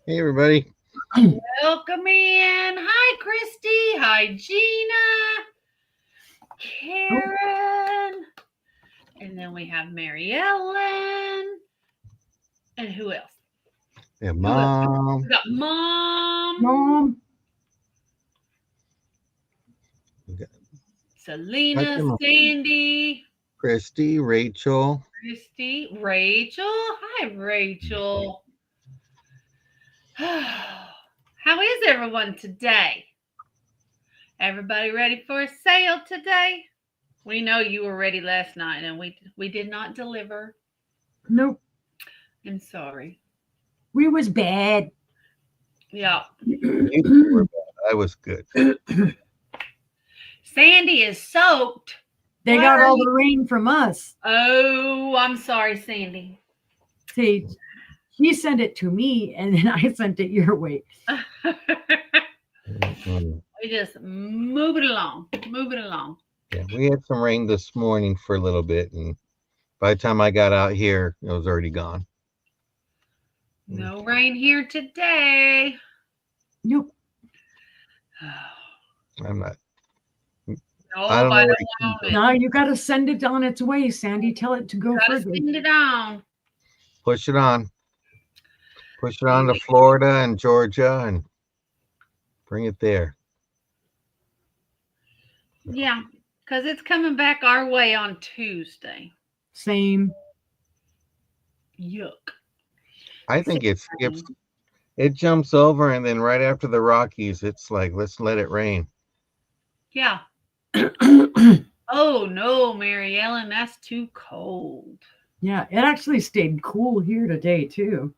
Hey, everybody. Welcome in. Hi, Christy. Hi, Gina. Karen. And then we have Mary Ellen. And who else? Yeah, Who else? Mom. We got Mom, Mom, We got Selena, Mom, Sandy, Christy, Rachel. Christy, Rachel. Hi, Rachel. How is everyone today? Everybody ready for a sale today? We know you were ready last night and we did not deliver. nope, I'm sorry. we was bad. Yeah. You two were bad. I was good. Sandy is soaked. They Why got are all you? the rain from us. Oh, I'm sorry, Sandy. See, she sent it to me, and then I sent it your way. Mm-mm. We just move it along. Move it along. Yeah, we had some rain this morning for a little bit, and by the time I got out here, it was already gone. No rain here today. Nope. I'm not. I Nope, don't know I where don't it came want from. it. Now you got to send it on its way, Sandy. Tell it to go Gotta further. send it on. Push it on. Push it on to Florida and Georgia, and bring it there. Yeah, because it's coming back our way on Tuesday. Same. Yuck. I think it skips. It jumps over, and then right after the Rockies, it's like, let's let it rain. Yeah. Oh no, Mary Ellen, that's too cold. Yeah, it actually stayed cool here today too.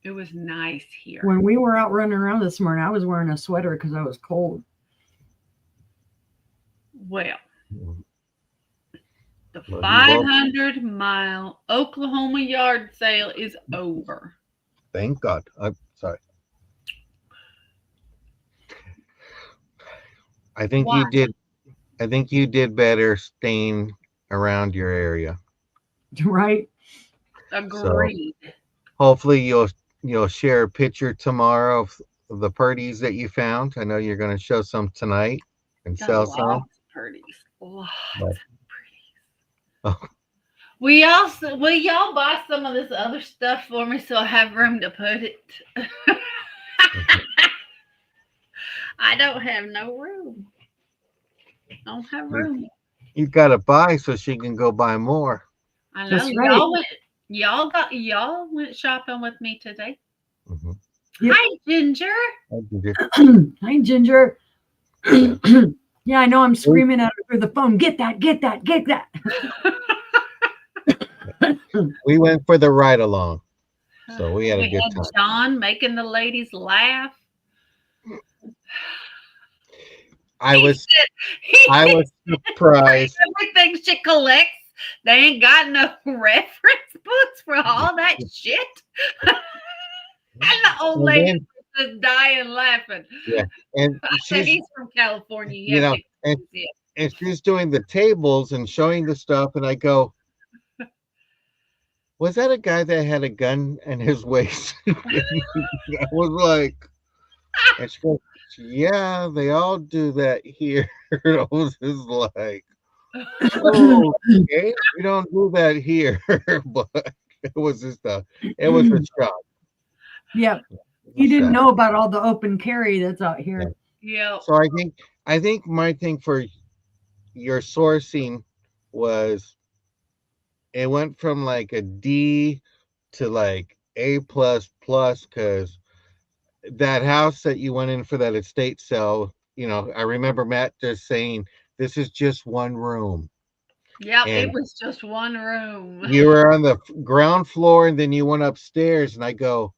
It was nice here. When we were out running around this morning, I was wearing a sweater because I was cold. Well, Mm. the Well, you both. 500-mile Oklahoma yard sale is over. Thank God. I'm sorry. I think Why? you did. I think you did better staying around your area. Right? So Agreed. hopefully you'll share a picture tomorrow of the purdies that you found. I know you're going to show some tonight and Got sell some. lots of pretties. Lots But, of pretties. oh, Will y'all buy some of this other stuff for me so I have room to put it? I don't have no room. I don't have you room. you got to buy so she can go buy more. I know That's right. y'all went shopping with me today. Mhm. Yep. Hi, Ginger. I did it. Hi, Ginger. Yeah. Yeah, I know I'm We, screaming at her through the phone. Get that, get that, get that. we went for the ride along, so we had a We good had time. John making the ladies laugh. I He was said he I was surprised. everything she collects. They ain't got no reference books for all that shit. And the old And lady then was just dying laughing. yeah, and I said, she's he's from California. You you have know, to and excuse him. and she's doing the tables and showing the stuff, and I go, was that a guy that had a gun in his waist? I was like, and she goes, yeah, they all do that here. I was just like, oh, okay, we don't do that here, but it was just it was a shock. Yep. It was You a didn't shock. know about all the open carry that's out Yeah. here. Yep. So I think my thing for your sourcing was it went from like a D to like A plus plus because that house that you went in for that estate sale, I remember Matt just saying this is just one room, Yep. It and was just one room. you were on the ground floor, and then you went upstairs, and I go,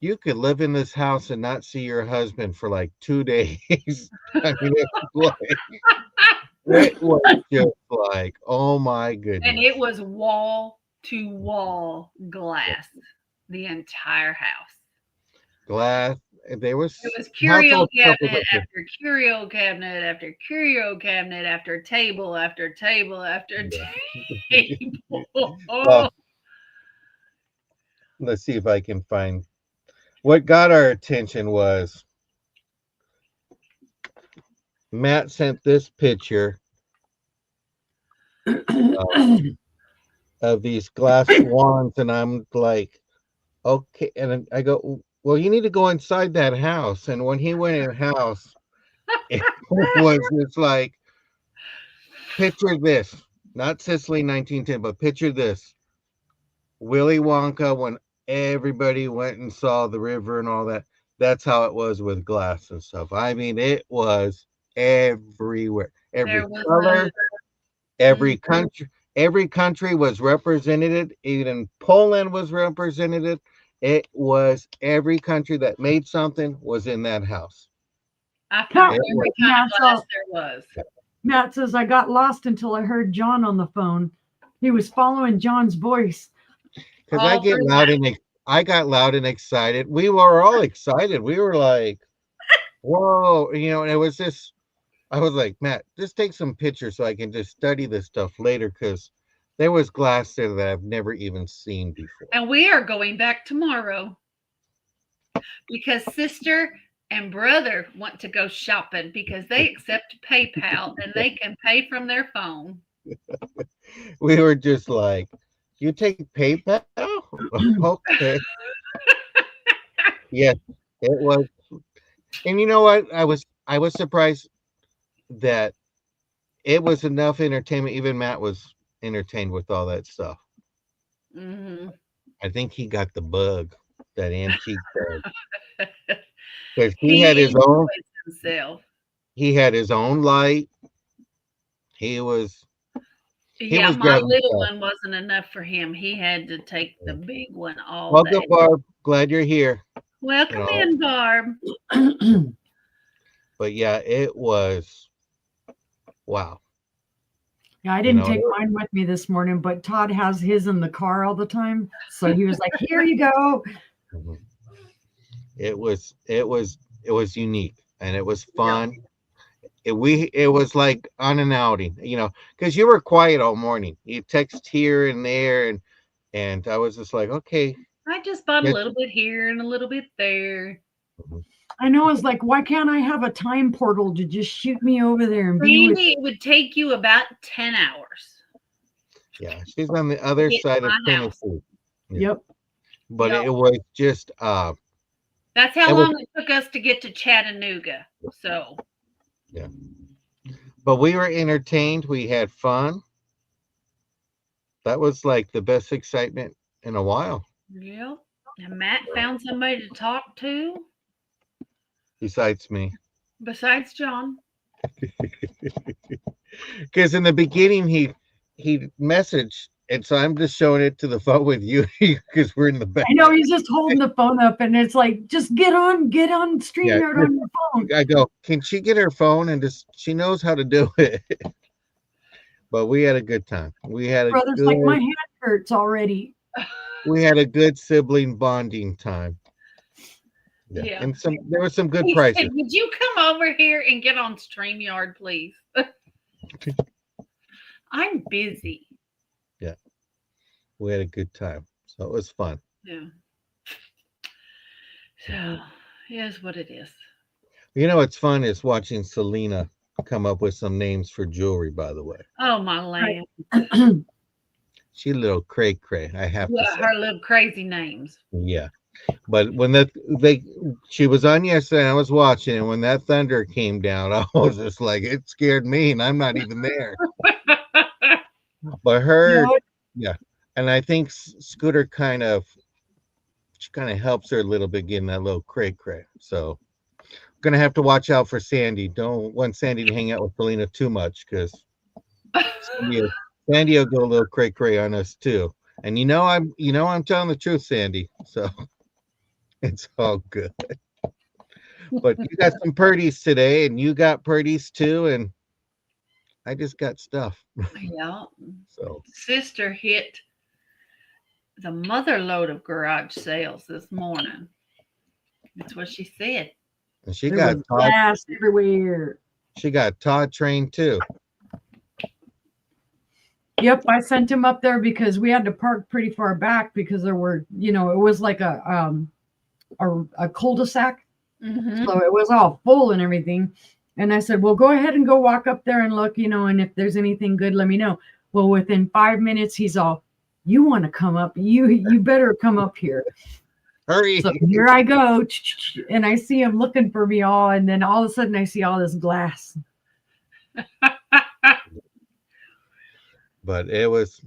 you could live in this house and not see your husband for like 2 days. I mean, it was just like, oh my And goodness, it was wall to wall glass, the entire house. glass. There It was was curio household stuff was cabinet okay. after curio cabinet after curio cabinet after table after table after Yeah. table. Well, Oh, let's see if I can find what got our attention was Matt sent this picture of these glass swans, and I'm like, okay. And I go, well, you need to go inside that house. And when he went in the house, it was just like, picture this, not Sicily 1910, but picture this. Willy Wonka, when everybody went and saw the river and all that, that's how it was with glass and stuff. I mean, it was everywhere. Every There was color, every country was represented. Even Poland was represented. It was every country that made something was in that house. I found It every was, kind Matt, of glass there was. Matt says, I got lost until I heard John on the phone. He was following John's voice. because All through that. I got loud and excited. We were all excited. We were like, whoa, and it was just, I was like, Matt, just take some pictures so I can just study this stuff later, because there was glass there that I've never even seen before. And we are going back tomorrow because sister and brother want to go shopping because they accept PayPal and they can pay from their phone. We were just like, you take PayPal? Okay. Yes, it was. And you know what? I was surprised that it was enough entertainment. Even Matt was entertained with all that stuff. Mm-hmm. I think he got the bug, that antique bug, because He enjoys himself. he had his own light. He was he Yeah, was my grabbing little stuff. one wasn't enough for him. He had to take the big one all Welcome, day. Barb. Glad you're here. You Welcome know, in, Barb. but yeah, it was wow. Yeah, I You didn't know, take mine with me this morning, but Todd has his in the car all the time. So he was like, here you go. mhm. It was unique, and it was Yeah. fun. It was like on an outing, because you were quiet all morning. You text here and there, and I was just like, okay, I just bought a yes. little bit here and a little bit there. Mhm. I know. It's like, why can't I have a time portal to just shoot me over there and be with? Randy, it would take you about 10 hours Yeah, she's on the to other get to side of my house. Tennessee. Yeah, Yep. but Yep. it was just That's how it was long it took us to get to Chattanooga. So, yeah. But we were entertained. We had fun. That was like the best excitement in a while, yeah. And Matt found somebody to talk to besides me. besides John. Because in the beginning he messaged, and so I'm just showing it to the phone with you because we're in the back. I know he's just holding the phone up, and it's like, just get on Yeah, StreamYard on your phone. I go, can she get her phone, and just she knows how to do it. But we had a good time. Brother's like, my hand hurts already. We had a good sibling bonding time. Yeah, Yeah. and there were some good He prices. said, would you come over here and get on StreamYard, please? I'm busy. Yeah, we had a good time, so it was fun. Yeah. So, here's what it is. You know what's fun is watching Selena come up with some names for jewelry. By the way, Oh, my land. she a little cray cray. I have to Yeah, say. her little crazy names. Yeah, but when she was on yesterday, and I was watching, and when that thunder came down, I was just like, it scared me, and I'm not even there. But You her, know, yeah, and I think Scooter she kind of helps her a little bit getting that little cray cray. So gonna have to watch out for Sandy. Don't want Sandy to hang out with Selena too much, because Sandy will go a little cray cray on us too. And I'm telling the truth, Sandy. So it's all good. But you got some purdies today, and you got purdies too, and I just got stuff. Yeah. So Sister hit the mother load of garage sales this morning. That's what she said. and she there got was Todd. glass everywhere. She got Todd trained too. Yep, I sent him up there because we had to park pretty far back because there were, it was like a a cul-de-sac. Mm-hmm. So it was all full and everything. And I said, well, go ahead and go walk up there and look, and if there's anything good, let me know. Well, within 5 minutes, he's all, you want to come up? You better come up here. Hurry. So here I go, and I see him looking for me all, and then all of a sudden I see all this glass. But it was,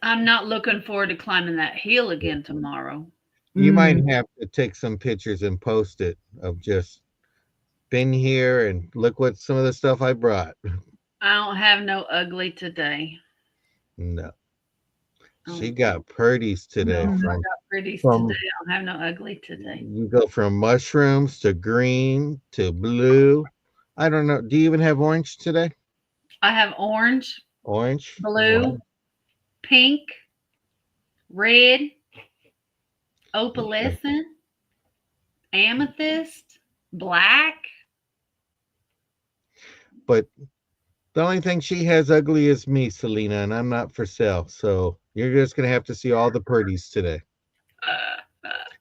I'm not looking forward to climbing that hill again tomorrow. you might have to take some pictures and post it of just been here and look what some of the stuff I brought. I don't have no ugly today. No. She Oh, got purties today. no, I From got pretties from today. I don't have no ugly today. you go from mushrooms to green to blue. I don't know. Do you even have orange today? I have orange, Orange? blue, Wow. pink, red, Okay. opalescent, amethyst, black. But the only thing she has ugly is me, Selena, and I'm not for sale. So you're just gonna have to see all the purties today.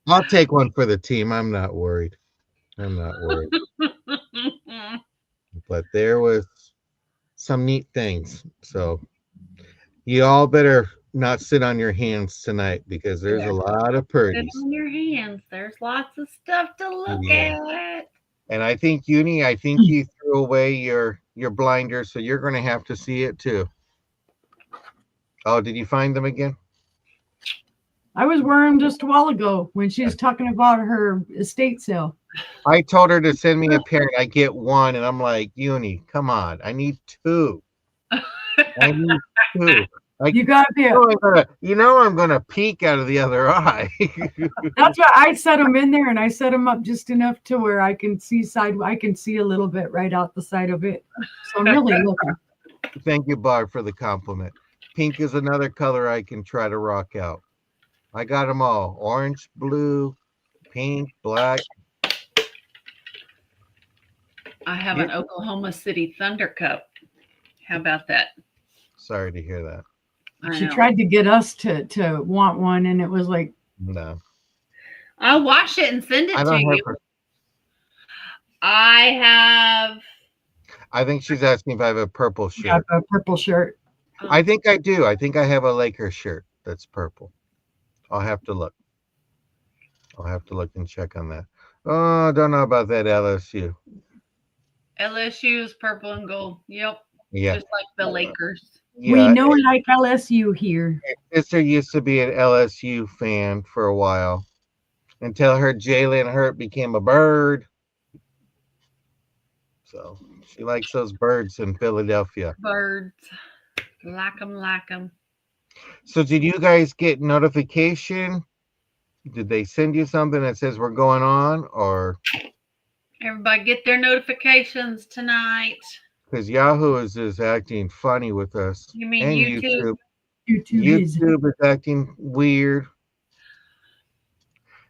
I'll take one for the team. I'm not worried. I'm not worried. But there was some neat things. So you all better not sit on your hands tonight because there's a lot of Sit purties. on your hands. There's lots of stuff to look Yeah. at. And I think I think you threw away your blinder, so you're gonna have to see it too. Oh, did you find them again? I was wearing them just a while ago when she was talking about her estate sale. I told her to send me a pair and I get one, and I'm like, Uni, come on, I need two. I need two. Like, You got to be. I'm gonna peek out of the other eye. That's why I set them in there, and I set them up just enough to where I can see I can see a little bit right out the side of it. So I'm really looking. Thank you, Barb, for the compliment. Pink is another color I can try to rock out. I got them all: orange, blue, pink, black. I have an Oklahoma City Thunder Cup. How about that? Sorry to hear that. I She know. tried to get us to want one, and it was like, No, I'll wash it and send I it to don't have you. her. I have. I think she's asking if I have a purple yeah, shirt. a purple shirt. I think I do. I think I have a Laker shirt that's purple. I'll have to look. I'll have to look and check on that. Oh, I don't know about that LSU. LSU is purple and gold. Yep. Yeah, Just like the Lakers. We yeah. know like LSU here. Sister used to be an LSU fan for a while until her Jalen Hurt became a bird. So she likes those birds in Philadelphia. Birds. Like them. So did you guys get notification? Did they send you something that says we're going on, or Everybody get their notifications tonight. because Yahoo is just acting funny with us, You mean and YouTube? YouTube is. YouTube is acting weird.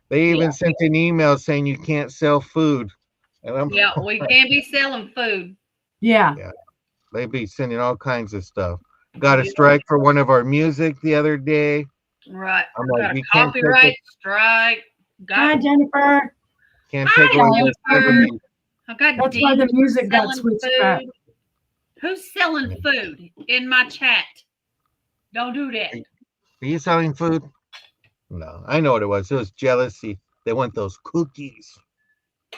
They even sent an email saying you can't sell food, and I'm Yeah, we can't be selling food. Yeah. they be sending all kinds of stuff. Got a strike for one of our music the other day. Right. I'm like, Got a you can't take copyright it. strike. Hi, Got Jennifer. Can't Hi, take away Jennifer. I got That's why the Dean music got selling switched back. food. Who's selling food in my chat? Don't do that. Are you selling food? No, I know what it was. It was jealousy. They want those cookies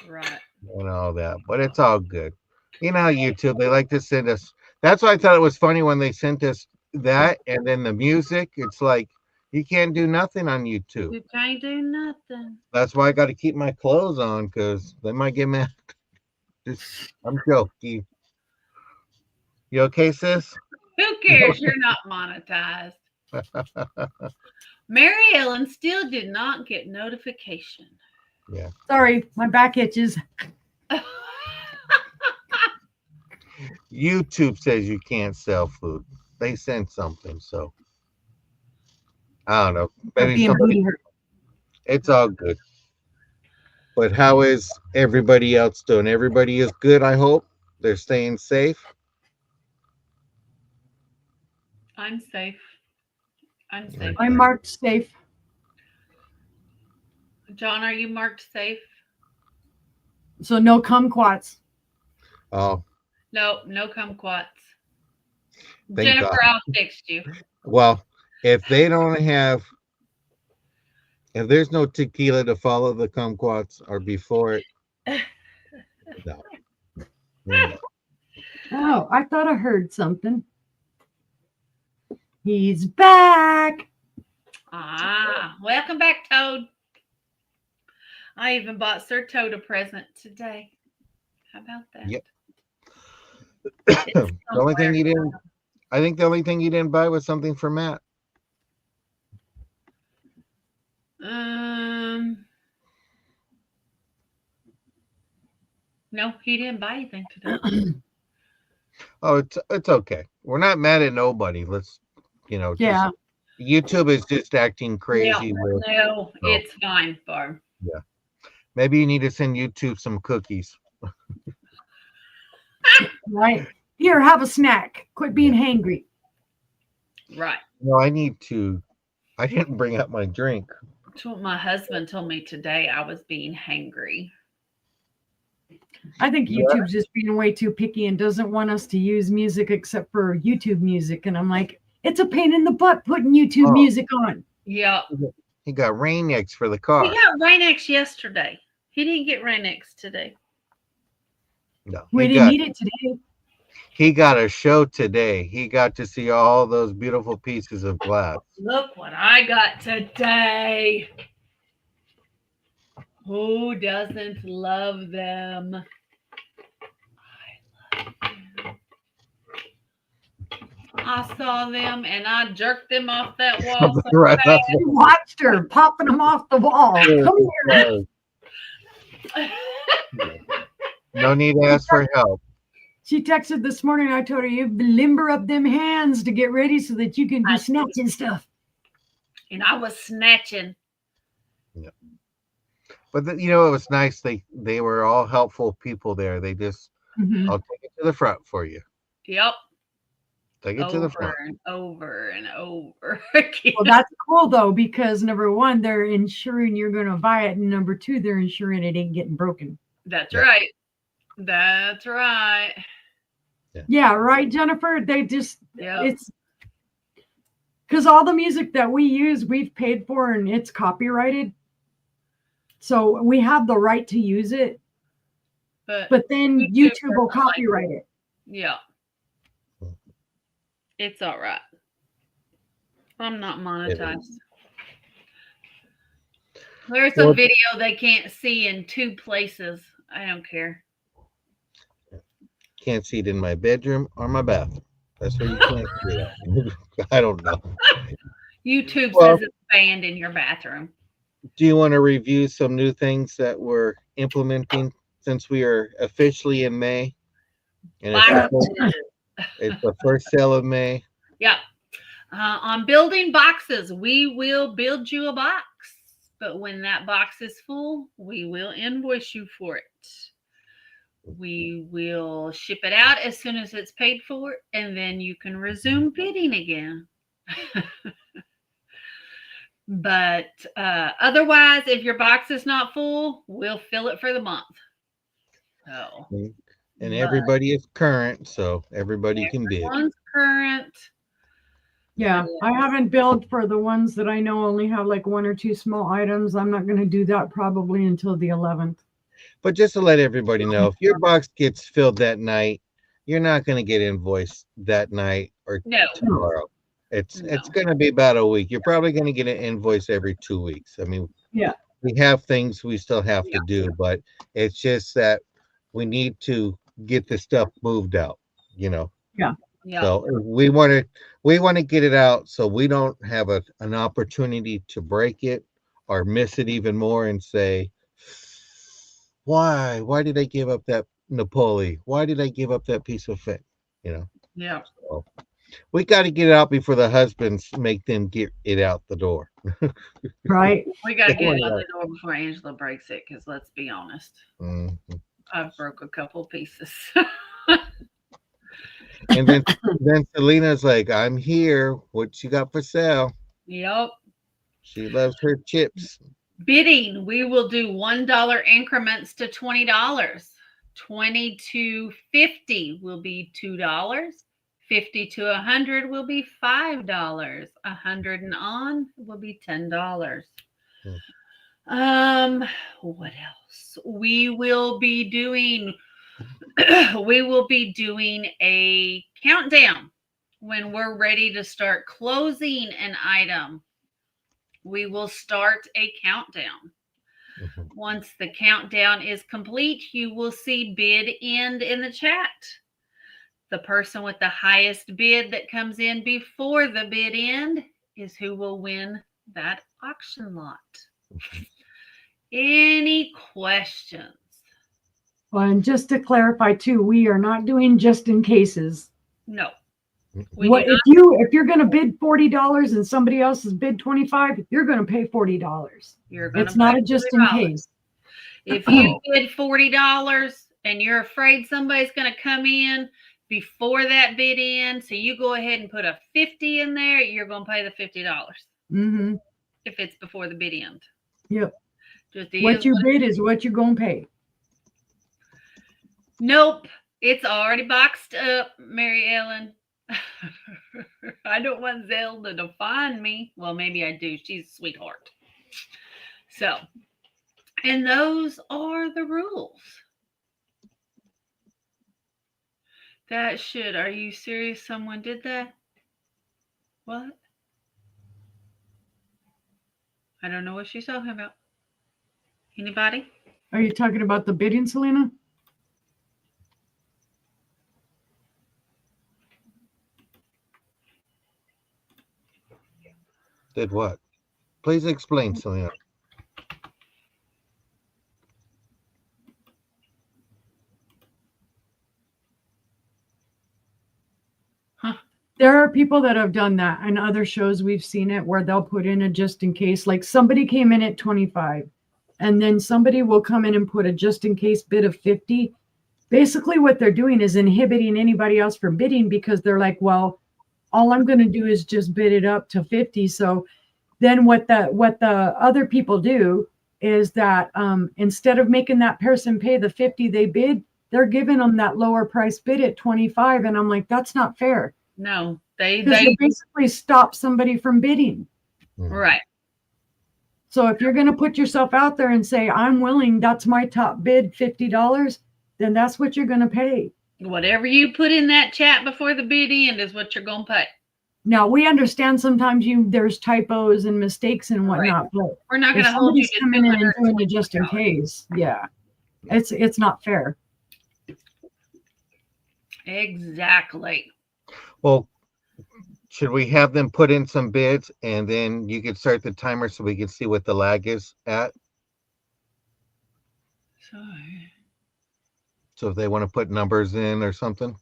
Right. and all that, but it's all good. You know, YouTube, they like to send us. That's why I thought it was funny when they sent us that and then the music. It's like, you can't do nothing on YouTube. You can't do nothing. That's why I got to keep my clothes on because they might get mad. I'm joking. You okay, sis? Who cares? You're not monetized. Mary Ellen still did not get notification. Yeah. Sorry, my back itches. YouTube says you can't sell food. They sent something, so I don't know. Maybe Being somebody. booty hurt. It's all good. But how is everybody else doing? Everybody is good, I hope. They're staying safe. I'm safe. I'm safe. I'm marked safe. John, are you marked safe? So no kumquats. Oh, No, no kumquats. thank God. Jennifer, I'll text you. Well, if they don't have, if there's no tequila to follow the kumquats or before it, no. Mm. Oh, I thought I heard something. He's back. Welcome back, Toad. I even bought Sir Toad a present today. How about that? Yep. It's The only thing somewhere. you didn't, I think the only thing you didn't buy was something for Matt. Um, no, he didn't buy anything today. Oh, it's okay. We're not mad at nobody. Let's, just Yeah. YouTube is just acting crazy with. No, Oh, it's fine, Barb. yeah. Maybe you need to send YouTube some cookies. Right. Here, have a snack. Quit being hangry. Right. No, I need to. I didn't bring up my drink. That's what my husband told me today. I was being hangry. I think Yeah. YouTube's just being way too picky and doesn't want us to use music except for YouTube music. And I'm like, it's a pain in the butt putting YouTube Oh. music on. Yeah. He got Rain X for the He car. got Rain-X yesterday. He didn't get Rain-X today. No, We he didn't got need it today. he got a show today. He got to see all those beautiful pieces of glass. Look what I got today. Who doesn't love them? I love them. I saw them and I jerked them off that wall. So Right. fast. I watched her popping them off the wall. Come here. No need to ask for help. She texted this morning. I told her, you limber up them hands to get ready so that you can be snatching stuff. And I was snatching. But it was nice. They were all helpful people there. They just, Mhm. I'll take it to the front for you. Yep. Take it to the front. Over and over and over again. Well, that's cool though, because number one, they're ensuring you're going to buy it, and number two, they're ensuring it ain't getting broken. That's Yeah. right. That's right. Yeah, right, Jennifer. They just Yep. it's because all the music that we use, we've paid for, and it's copyrighted, so we have the right to use it. But then YouTube will copyright it. Yeah. It's all right. I'm not monetized. There's a Well- video they can't see in 2 places. I don't care. Can't see it in my bedroom or my bathroom. That's where you can't see it. I don't know. YouTube Well- says it's banned in your bathroom. Do you want to review some new things that we're implementing since we are officially in May? And it's the first sale of May. Yeah. On building boxes, we will build you a box. But when that box is full, we will invoice you for it. We will ship it out as soon as it's paid for, and then you can resume bidding again. But otherwise, if your box is not full, we'll fill it for the month. So, And everybody is current, so everybody can bid. Everyone's current. Yeah, I haven't billed for the ones that I know only have like 1 or 2 small items. I'm not going to do that probably until the 11th. But just to let everybody know, if your box gets filled that night, you're not going to get invoiced that night or No. tomorrow. It's No. going to be about a week. You're probably going to get an invoice every 2 weeks. I mean, Yeah. we have things we still have to do, but it's just that we need to get the stuff moved out, Yeah. So we want to get it out so we don't have an opportunity to break it or miss it even more and say, why did I give up that Napoli? Why did I give up that piece of fit? Yeah. So we got to get it out before the husbands make them get it out the door. Right. We got to get it out the door before Angela breaks it, because let's be honest, Mhm. I've broke a couple pieces. And then Selena's like, I'm here. What you got for sale? Yep. She loves her chips. Bidding, we will do $1 increments to $20. 20 to 50 will be $2. 50 to 100 will be $5. 100 and on will be $10. What else? We will be doing a countdown when we're ready to start closing an item. We will start a countdown. Once the countdown is complete, you will see bid end in the chat. The person with the highest bid that comes in before the bid end is who will win that auction lot. Any questions? Well, and just to clarify too, we are not doing just in cases. No. What if you're going to bid $40 and somebody else has bid $25, you're going to pay $40. It's not a just in case. If you bid $40 and you're afraid somebody's going to come in before that bid in, so you go ahead and put a 50 in there, you're going to pay the $50. Mm-hmm. If it's before the bid end. Yep. What you bid is what you're going to pay. Nope. It's already boxed up, Mary Ellen. I don't want Zelda to find me. Well, maybe I do. She's a sweetheart. So, and those are the rules. Are you serious? Someone did that? What? I don't know what she's talking about. Anybody? Are you talking about the bidding, Selena? Did what? Please explain, Selena. There are people that have done that. In other shows, we've seen it where they'll put in a just in case. Like somebody came in at 25 and then somebody will come in and put a just in case bid of 50. Basically, what they're doing is inhibiting anybody else from bidding because they're like, well, all I'm going to do is just bid it up to 50. So then what the other people do is that instead of making that person pay the 50 they bid, they're giving them that lower price bid at 25. And I'm like, that's not fair. No, they basically stop somebody from bidding. Right. So if you're going to put yourself out there and say, I'm willing, that's my top bid, $50, then that's what you're going to pay. Whatever you put in that chat before the bid end is what you're going to pay. Now, we understand sometimes there's typos and mistakes and whatnot, right. But we're not going to hold you to coming in and doing it just in case. Yeah, it's not fair. Exactly. Well, should we have them put in some bids and then you can start the timer so we can see what the lag is at? Sorry. So if they want to put numbers in or something?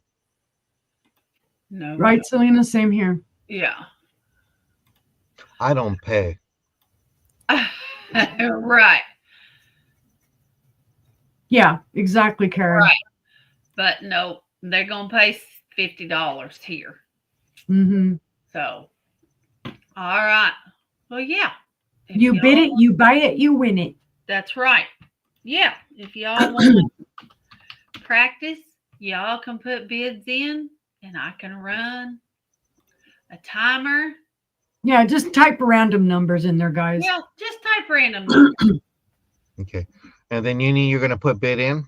No. Right, Selena? Same here. Yeah. I don't pay. Right. Yeah, exactly, Karen. Right. But no, they're going to pay $50 here. Mm-hmm. So, all right. Well, yeah. You bid it, you buy it, you win it. That's right. Yeah. If y'all want to practice, y'all can put bids in and I can run a timer. Yeah, just type random numbers in there, guys. Yeah, just type random numbers. Okay. And then you're going to put bid in?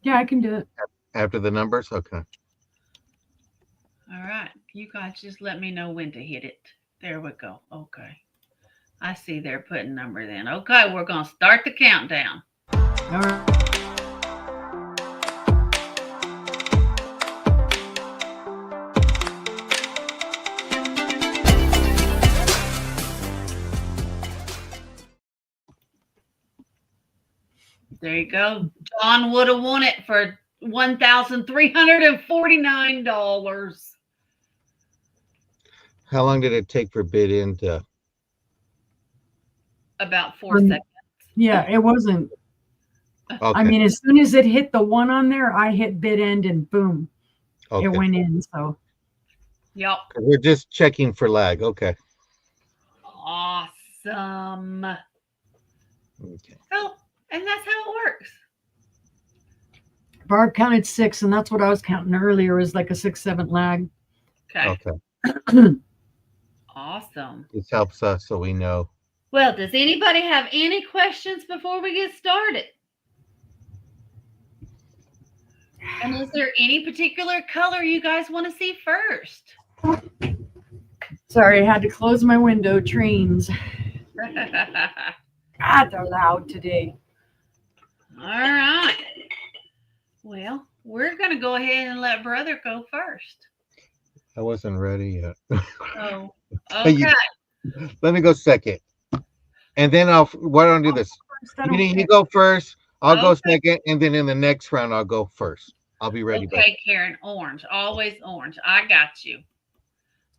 Yeah, I can do it. After the numbers? Okay. All right. You guys just let me know when to hit it. There we go. Okay. I see they're putting numbers in. Okay, we're going to start the countdown. All right. There you go. John would have won it for $1,349. How long did it take for bid in to? About 4 seconds. Yeah, it wasn't. Okay. I mean, as soon as it hit the one on there, I hit bid end and boom, it went in. So. Yep. We're just checking for lag. Okay. Awesome. Awesome. Okay. Oh, and that's how it works. Barb counted 6, and that's what I was counting earlier. Was like a 6-7 lag. Okay. Okay. Awesome. This helps us so we know. Well, does anybody have any questions before we get started? And is there any particular color you guys want to see first? Sorry, I had to close my window. Trains. God, they're loud today. All right. Well, we're going to go ahead and let brother go first. I wasn't ready yet. Oh, okay. Let me go second. And then why don't I do this? You go first, I'll go second, and then in the next round, I'll go first. I'll be ready. Okay, Karen, orange. Always orange. I got you.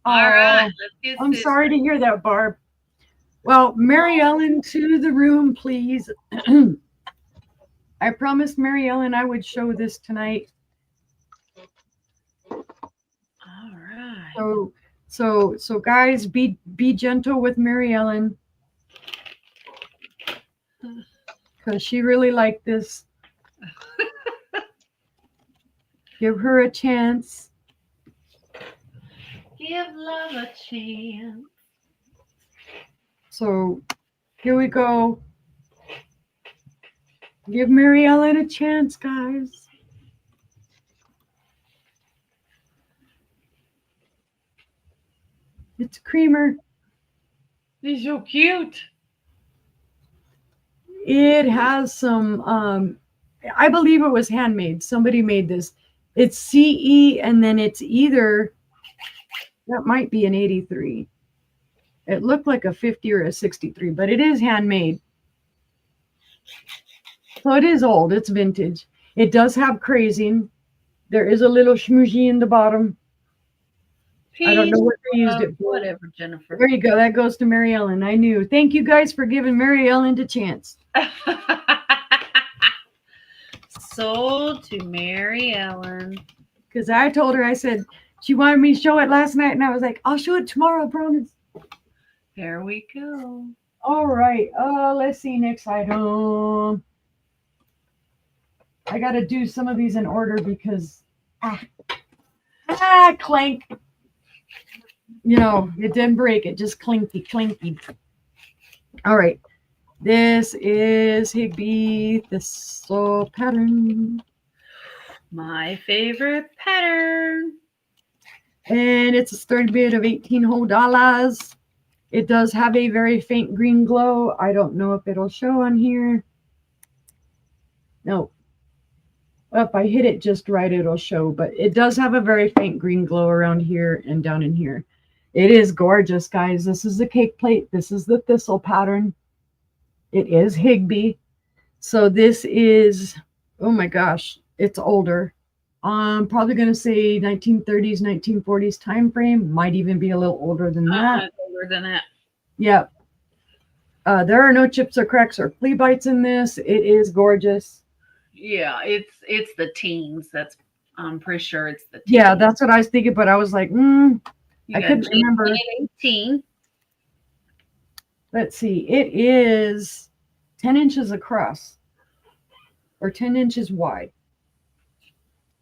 Oh, all right. I'm sorry to hear that, Barb. Well, Mary Ellen, to the room, please. I promised Mary Ellen I would show this tonight. All right. So guys, be gentle with Mary Ellen, because she really liked this. Give her a chance. Give love a chance. So here we go. Give Mary Ellen a chance, guys. It's creamer. He's so cute. It has some, I believe it was handmade. Somebody made this. It's CE, and then it's either, that might be an 83. It looked like a 50 or a 63, but it is handmade. So it is old. It's vintage. It does have crazing. There is a little schmoozy in the bottom. I don't know what they used it for. Whatever, Jennifer. There you go. That goes to Mary Ellen. I knew. Thank you guys for giving Mary Ellen a chance. Sold to Mary Ellen. Because I told her, I said, she wanted me to show it last night, and I was like, I'll show it tomorrow, I promise. There we go. All right. Let's see, next item. I got to do some of these in order because, clank. You know, it didn't break. It just clinky. All right. This is Higby thistle pattern. My favorite pattern. And it's a sturdy bit of 18 whole dollars. It does have a very faint green glow. I don't know if it'll show on here. No. Well, if I hit it just right, it'll show. But it does have a very faint green glow around here and down in here. It is gorgeous, guys. This is the cake plate. This is the thistle pattern. It is Higby. So this is, oh my gosh, it's older. I'm probably going to say 1930s, 1940s time frame. Might even be a little older than that. Older than that. Yep. There are no chips or cracks or flea bites in this. It is gorgeous. Yeah, it's the teens. I'm pretty sure it's the teens. Yeah, that's what I was thinking, but I was like, I couldn't remember. 18. Let's see. It is 10 inches across or 10 inches wide.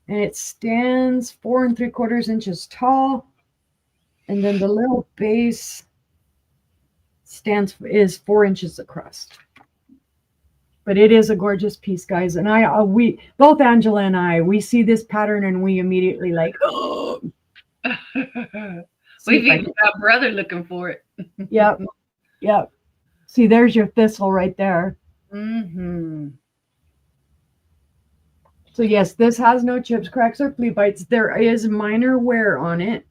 And it stands 4 3/4 inches tall. And then the little base is 4 inches across. But it is a gorgeous piece, guys. And we both Angela and I, we see this pattern and we immediately like, oh. We've even got brother looking for it. Yep. See, there's your thistle right there. Mm-hmm. So yes, this has no chips, cracks, or flea bites. There is minor wear on it.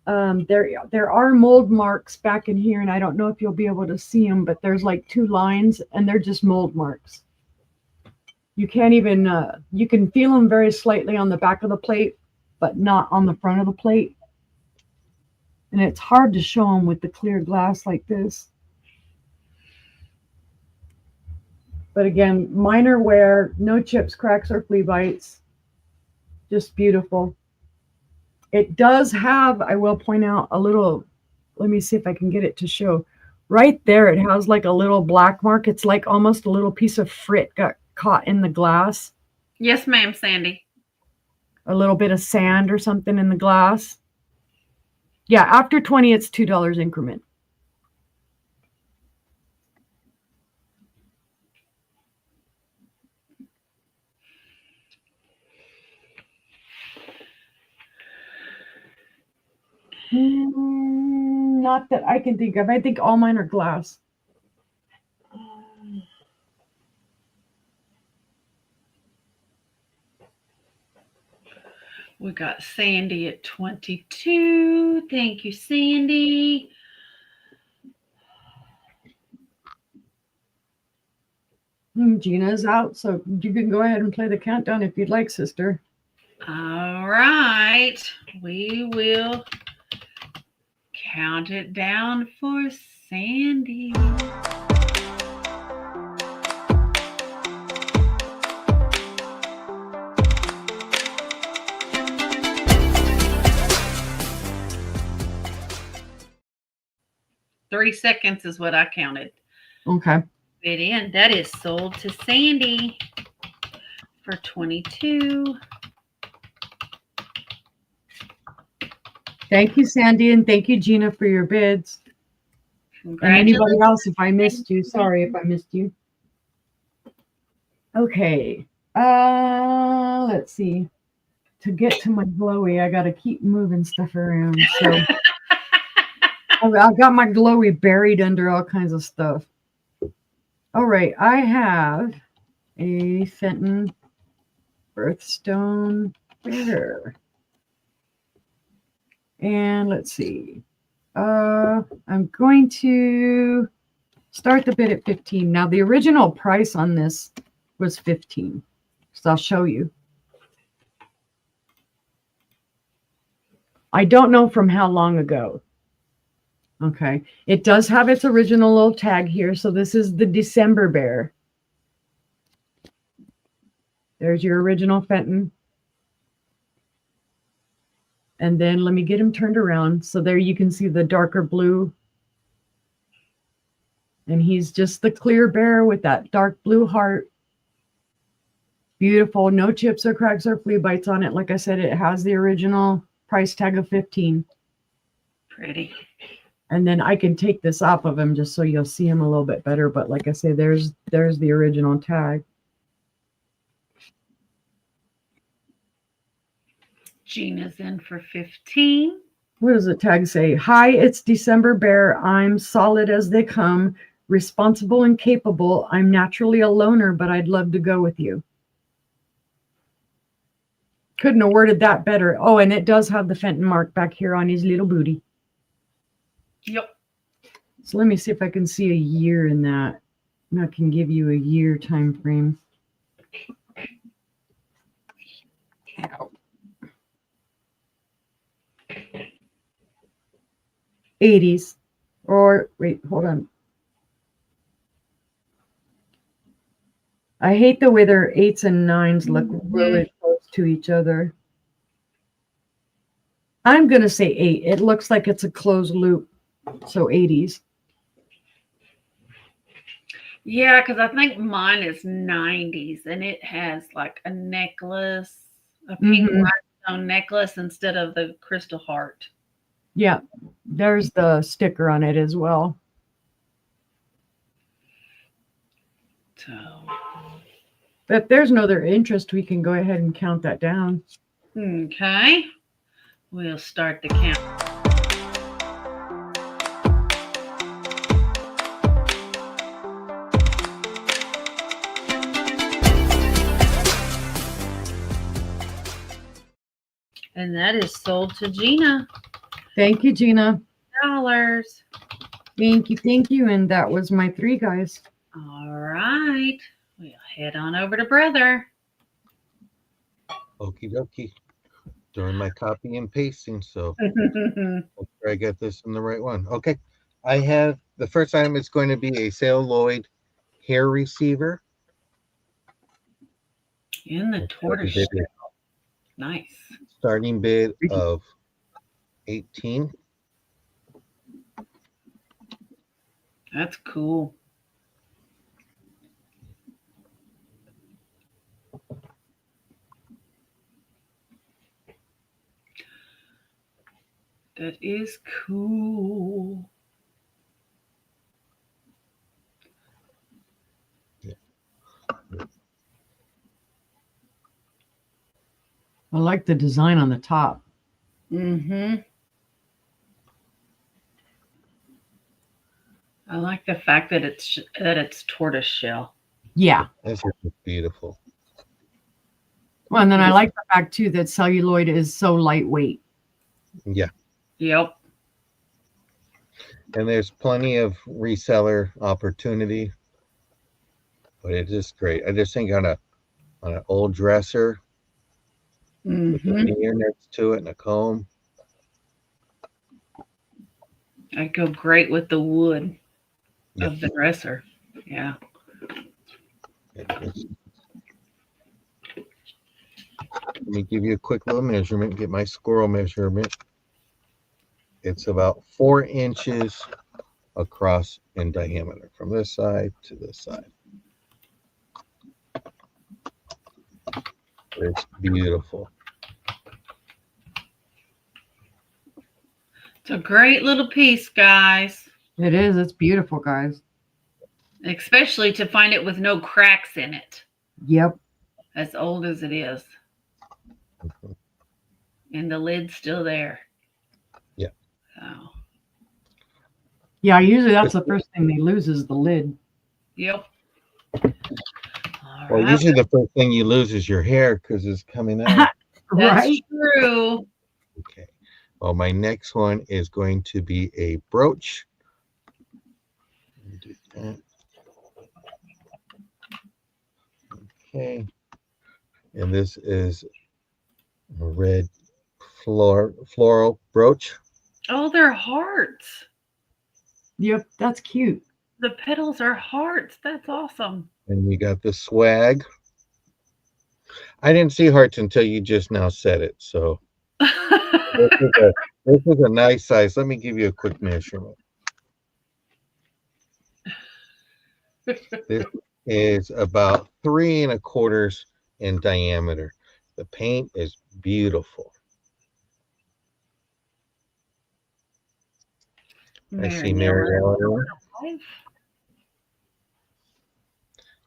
There are mold marks back in here, and I don't know if you'll be able to see them, but there's like 2 lines, and they're just mold marks. You can't even, you can feel them very slightly on the back of the plate, but not on the front of the plate. And it's hard to show them with the clear glass like this. But again, minor wear, no chips, cracks, or flea bites. Just beautiful. It does have, I will point out, a little, let me see if I can get it to show, right there, it has like a little black mark. It's like almost a little piece of frit got caught in the glass. Yes, ma'am, Sandy. A little bit of sand or something in the glass. Yeah, after 20, it's $2 increment. Not that I can think of. I think all mine are glass. We got Sandy at 22. Thank you, Sandy. Gina's out, so you can go ahead and play the countdown if you'd like, sister. All right. We will count it down for Sandy. $3 is what I counted. Okay. It in. That is sold to Sandy for 22. Thank you, Sandy, and thank you, Gina, for your bids. And anybody else, if I missed you, sorry if I missed you. Okay. Let's see. To get to my glowy, I got to keep moving stuff around. So I got my glowy buried under all kinds of stuff. All right. I have a Fenton Birthstone Bear. And let's see. I'm going to start the bid at 15. Now, the original price on this was 15. So I'll show you. I don't know from how long ago. Okay. It does have its original little tag here. So this is the December bear. There's your original Fenton. And then let me get him turned around. So there you can see the darker blue. And he's just the clear bear with that dark blue heart. Beautiful. No chips or cracks or flea bites on it. Like I said, it has the original price tag of 15. Pretty. And then I can take this off of him just so you'll see him a little bit better. But like I say, there's the original tag. Gina's in for 15. What does the tag say? Hi, it's December Bear. I'm solid as they come, responsible and capable. I'm naturally a loner, but I'd love to go with you. Couldn't have worded that better. Oh, and it does have the Fenton mark back here on his little booty. Yep. So let me see if I can see a year in that. And I can give you a year time frame. Ow. 80s. Or wait, hold on. I hate the way their 8s and 9s look really close to each other. I'm going to say 8. It looks like it's a closed loop. So 80s. Yeah, because I think mine is 90s and it has like a necklace, a pink rhinestone necklace instead of the crystal heart. Yeah, there's the sticker on it as well. So, but if there's no other interest, we can go ahead and count that down. Okay. We'll start the count. And that is sold to Gina. Thank you, Gina. $. Thank you. And that was my 3 guys. All right. We'll head on over to Brother. Okie dokie. Doing my copy and pasting, so make sure I get this in the right one. Okay. I have the first item is going to be a Sale Lloyd hair receiver. In the tortoise shell. Nice. Starting bid of 18. That's cool. That is cool. I like the design on the top. Mm-hmm. I like the fact that it's tortoise shell. Yeah. That's just beautiful. Well, and then I like the fact too that celluloid is so lightweight. Yeah. Yep. And there's plenty of reseller opportunity, but it's just great. I just think on an old dresser with a Mm-hmm. mirror next to it and a comb. I'd go great with the wood Yep. of the dresser. Yeah. Let me give you a quick little measurement, get my squirrel measurement. It's about 4 inches across in diameter from this side to this side. It's beautiful. It's a great little piece, guys. It is. It's beautiful, guys. Especially to find it with no cracks in it, Yep. as old as it is. Mhm. And the lid's still there. Yeah. So, Yeah. Usually that's the first thing they lose is the lid. yep. Well, usually the first thing you lose is your hair because it's coming out. That's Right. true. Okay. Well, my next one is going to be a brooch. Do that. Okay. And this is a red floral brooch. Oh, they're hearts. Yep. That's cute. The petals are hearts. That's awesome. And you got the swag. I didn't see hearts until you just now said it. So this is a nice size. Let me give you a quick measurement. This is about 3 1/4 in diameter. The paint is beautiful. I see Mary Ellen.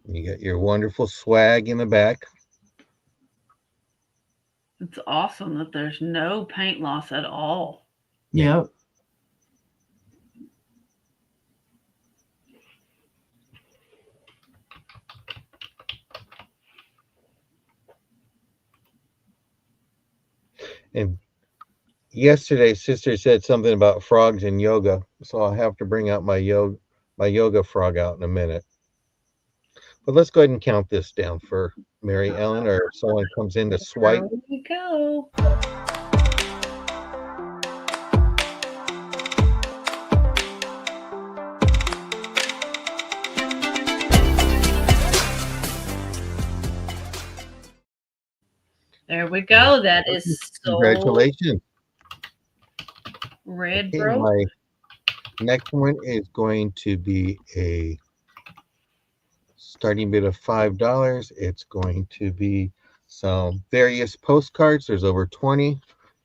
You got your wonderful swag in the back. It's awesome that there's no paint loss at all. Yep. And yesterday, sister said something about frogs and yoga, so I'll have to bring out my yoga frog out in a minute. But let's go ahead and count this down for Mary Ellen, or if someone comes in to swipe. There we go. There we go. That is so Congratulations. red, Okay, bro. my next one is going to be a starting bid of $5. It's going to be some various postcards. There's over 20.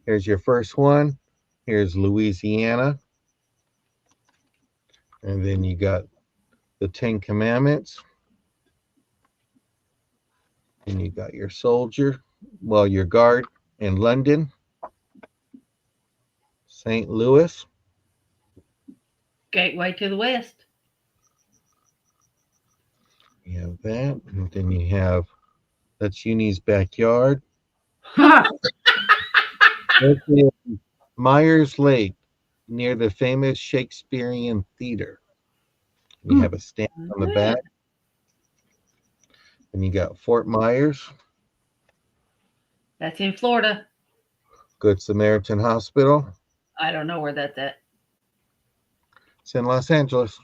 Here's your first one. Here's Louisiana. And then you got the 10 Commandments. And you got your soldier, well, your guard in London, St. Louis. Gateway to the West. You have that. And then you have, that's Uni's backyard. This is Myers Lake, near the famous Shakespearean Theater. You have a stamp on the back. And you got Fort Myers, That's in Florida. Good Samaritan Hospital. I don't know where that's at. It's in Los Angeles.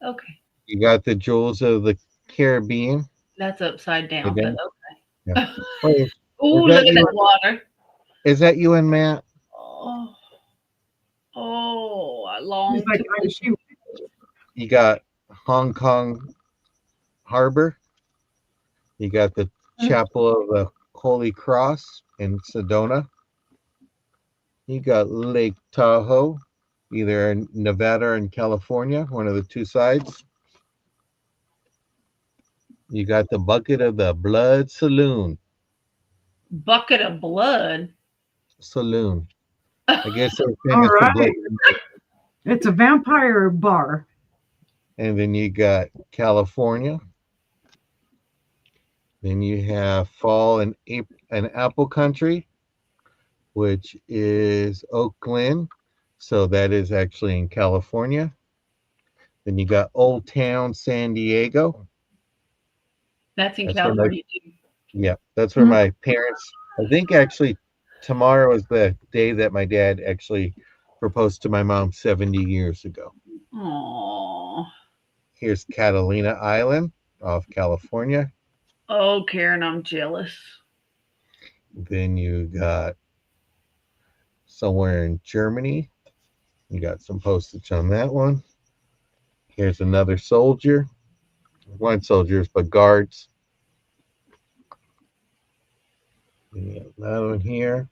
Okay. You got the Jewels of the Caribbean. That's upside down, Okay. but okay. Yeah. Wait, Oh, Is that look at you? that water. is that you and Matt? Oh, I long He's like, to "I'm shoot." You got Hong Kong Harbor. You got the Chapel of the Holy Cross in Sedona. You got Lake Tahoe, either in Nevada or in California, one of the two sides. You got the Bucket of the Blood Saloon. Bucket of blood. Saloon. I guess they're All famous for blood. right. It's a vampire bar. And then you got California. Then you have Fall and Apple Country, which is Oakland. So that is actually in California. Then you got Old Town San Diego. That's in That's where my California too. Yeah, that's where my parents. I think actually tomorrow is the day that my dad actually proposed to my mom 70 years ago. Oh, Here's Catalina Island off California. oh, Karen, I'm jealous. Then you got somewhere in Germany. You got some postage on that one. Here's another soldier. One soldiers, but guards. Then you got another one here.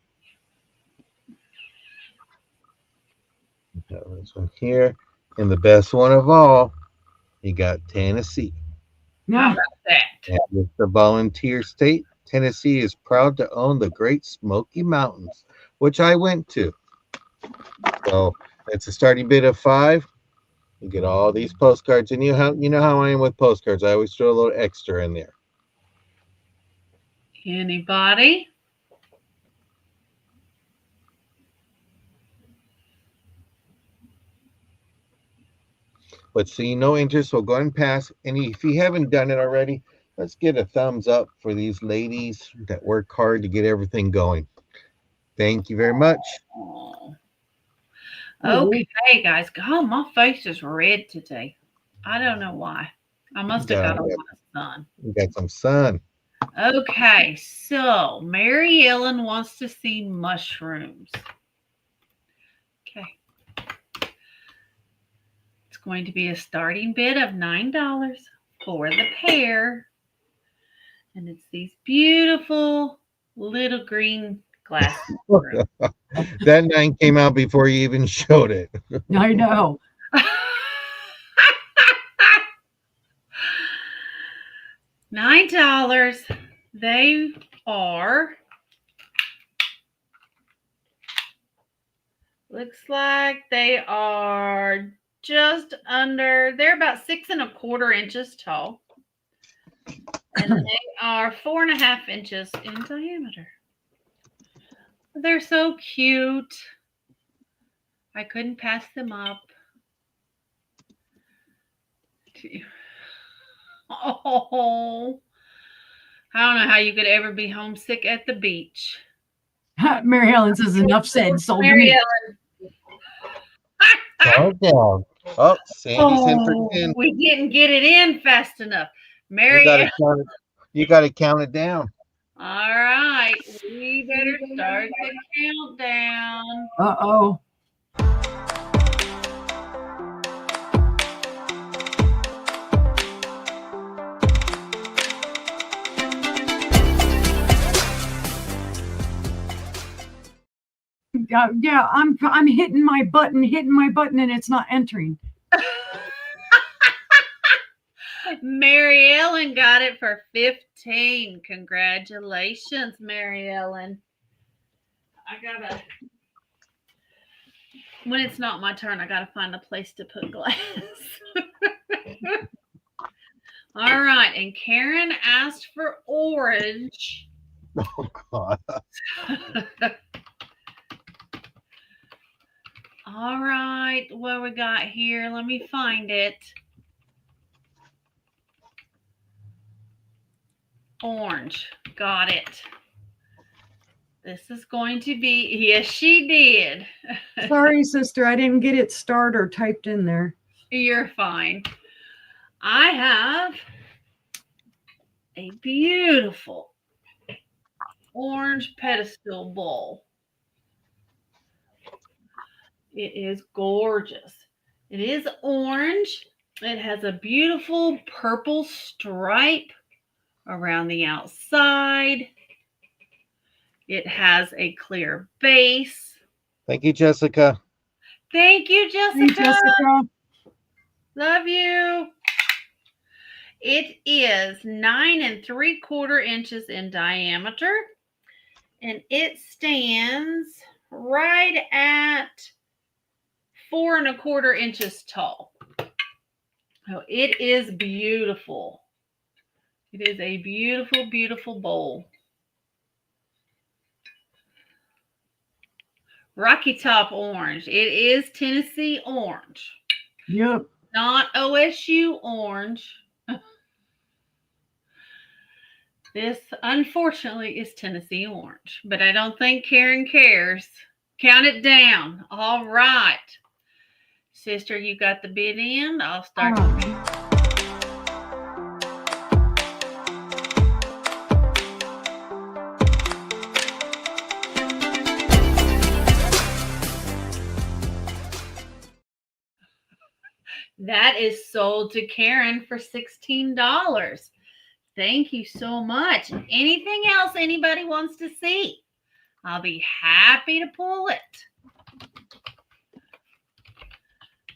You got this one here. And the best one of all, you got Tennessee. How Yeah. about that? And with the volunteer state, Tennessee is proud to own the Great Smoky Mountains, which I went to. So it's a starting bid of 5. You get all these postcards, and you know how I am with postcards. I always throw a little extra in there. Anybody? But seeing no interest, we'll go ahead and pass. And if you haven't done it already, let's get a thumbs up for these ladies that work hard to get everything going. Thank you very much. Oh. Oh. Okay, guys. Oh, my face is red today. I don't know why. I must have got a lot of sun. We got some sun. Okay, so Mary Ellen wants to see mushrooms. Okay. It's going to be a starting bid of $9 for the pair. And it's these beautiful little green glass mushrooms. That 9 came out before you even showed it. I know. $9. They are, looks like they are just under, they're about 6¼ inches tall. And they are 4½ inches in diameter. They're so cute. I couldn't pass them up. Oh, I don't know how you could ever be homesick at the beach. Mary Ellen says enough said. Sold to Mary me. Ellen. Oh, oh, Sandy's in for 10. We didn't get it in fast enough. Mary You got to count it down. All right. We better start the countdown. Uh-oh. Yeah, I'm hitting my button, and it's not entering. Mary Ellen got it for 15. Congratulations, Mary Ellen. When it's not my turn, I gotta find a place to put glass. All right, and Karen asked for orange. Oh, God. All right, what we got here? Let me find it. Orange. Got it. This is going to be, yes, she did. Sorry, sister, I didn't get it started or typed in there. You're fine. I have a beautiful orange pedestal bowl. It is gorgeous. It is orange, It has a beautiful purple stripe around the outside. It has a clear base. Thank you, Jessica. Thank you, Hey, Jessica. Jessica. Love you. It is 9 3/4 inches in diameter, and it stands right at 4 1/4 inches tall. So it is beautiful. It is a beautiful, beautiful bowl. Rocky Top orange. It is Tennessee orange, Yep. not OSU orange. This, unfortunately, is Tennessee orange, but I don't think Karen cares. Count it down. All right. Sister, you got the bid in. I'll start. That is sold to Karen for $16. Thank you so much. Anything else anybody wants to see? I'll be happy to pull it.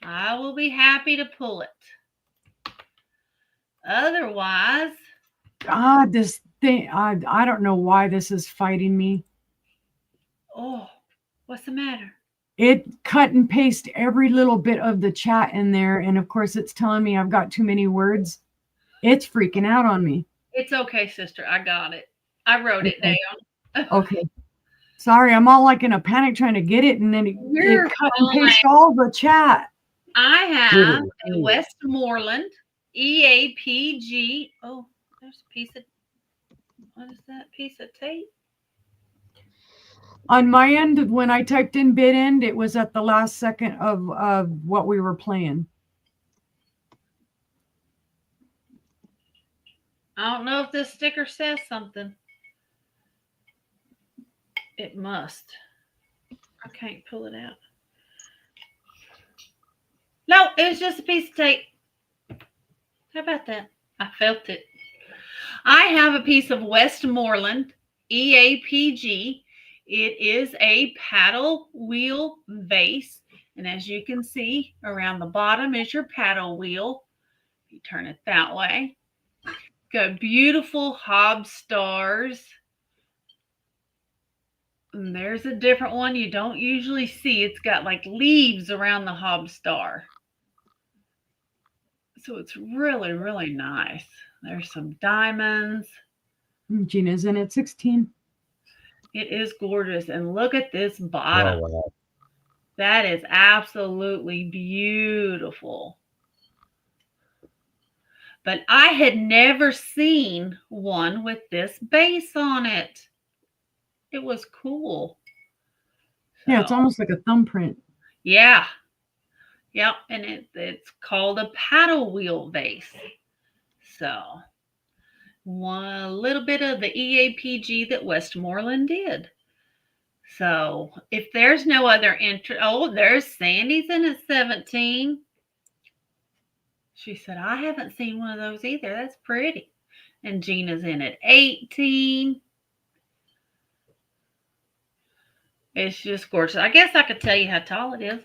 I will be happy to pull it. Otherwise, This thing, I don't know why this is fighting me. oh, what's the matter? It cut and paste every little bit of the chat in there. And of course, it's telling me I've got too many words. It's freaking out on me. It's okay, sister. I got it. I wrote it down. Okay. Sorry, I'm all like in a panic trying to get it. And then it cut and paste all the chat. I have a Westmoreland EAPG. Oh, there's a piece of, what is that piece of tape? On my end, when I typed in bid end, it was at the last second of what we were playing. I don't know if this sticker says something. It must. I can't pull it out. No, it was just a piece of tape. How about that? I felt it. I have a piece of Westmoreland EAPG. It is a paddle wheel vase. And as you can see, around the bottom is your paddle wheel. You turn it that way. Got beautiful hob stars. And there's a different one you don't usually see. It's got like leaves around the hob star. So it's really, really nice. There's some diamonds. Gina's in at 16. It is gorgeous. And look at this bottom. Oh, wow. That is absolutely beautiful. But I had never seen one with this base on it. It was cool. Yeah, it's almost like a thumbprint. Yeah. Yep. And it's called a paddle wheel vase. So a little bit of the EAPG that Westmoreland did. So if there's no other interest, oh, there's Sandy's in at 17. She said, I haven't seen one of those either. That's pretty. And Gina's in at 18. It's just gorgeous. I guess I could tell you how tall it is.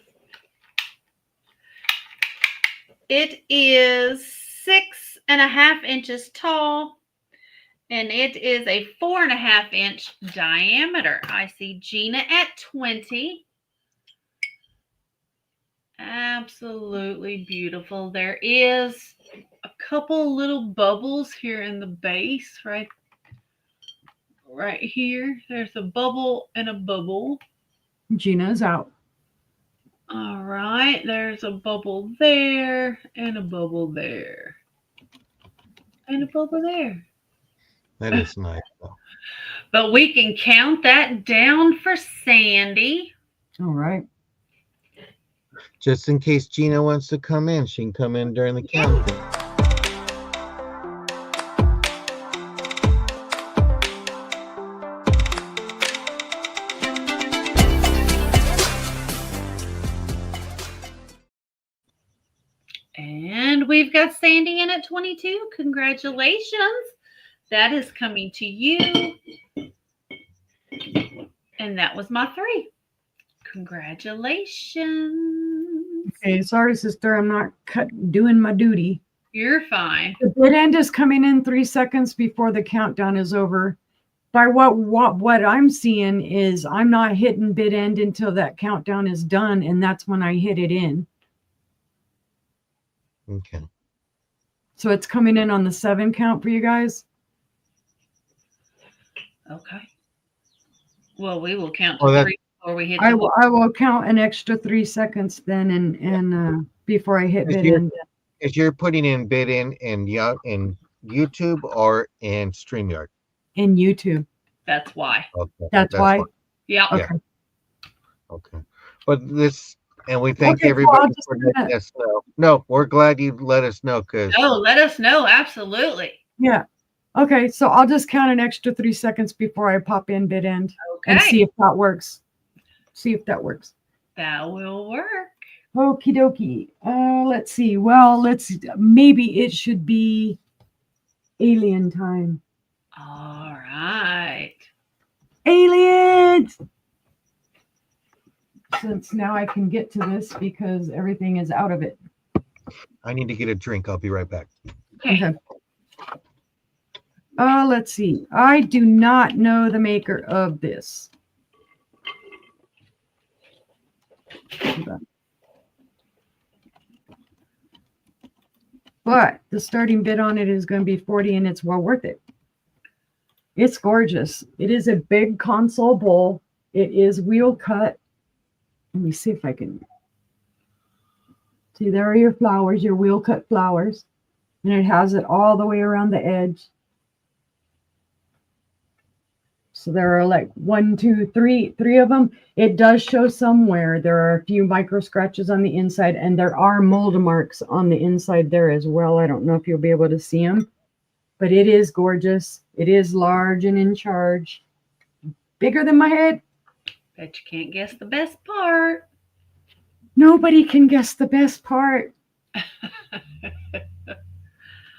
It is 6.5 inches tall, and it is a 4.5 inch diameter. I see Gina at 20. Absolutely beautiful. There is a couple little bubbles here in the base, right here. There's a bubble and a bubble. Gina's out. All right, there's a bubble there and a bubble there and a bubble there. That is nice, though. But we can count that down for Sandy. All right. Just in case Gina wants to come in, she can come in during the countdown. And we've got Sandy in at 22. Congratulations. That is coming to you. And that was my 3. Congratulations. Okay, sorry, sister. I'm not doing my duty. You're fine. The bid end is coming in 3 seconds before the countdown is over. By what I'm seeing is I'm not hitting bid end until that countdown is done, and that's when I hit it in. Okay. So it's coming in on the 7 count for you guys. Okay. Well, we will count to 3 before we hit. I will count an extra 3 seconds then, and before I hit bid end. If you're putting in bid in YouTube or in StreamYard. In YouTube. That's why. Okay. That's why. Yeah. Okay. Okay. But this, and we thank everybody for letting us know. No, we're glad you let us know because. Oh, let us know. Absolutely. Yeah. Okay. So I'll just count an extra 3 seconds before I pop in bid end and see if that works. That will work. Okie dokie. Let's see. Well, maybe it should be alien time. All right. Aliens! Since now I can get to this because everything is out of it. I need to get a drink. I'll be right back. Okay. Let's see. I do not know the maker of this. But the starting bid on it is going to be 40 and it's well worth it. It's gorgeous. It is a big console bowl. It is wheel cut. Let me see if I can. See, there are your flowers, your wheel cut flowers. And it has it all the way around the edge. So there are like 1, 2, 3 of them. It does show somewhere. There are a few micro scratches on the inside, and there are mold marks on the inside there as well. I don't know if you'll be able to see them, but it is gorgeous. It is large and in charge. Bigger than my head. Bet you can't guess the best part. Nobody can guess the best part.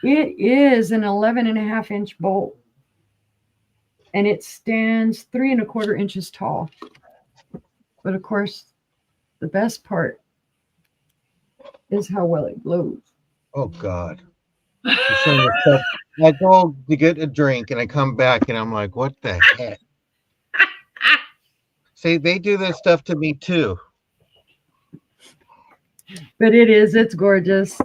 It is an 11.5-inch bolt. And it stands 3¼ inches tall. But of course, the best part is how well it glows. Oh God. I go to get a drink and I come back and I'm like, what the heck? See, they do this stuff to me too. But it's gorgeous.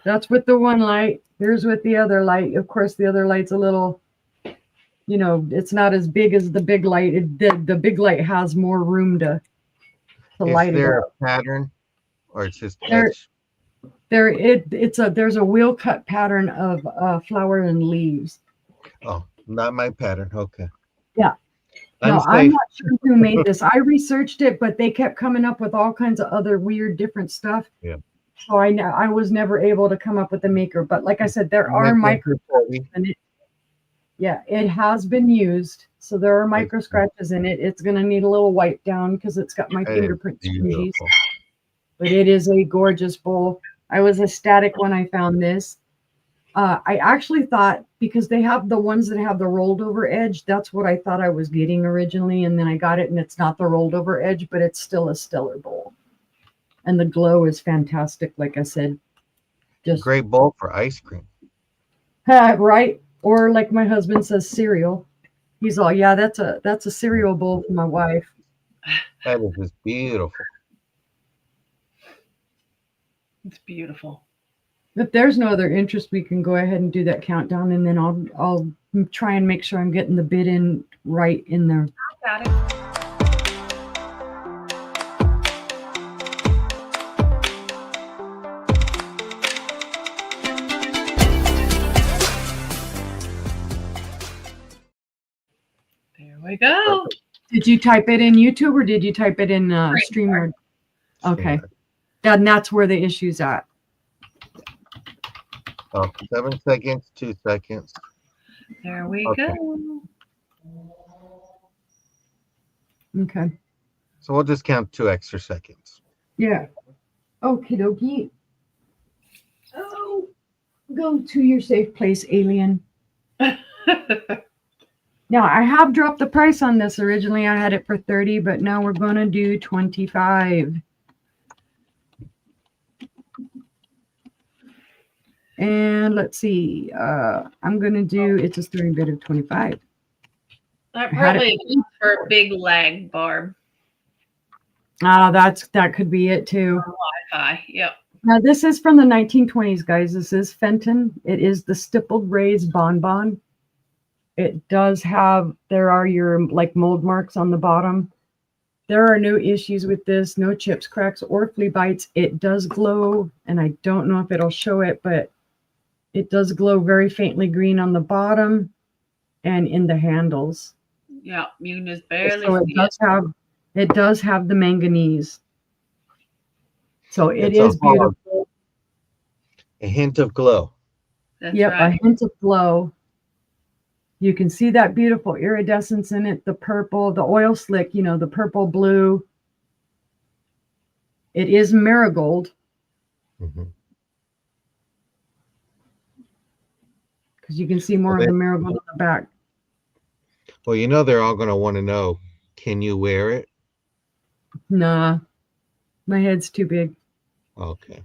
That's with the one light. Here's with the other light. Of course, the other light's a little, it's not as big as the big light. The big light has more room to light it up. Is there a pattern, or it's just there's a wheel cut pattern of flower and leaves. Oh, not my pattern. Okay. Yeah. No, I'm not sure who made this. I researched it, but they kept coming up with all kinds of other weird, different stuff. Yeah. So I was never able to come up with a maker. But like I said, there are micro scratches in it. Yeah, it has been used. So there are micro scratches in it. It's going to need a little wipe down because it's got my fingerprint squeegees. But it is a gorgeous bowl. I was ecstatic when I found this. I actually thought, because they have the ones that have the rolled over edge, that's what I thought I was getting originally. And then I got it and it's not the rolled over edge, but it's still a stellar bowl. And the glow is fantastic. Like I said, just great bowl for ice cream. Right. Or like my husband says, cereal. He's all, yeah, that's a cereal bowl for my wife. That is just beautiful. It's beautiful. If there's no other interest, we can go ahead and do that countdown, and then I'll try and make sure I'm getting the bid in right in there. I got it. There we go. Did you type it in YouTube or did you type it in StreamYard? Okay. That's where the issue's at. 7 seconds, 2 seconds. There we go. Okay. So we'll just count 2 extra seconds. Yeah. Okie dokie. Oh. Go to your safe place, alien. Now, I have dropped the price on this. Originally, I had it for 30, but now we're going to do 25. And let's see. I'm going to do, it's a starting bid of 25. That probably is for big lag, Barb. That could be it too. Wi-Fi, yep. Now, this is from the 1920s, guys. This is Fenton. It is the stippled raised bonbon. It does have, there are your like mold marks on the bottom. There are no issues with this, no chips, cracks, or flea bites. It does glow, and I don't know if it'll show it, but it does glow very faintly green on the bottom and in the handles. Yeah, you can just barely so it does have the manganese. So it is beautiful. A hint of glow. That's yep, right. A hint of glow. You can see that beautiful iridescence in it, the purple, the oil slick, you know, the purple, blue. It is marigold. Because you can see more of the marigold on the back. Well, you know they're all going to want to know, can you wear it? Nah, my head's too big. Okay.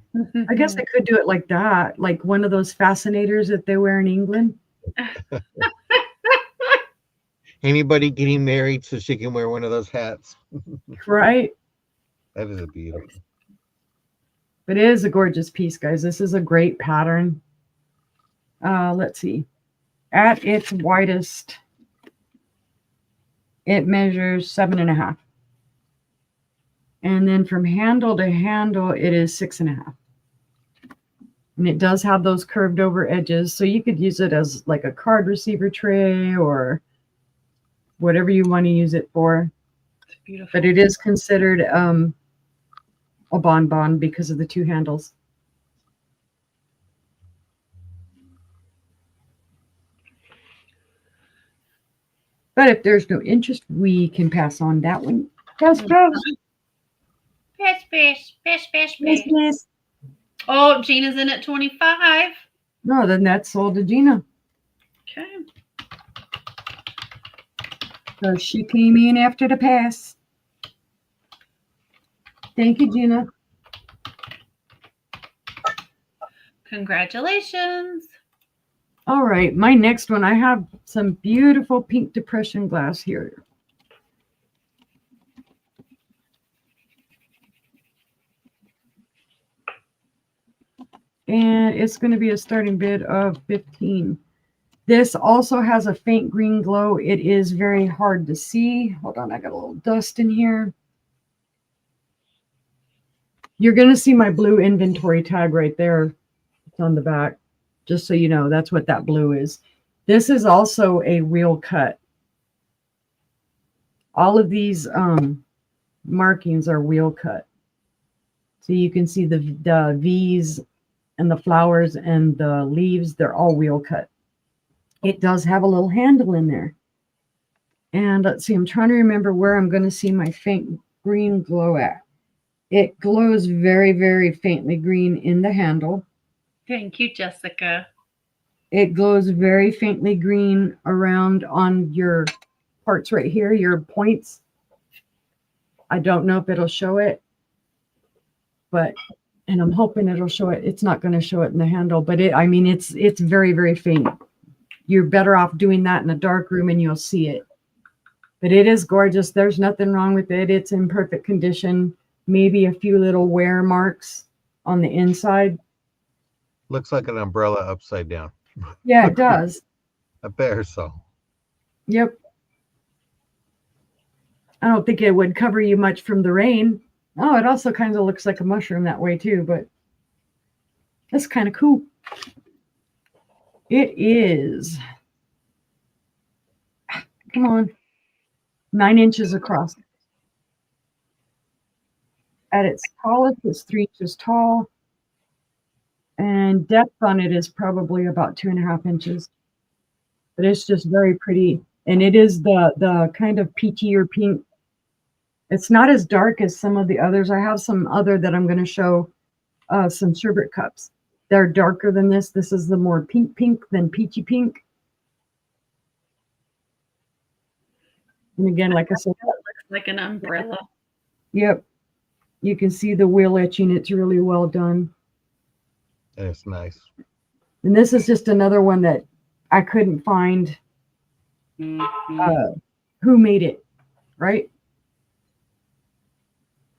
I guess I could do it like that, like one of those fascinators that they wear in England. Anybody getting married so she can wear one of those hats? Right. That is a beautiful. But it is a gorgeous piece, guys. This is a great pattern. Let's see. At its widest, it measures 7.5. And then from handle to handle, it is 6.5. And it does have those curved over edges. So you could use it as like a card receiver tray or whatever you want to use it for. It's beautiful. But it is considered a bonbon because of the two handles. But if there's no interest, we can pass on that one. Pass. Yes. Oh, Gina's in at 25. No, then that's sold to Gina. Okay. So she came in after the pass. Thank you, Gina. Congratulations. All right, my next one, I have some beautiful pink depression glass here. And it's going to be a starting bid of 15. This also has a faint green glow. It is very hard to see. Hold on, I got a little dust in here. You're going to see my blue inventory tag right there. It's on the back, just so you know, that's what that blue is. This is also a wheel cut. All of these markings are wheel cut. So you can see the V's and the flowers and the leaves, they're all wheel cut. It does have a little handle in there. And let's see, I'm trying to remember where I'm going to see my faint green glow at. It glows very, very faintly green in the handle. Thank you, Jessica. It glows very faintly green around on your parts right here, your points. I don't know if it'll show it, but, and I'm hoping it'll show it. It's not going to show it in the handle, but it's very, very faint. You're better off doing that in a dark room and you'll see it. But it is gorgeous. There's nothing wrong with it. It's in perfect condition. Maybe a few little wear marks on the inside. Looks like an umbrella upside down. Yeah, it does. I bet so. Yep. I don't think it would cover you much from the rain. Oh, it also kind of looks like a mushroom that way too, but that's kind of cool. It is, come on, 9 inches across. At its tallest, it's 3 inches tall. And depth on it is probably about 2.5 inches. But it's just very pretty. And it is the kind of peachy or pink. It's not as dark as some of the others. I have some other that I'm going to show, some sherbet cups. They're darker than this. This is the more pink than peachy pink. And again, like I said, It looks like an umbrella. yep, you can see the wheel etching. It's really well done. That's nice. And this is just another one that I couldn't find who made it, right?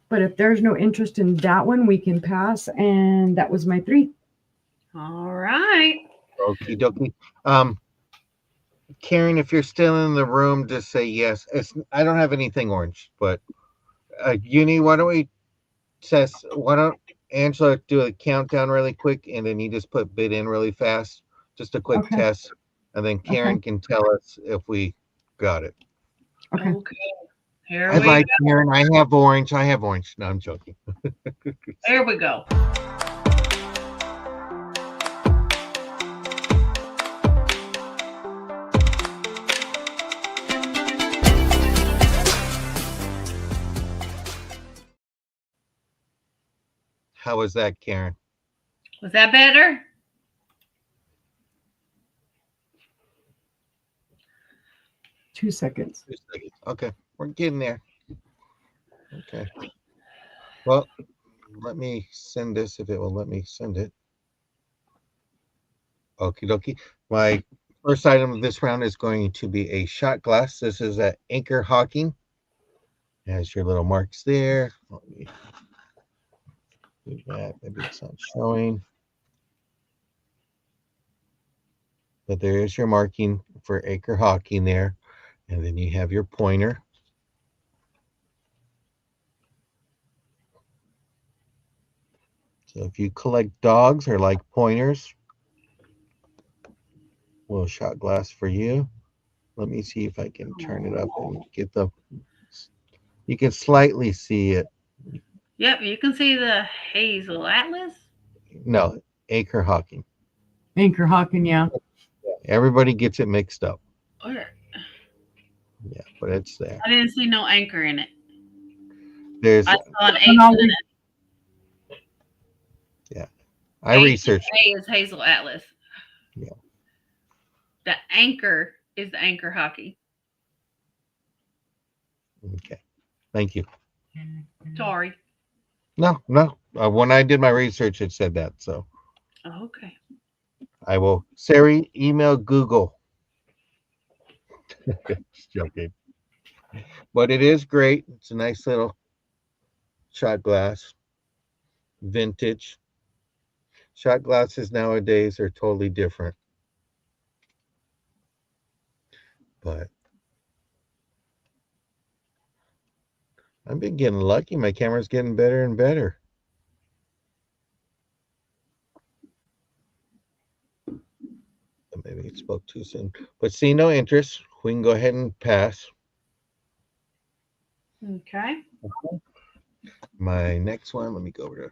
But if there's no interest in that one, we can pass. And that was my 3. All right. Okie dokie. Karen, if you're still in the room, just say yes. I don't have anything orange, but Uni, why don't Angela do a countdown really quick, and then you just put bid in really fast, just a quick Okay. test, and then Karen can tell us if we got it. Okay. Here I we like go. Karen. I have orange. No, I'm joking. There we go. How was that, Karen? Was that better? Two seconds. Okay, we're getting there. Okay. Well, let me send this if it will let me send it. Okie dokie. My first item of this round is going to be a shot glass. This is at Anchor Hawking. Has your little marks there. Let me do that. Maybe it's not showing. But there is your marking for Anchor Hawking there. And then you have your pointer. So if you collect dogs or like pointers, we'll shot glass for you. Let me see if I can turn it up and get you can slightly see it. Yep, you can see the Hazel Atlas. No, Anchor Hawking. Anchor Hawking, yeah. Everybody gets it mixed up. Where? Yeah, but it's there. I didn't see no anchor in it. There's I saw an Hazel in it. Yeah. I researched. A is Hazel Atlas. Yeah. The anchor is the Anchor Hockey. Okay. Thank you. Sorry. No. When I did my research, it said that. So Okay. I will. Siri, email Google. Just joking. But it is great. It's a nice little shot glass. Vintage. Shot glasses nowadays are totally different. But I've been getting lucky. My camera's getting better and better. Maybe it spoke too soon. But see no interest. We can go ahead and pass. Okay. My next one, let me go over to.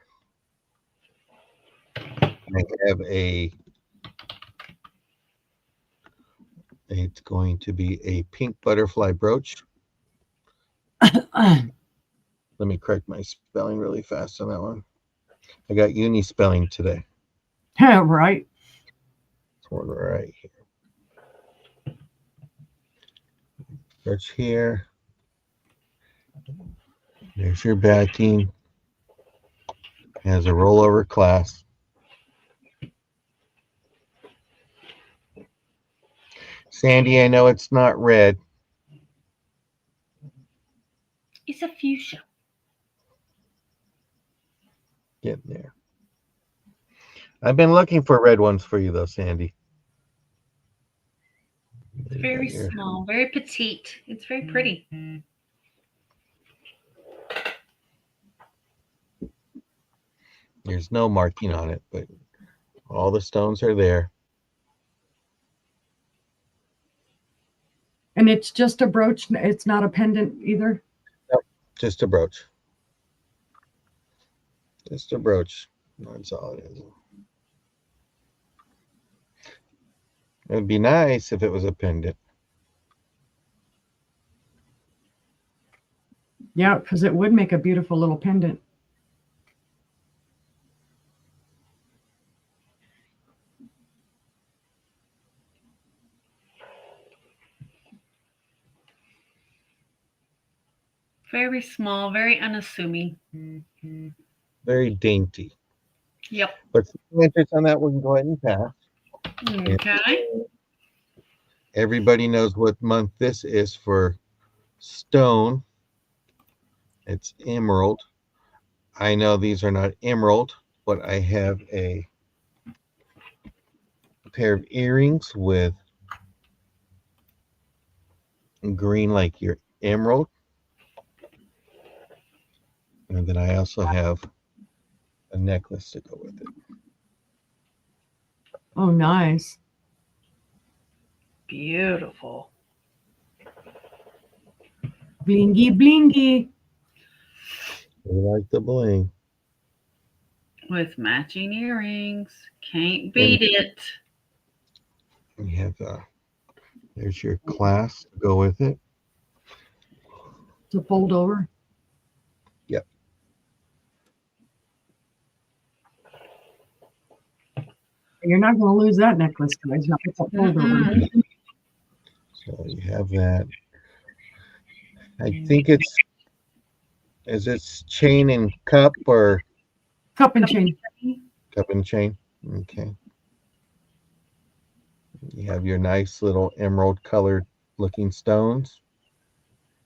I have it's going to be a pink butterfly brooch. Let me correct my spelling really fast on that one. I got uni spelling today. Right. This one right here. Brooch here. There's your backing. Has a rollover clasp. Sandy, I know it's not red. It's a fuchsia. Getting there. I've been looking for red ones for you, though, Sandy. It's very small, very petite. It's very pretty. There's no marking on it, but all the stones are there. And it's just a brooch. It's not a pendant either. Nope, just a brooch. Just a brooch. That's all it is. It would be nice if it was a pendant. Yeah, because it would make a beautiful little pendant. Very small, very unassuming. Very dainty. Yep. But some interest on that, we can go ahead and pass. And Okay. everybody knows what month this is for stone. It's emerald. I know these are not emerald, but I have a pair of earrings with green like your emerald. And then I also have a necklace to go with it. Oh, nice. Beautiful. Blingy, blingy. I like the bling. With matching earrings. Can't And beat it. you have there's your clasp to go with it. To fold over. Yep. You're not going to lose that necklace, guys. Not with that fold over. Mm-mm. So you have that. I think is it's chain and cup or Cup and chain. cup and chain? Okay. You have your nice little emerald colored looking stones.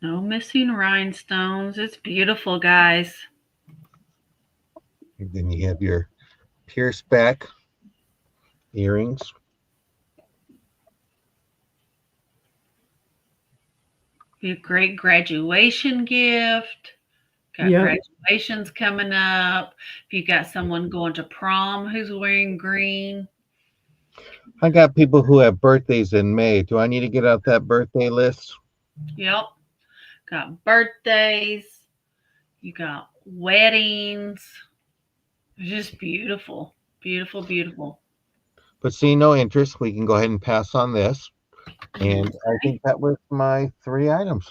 No missing rhinestones. It's beautiful, guys. And then you have your pierce back earrings. Be a great graduation gift. Got Yep. graduations coming up. If you got someone going to prom who's wearing green. I got people who have birthdays in May. Do I need to get out that birthday list? Yep. Got birthdays. You got weddings. It's just beautiful. Beautiful, beautiful. But see no interest. We can go ahead and pass on this. And I think that was my 3 items.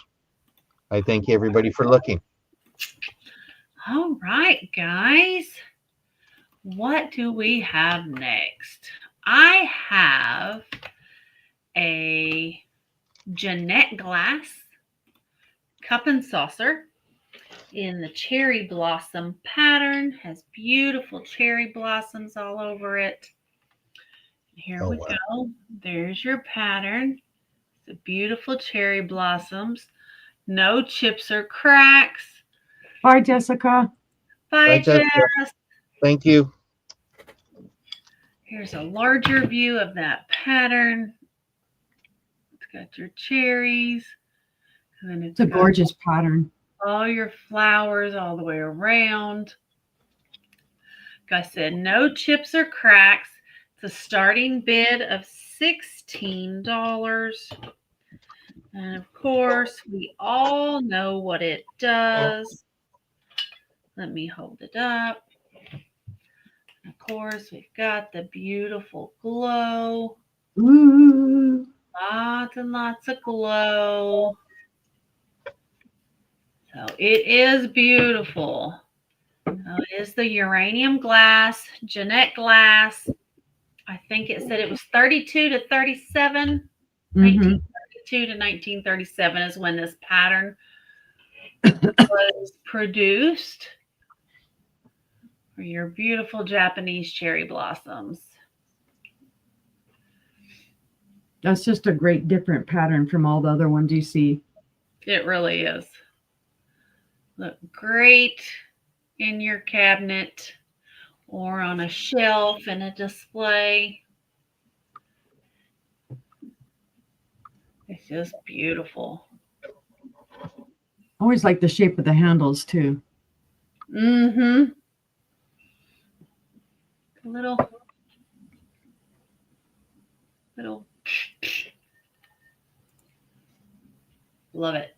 I thank everybody for looking. All right, guys. What do we have next? I have a Jeanette glass cup and saucer in the cherry blossom pattern. Has beautiful cherry blossoms all over it. Here we go. There's your pattern. The beautiful cherry blossoms. No chips or cracks. Bye, Jessica. Bye, Jessica. Jess. Thank you. Here's a larger view of that pattern. It's got your cherries. And then It's a gorgeous pattern. All your flowers all the way around. Like I said, no chips or cracks. It's a starting bid of $16. And of course, we all know what it does. Let me hold it up. Of course, we've got the beautiful glow. Ooh. Lots and lots of glow. So it is beautiful. So it is the uranium glass, Jeanette glass. I think it said it was 32 to 37. 1932 to 1937 is when this pattern was produced for your beautiful Japanese cherry blossoms. That's just a great different pattern from all the other ones you see. It really is. Look great in your cabinet or on a shelf in a display. It's just beautiful. I always like the shape of the handles too. Mm-hmm. Little love it.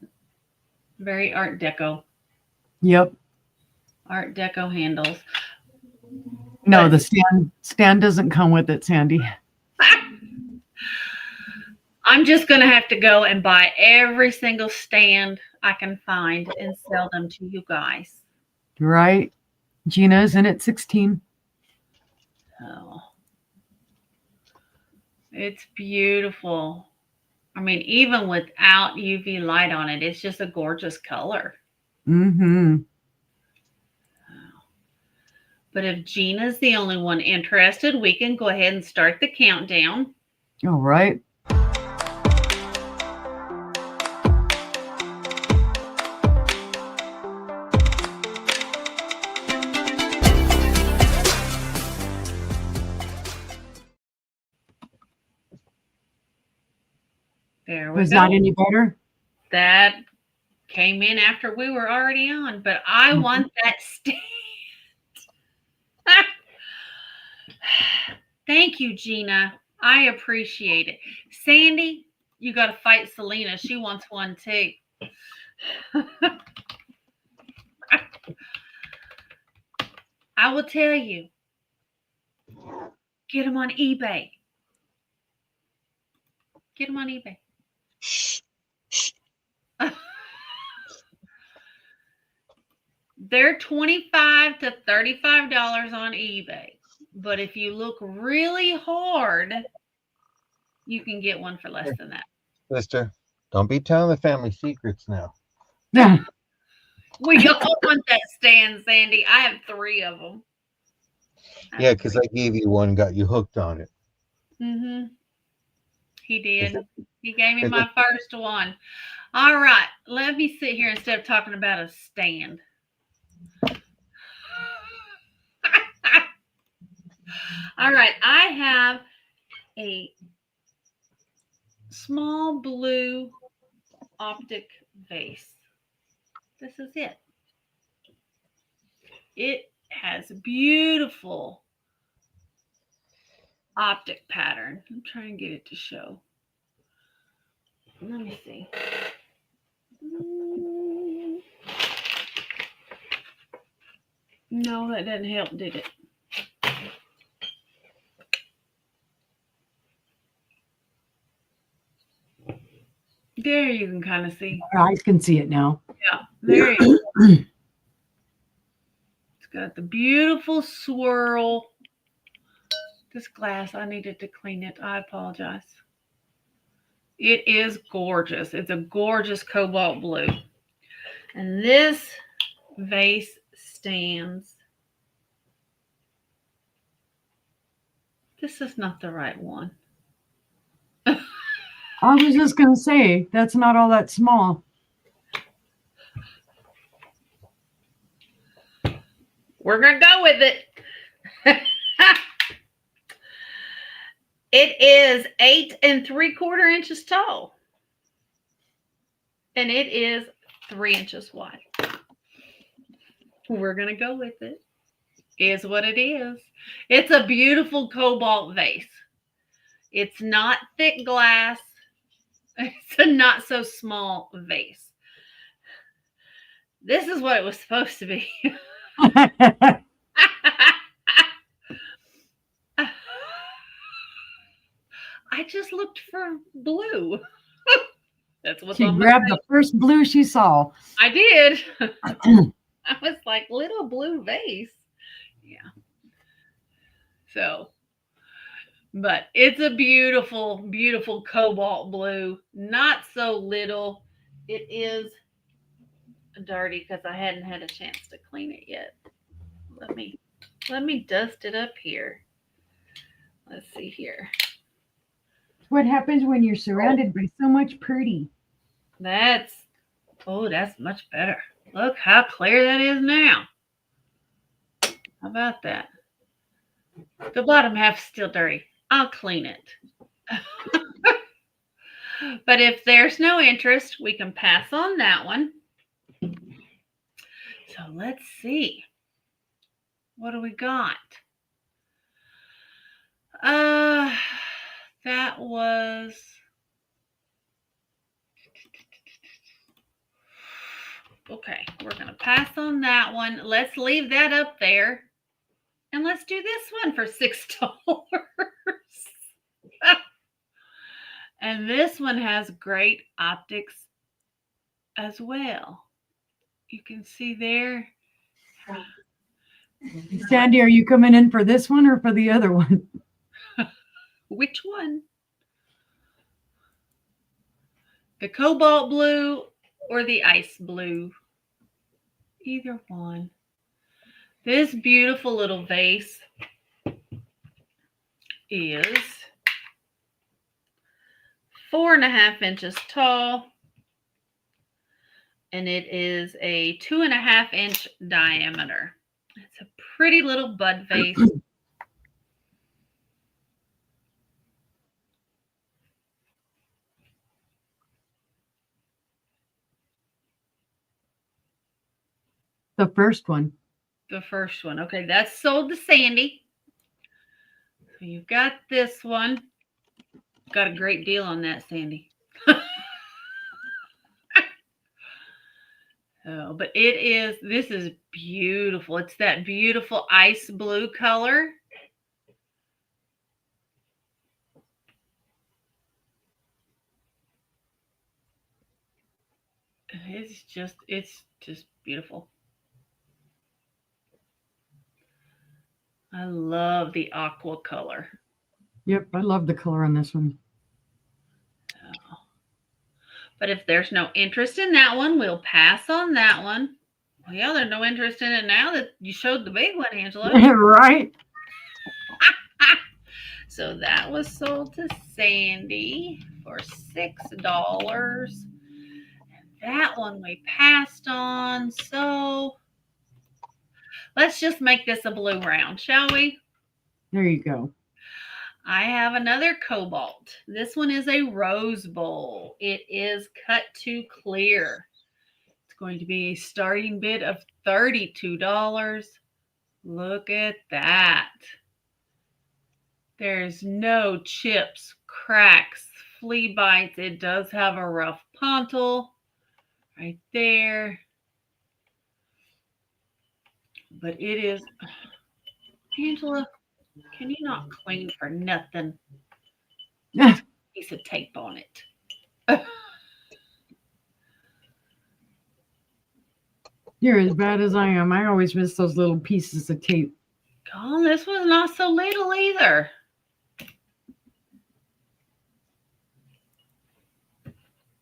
Very Art Deco. Yep. Art Deco handles. No, the stand doesn't come with it, Sandy. I'm just going to have to go and buy every single stand I can find and sell them to you guys. Right. Gina's in at 16. Oh, it's beautiful. I mean, even without UV light on it, it's just a gorgeous color. Mm-hmm. But if Gina's the only one interested, we can go ahead and start the countdown. All right. There we Was go. that any better? That came in after we were already on, but I want that stand. Thank you, Gina. I appreciate it. Sandy, you got to fight Selena. She wants one too. I will tell you. Get them on eBay. Get them on eBay. They're $25 to $35 on eBay. But if you look really hard, you can get one for less than that. Sister, don't be telling the family secrets now. We all want that stand, Sandy. I have 3 of them. Yeah, because I gave you one, got you hooked on it. Mm-hmm. He did. He gave me my first one. All right. Let me sit here instead of talking about a stand. All right. I have a small blue optic vase. This is it. It has beautiful optic pattern. I'm trying to get it to show. Let me see. No, that didn't help, did it? There you can kind of see. I can see it now. Yeah, there you go. It's got the beautiful swirl. This glass, I needed to clean it. I apologize. It is gorgeous. It's a gorgeous cobalt blue. And this vase stands. This is not the right one. I was just going to say, that's not all that small. We're going to go with it. It is 8 3/4 inches tall. And it is 3 inches wide. We're going to go with it. Is what it is. It's a beautiful cobalt vase. It's not thick glass. It's a not so small vase. This is what it was supposed to be. I just looked for blue. That's what's She on my grabbed face. the first blue she saw. I did. I was like, little blue vase. Yeah. So, but it's a beautiful, beautiful cobalt blue. Not so little. It is dirty because I hadn't had a chance to clean it yet. Let me dust it up here. Let's see here. What happens when you're surrounded by so much pretty? That's much better. Look how clear that is now. How about that? The bottom half's still dirty. I'll clean it. But if there's no interest, we can pass on that one. So let's see. What do we got? That was okay. We're going to pass on that one. Let's leave that up there. And let's do this one for $6. And this one has great optics as well. You can see there. Sandy, are you coming in for this one or for the other one? Which one? The cobalt blue or the ice blue? Either one. This beautiful little vase is 4.5 inches tall, and it is a 2.5 inch diameter. It's a pretty little bud vase. The first one. The first one. Okay, that's sold to Sandy. So you've got this one. Got a great deal on that, Sandy. Oh, but this is beautiful. It's that beautiful ice blue color. It's just beautiful. I love the aqua color. Yep, I love the color on this one. Oh. But if there's no interest in that one, we'll pass on that one. Well, yeah, there's no interest in it now that you showed the big one, Angela. Right? So that was sold to Sandy for $6. That one we passed on. So let's just make this a blue round, shall we? There you go. I have another cobalt. This one is a rose bowl. It is cut to clear. It's going to be a starting bid of $32. Look at that. There's no chips, cracks, flea bites. It does have a rough pontil right there. But it is, Angela, can you not clean for nothing? Piece of tape on it. You're as bad as I am. I always miss those little pieces of tape. Oh, this was not so little either.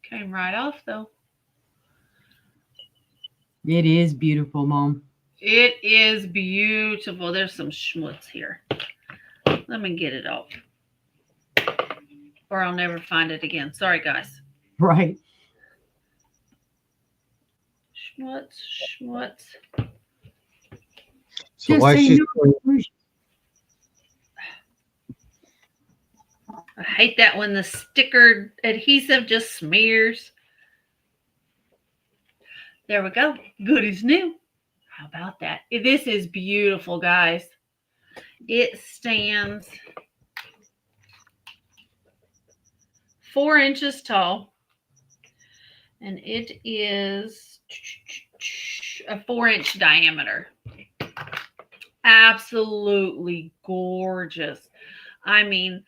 Came right off though. It is beautiful, Mom. It is beautiful. There's some schmutz here. Let me get it off. Or I'll never find it again. Sorry, guys. Right. Schmutz. So why she's I hate that when the sticker adhesive just smears. There we go. Good as new. How about that? This is beautiful, guys. It stands 4 inches tall, and it is a 4-inch diameter. Absolutely gorgeous. I mean,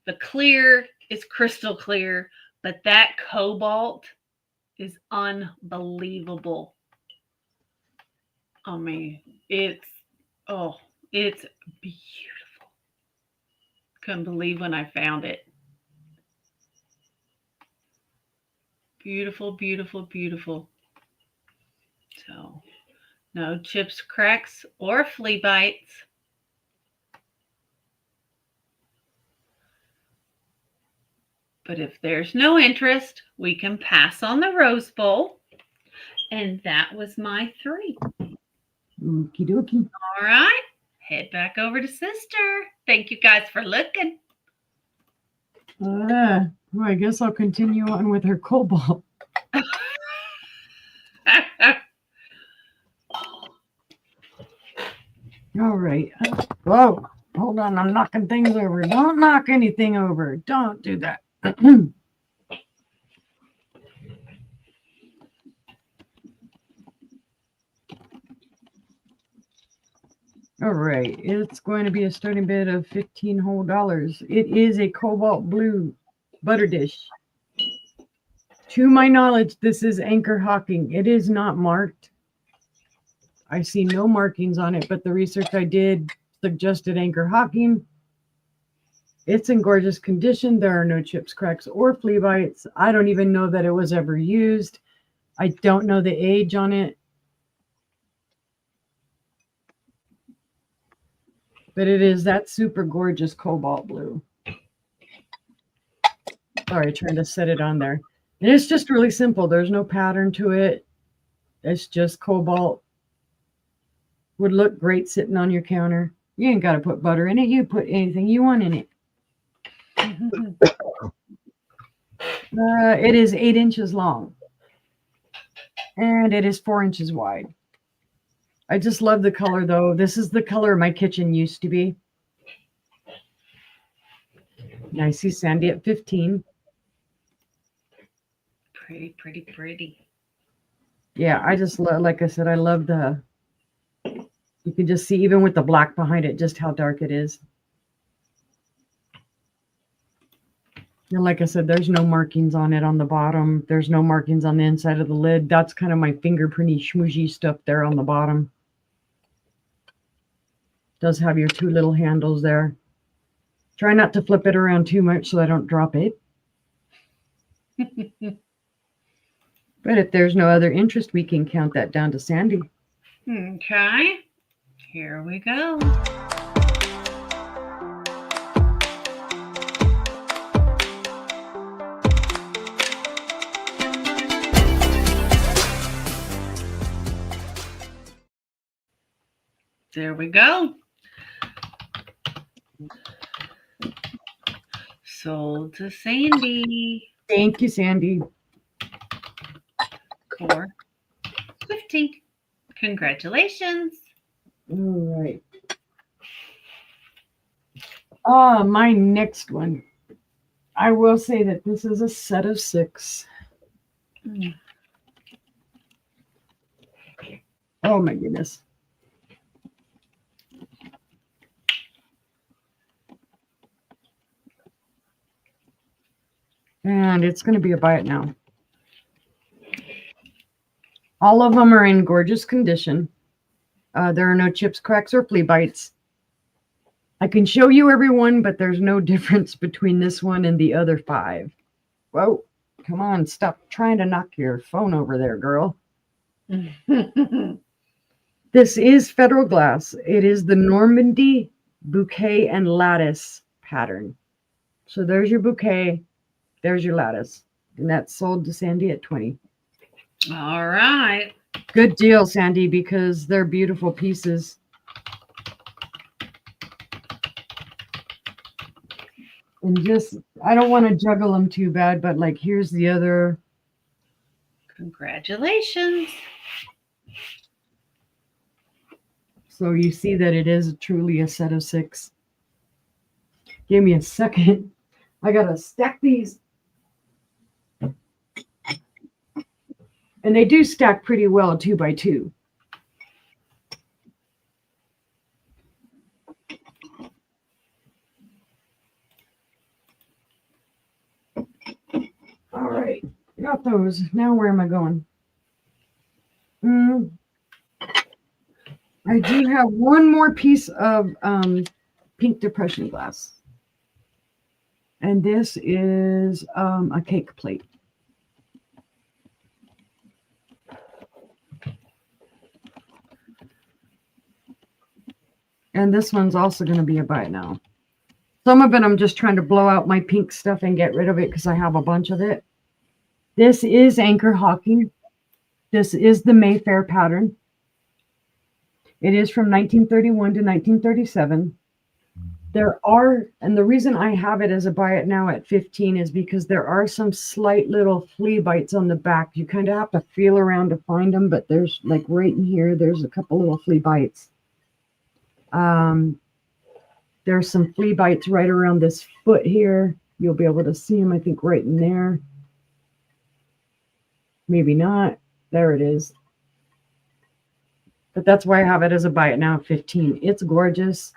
the clear is crystal clear, but that cobalt is unbelievable. I mean, it's beautiful. Couldn't believe when I found it. Beautiful, beautiful, beautiful. So, no chips, cracks, or flea bites. But if there's no interest, we can pass on the Rose Bowl. And that was my 3. Okie dokie. All right. Head back over to Sister. Thank you guys for looking. Well, I guess I'll continue on with her cobalt. All right. Whoa. Hold on. I'm knocking things over. Don't knock anything over. Don't do that. All right. It's going to be a starting bid of $15 whole. It is a cobalt blue butter dish. To my knowledge, this is Anchor Hocking. It is not marked. I see no markings on it, but the research I did suggested Anchor Hocking. It's in gorgeous condition. There are no chips, cracks, or flea bites. I don't even know that it was ever used. I don't know the age on it. But it is that super gorgeous cobalt blue. Sorry, trying to set it on there. And it's just really simple. There's no pattern to it. It's just cobalt. Would look great sitting on your counter. You ain't got to put butter in it. You put anything you want in it. It is 8 inches long. And it is 4 inches wide. I just love the color, though. This is the color my kitchen used to be. And I see Sandy at 15. Pretty, pretty, pretty. Yeah, I just love, like I said, I love the, you can just see even with the black behind it, just how dark it is. And like I said, there's no markings on it on the bottom. There's no markings on the inside of the lid. That's kind of my fingerprinty schmoozhy stuff there on the bottom. Does have your 2 little handles there. Try not to flip it around too much so I don't drop it. But if there's no other interest, we can count that down to Sandy. Okay. Here we go. There we go. Sold to Sandy. Thank you, Sandy. For 50. Congratulations. All right. My next one. I will say that this is a set of 6. Oh my goodness. And it's going to be a buy it now. All of them are in gorgeous condition. There are no chips, cracks, or flea bites. I can show you everyone, but there's no difference between this one and the other 5. Whoa, come on, stop trying to knock your phone over there, girl. This is Federal Glass. It is the Normandy bouquet and lattice pattern. So there's your bouquet, there's your lattice, and that's sold to Sandy at 20. All right. Good deal, Sandy, because they're beautiful pieces. And just, I don't want to juggle them too bad, but like, here's the other. Congratulations. So you see that it is truly a set of 6. Give me a second. I got to stack these. And they do stack pretty well 2 by 2. All right, got those. Now where am I going? I do have one more piece of pink depression glass. And this is a cake plate. And this one's also going to be a buy it now. Some of it I'm just trying to blow out my pink stuff and get rid of it because I have a bunch of it. This is Anchor Hawking. This is the Mayfair pattern. It is from 1931 to 1937. There are, and the reason I have it as a buy it now at 15 is because there are some slight little flea bites on the back. You kind of have to feel around to find them, but there's like right in here, there's a couple little flea bites. There's some flea bites right around this foot here. You'll be able to see them, I think, right in there. Maybe not. There it is. But that's why I have it as a buy it now at 15. It's gorgeous.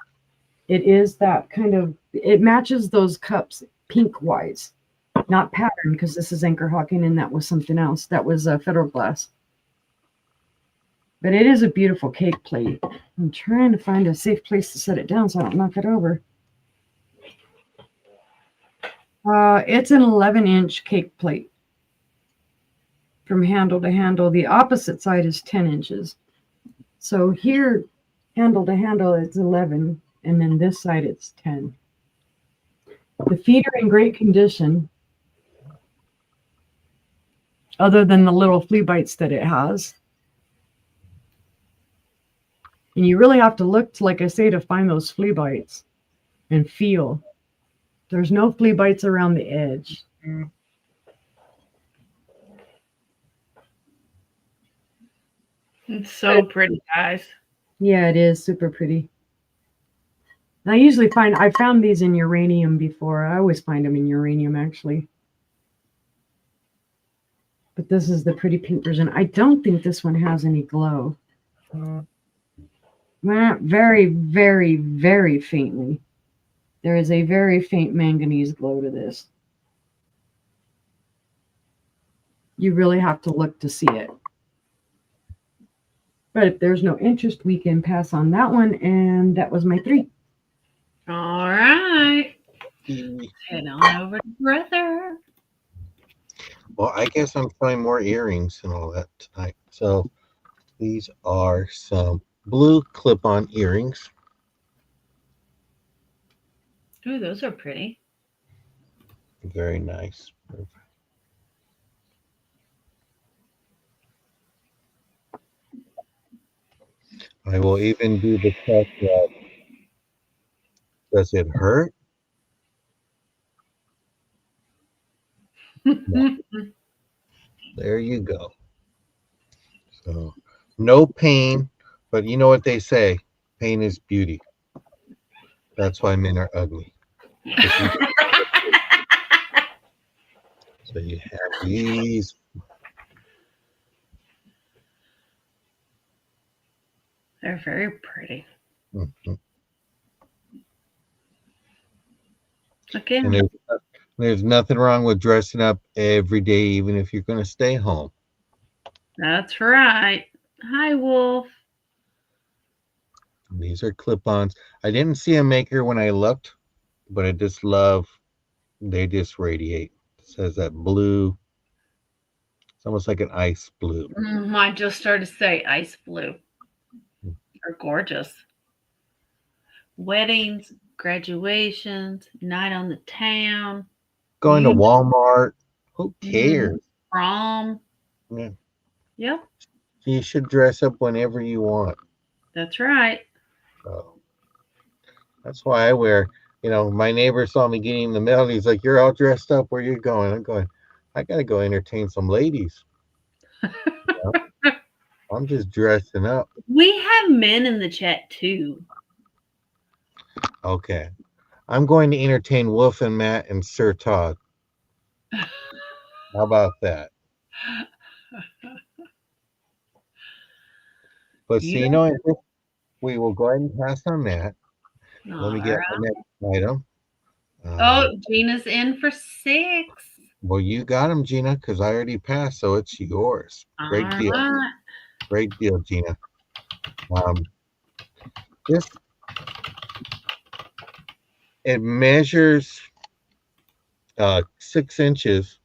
It is that kind of, it matches those cups pink wise, not pattern, because this is Anchor Hawking and that was something else. That was Federal Glass. But it is a beautiful cake plate. I'm trying to find a safe place to set it down so I don't knock it over. It's an 11-inch cake plate from handle to handle. The opposite side is 10 inches. So here, handle to handle, it's 11. and then this side it's 10. The feet are in great condition, other than the little flea bites that it has. And you really have to look, like I say, to find those flea bites and feel. There's no flea bites around the edge. It's so pretty, guys. Yeah, it is super pretty. I usually I found these in uranium before. I always find them in uranium, actually. But this is the pretty pink version. I don't think this one has any glow. Very, very, very faintly. There is a very faint manganese glow to this. You really have to look to see it. But if there's no interest, we can pass on that one. And that was my 3. All right. Head on over to brother. Well, I guess I'm trying more earrings and all that tonight. So these are some blue clip-on earrings. Ooh, those are pretty. Very nice. I will even do the test that does it hurt? No. There you go. So no pain, but you know what they say, pain is beauty. That's why men are ugly. So you have these. They're very pretty. Mhm. Again, And there's nothing wrong with dressing up every day, even if you're going to stay home. that's right. Hi, Wolf. These are clip-ons. I didn't see a maker when I looked, but I just love, they just radiate. It says that blue. It's almost like an ice blue. I just started to say ice blue. They're gorgeous. Weddings, graduations, night on the town, Going to you Walmart, who cares? prom. Yeah. Yep, You should dress up whenever you want. that's right. So that's why I wear, my neighbor saw me getting in the mail. He's like, "You're all dressed up. Where you going?" I'm going, "I got to go entertain some ladies. I'm just dressing up." We have men in the chat too. Okay. I'm going to entertain Wolf and Matt and Sir Todd. How about that? But see, Yeah. we will go ahead and pass on that. Let me All get right. the next item. Oh, Gina's in for 6. Well, you got them, Gina, because I already passed, so it's yours. All Great deal. right. Great deal, Gina. This it measures 6 inches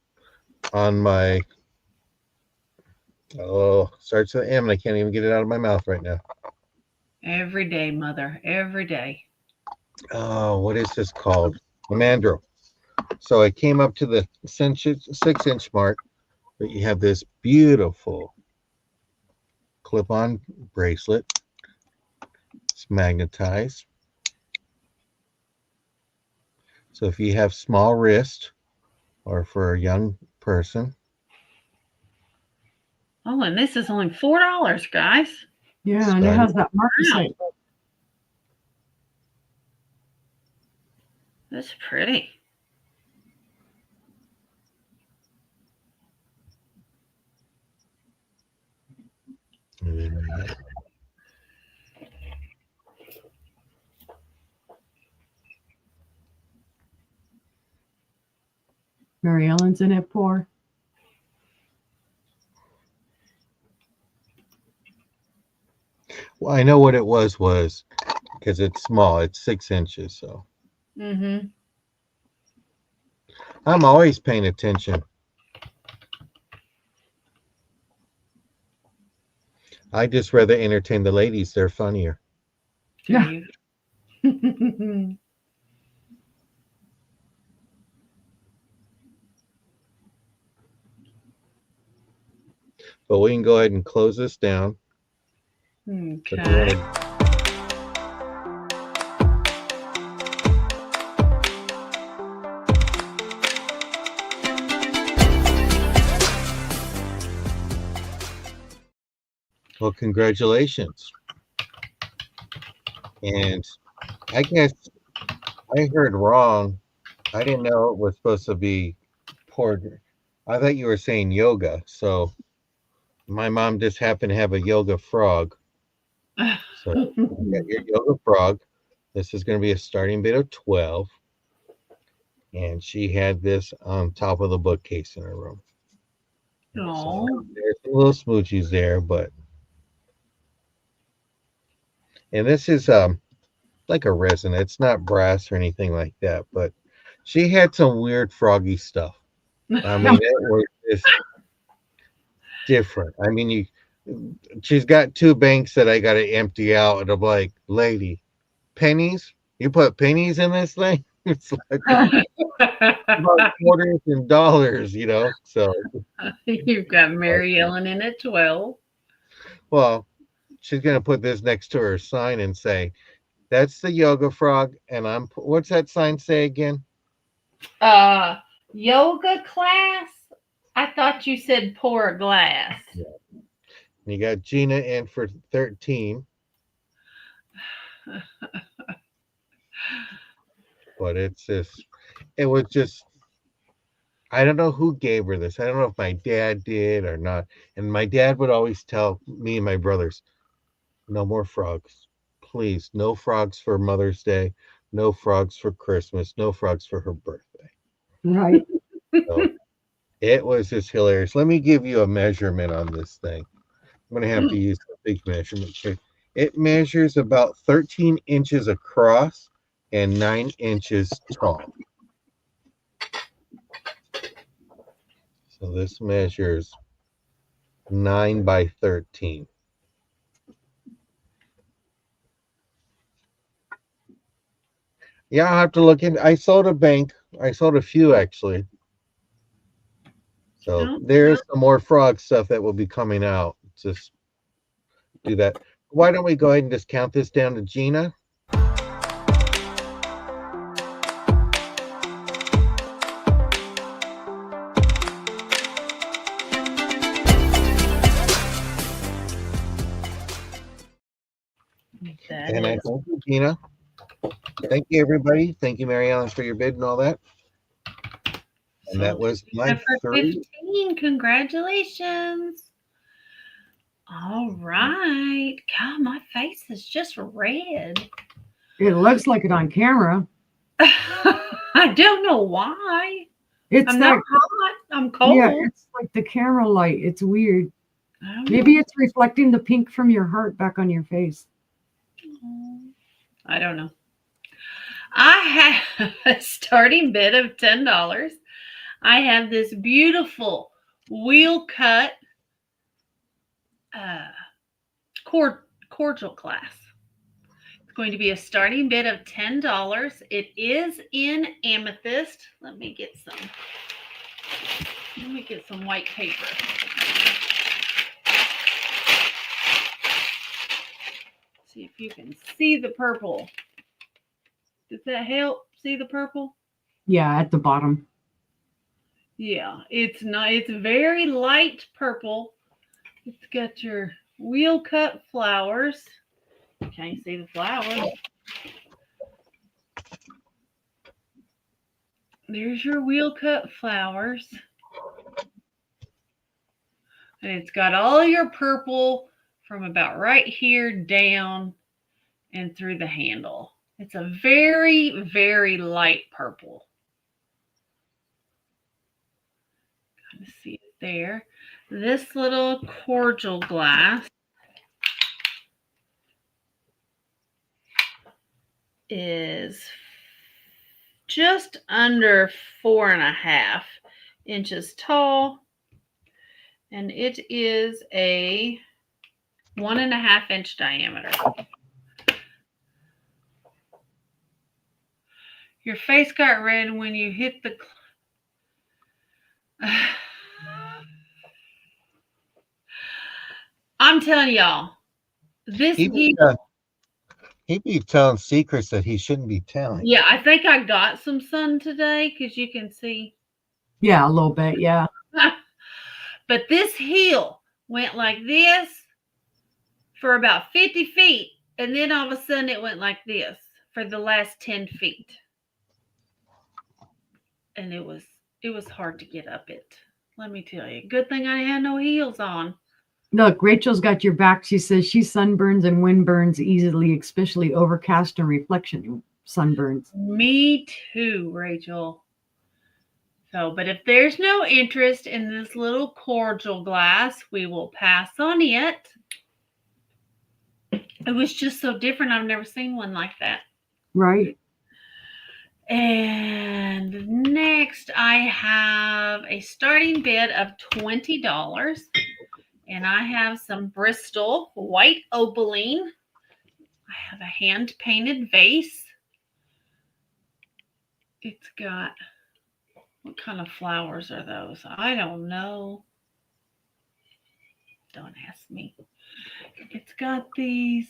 on my starts with M and I can't even get it out of my mouth right now. Every day, mother. Every day. Oh, what is this called? The mandrel. So I came up to the 6-inch mark, but you have this beautiful clip-on bracelet. It's magnetized. So if you have small wrist or for a young person. Oh, and this is only $4, guys. Yeah, and it has that marcasite. That's pretty. Mary Ellen's in it for. Well, I know what it was because it's small. It's 6 inches. So Mm-hmm. I'm always paying attention. I just rather entertain the ladies. They're funnier. Yeah. But we can go ahead and close this down. So if you Okay. want to, well, congratulations. And I guess I heard wrong. I didn't know it was supposed to be pork. I thought you were saying yoga. So my mom just happened to have a yoga frog. So you got your yoga frog. This is going to be a starting bid of 12. And she had this on top of the bookcase in her room. So Oh, there's some little smoochies there, but and this is like a resin. It's not brass or anything like that, but she had some weird froggy stuff. I mean, it was just different. I mean, she's got two banks that I got to empty out, and I'm like, lady, pennies? You put pennies in this thing? It's like about quarters and dollars, you know. So, you've got Mary Ellen in at 12. well, she's gonna put this next to her sign and say, "That's the yoga frog," and what's that sign say again? Uh, yoga class? I thought you said pour glass. And you got Gina in for 13, but it was just, I don't know who gave her this. I don't know if my dad did or not. And my dad would always tell me and my brothers, no more frogs. Please, no frogs for Mother's Day, no frogs for Christmas, no frogs for her birthday. Right. So it was just hilarious. Let me give you a measurement on this thing. I'm going to have to use a big measurement tape. It measures about 13 inches across and 9 inches tall. So this measures 9 by 13. Yeah, I'll have to look in. I sold a bank. I sold a few actually. So Oh, there's some more frog stuff that will be coming out. Just do that. Why don't we go ahead and just count this down to Gina? that And I is thank you, Gina. Thank you, everybody. Thank you, Mary Ellen, for your bid and all that. And that so was my for 3. 15. Congratulations. All right. God, my face is just red. It looks like it on camera. I don't know why. It's I'm that, not hot. I'm yeah, cold. it's like the camera light. It's weird. I don't Maybe know. it's reflecting the pink from your heart back on your face. I don't know. I have a starting bid of $10. I have this beautiful wheel cut uh, cordial glass. It's going to be a starting bid of $10. It is in amethyst. Let me get some white paper. See if you can see the purple. Does that help? See the purple? Yeah, at the bottom. Yeah, it's not. It's very light purple. It's got your wheel cut flowers. Can you see the flowers? There's your wheel cut flowers. And it's got all your purple from about right here down and through the handle. It's a very, very light purple. Kind of see it there. This little cordial glass is just under 4.5 inches tall, and it is a 1.5 inch diameter. Your face got red when you hit the. I'm telling y'all, this He be, heel. uh, he be telling secrets that he shouldn't be telling. Yeah, I think I got some sun today because you can see. Yeah, a little bit. Yeah. But this heel went like this for about 50 feet, and then all of a sudden it went like this for the last 10 feet. And it was hard to get up it. Let me tell you. Good thing I had no heels on. Look, Rachel's got your back. She says she sunburns and wind burns easily, especially overcast and reflection sunburns. Me too, Rachel. So, but if there's no interest in this little cordial glass, we will pass on it. It was just so different. I've never seen one like that. Right. And next, I have a starting bid of $20. And I have some Bristol white opaline. I have a hand-painted vase. It's got, what kind of flowers are those? I don't know. Don't ask me. It's got these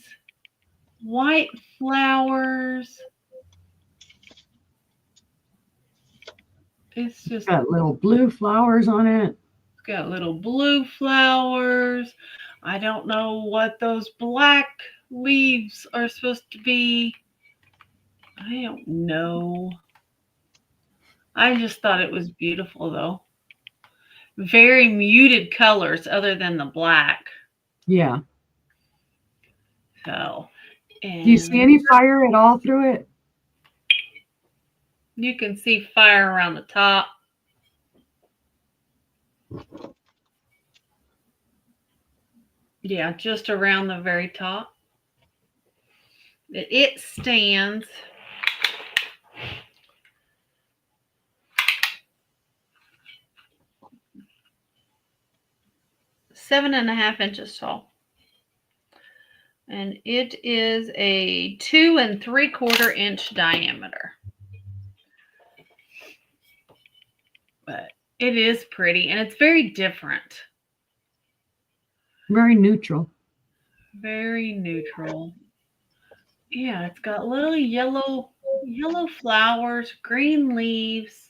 white flowers. It's just Got little blue flowers on it. got little blue flowers. I don't know what those black leaves are supposed to be. I don't know. I just thought it was beautiful though. Very muted colors other than the black. Yeah. So, Do you see and any fire at all through it? you can see fire around the top. Yeah, just around the very top. It stands seven and a half inches tall. And it is a 2 3/4 inch diameter. But it is pretty and it's very different. Very neutral. Very neutral. Yeah, it's got little yellow flowers, green leaves.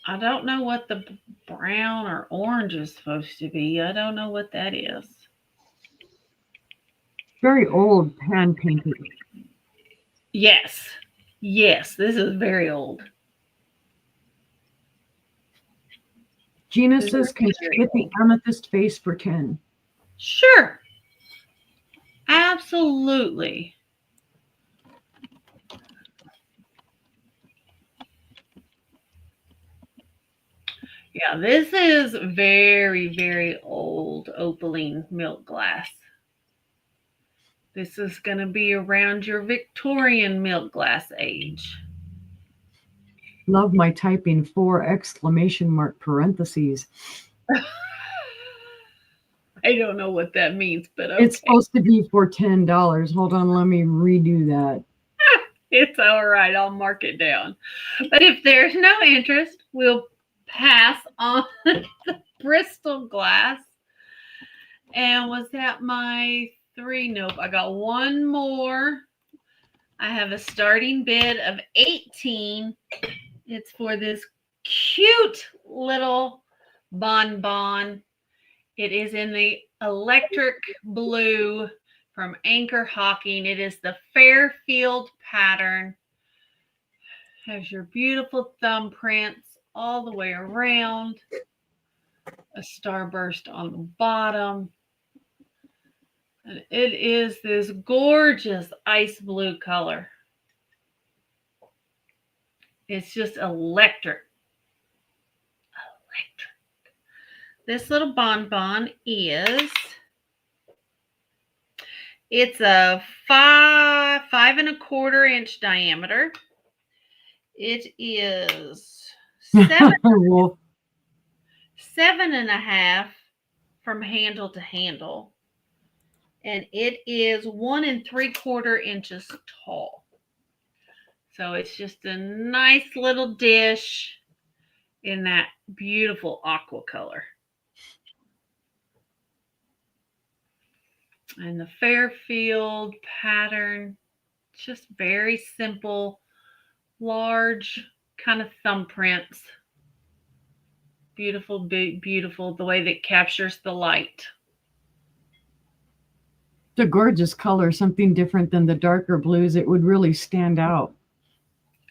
I don't know what the brown or orange is supposed to be. I don't know what that is. Very old hand painted. Yes. Yes, this is very old. Gina says, can she get the amethyst vase for 10? Sure. Absolutely. Yeah, this is very, very old opaline milk glass. This is going to be around your Victorian milk glass age. Love my typing 4 exclamation mark parentheses. I don't know what that means, but okay. It's supposed to be for $10. Hold on, let me redo that. It's all right. I'll mark it down. But if there's no interest, we'll pass on the Bristol glass. And was that my 3? Nope. I got one more. I have a starting bid of 18. It's for this cute little bonbon. It is in the electric blue from Anchor Hawking. It is the Fairfield pattern. Has your beautiful thumbprints all the way around. A starburst on the bottom. And it is this gorgeous ice blue color. It's just electric. This little bonbon is, it's a 5 1/4 inch diameter. It is 7.5 from handle to handle. And it is 1 3/4 inches tall. So it's just a nice little dish in that beautiful aqua color. And the Fairfield pattern, just very simple, large kind of thumbprints. Beautiful, big, beautiful, the way that captures the light. It's a gorgeous color, something different than the darker blues. It would really stand out.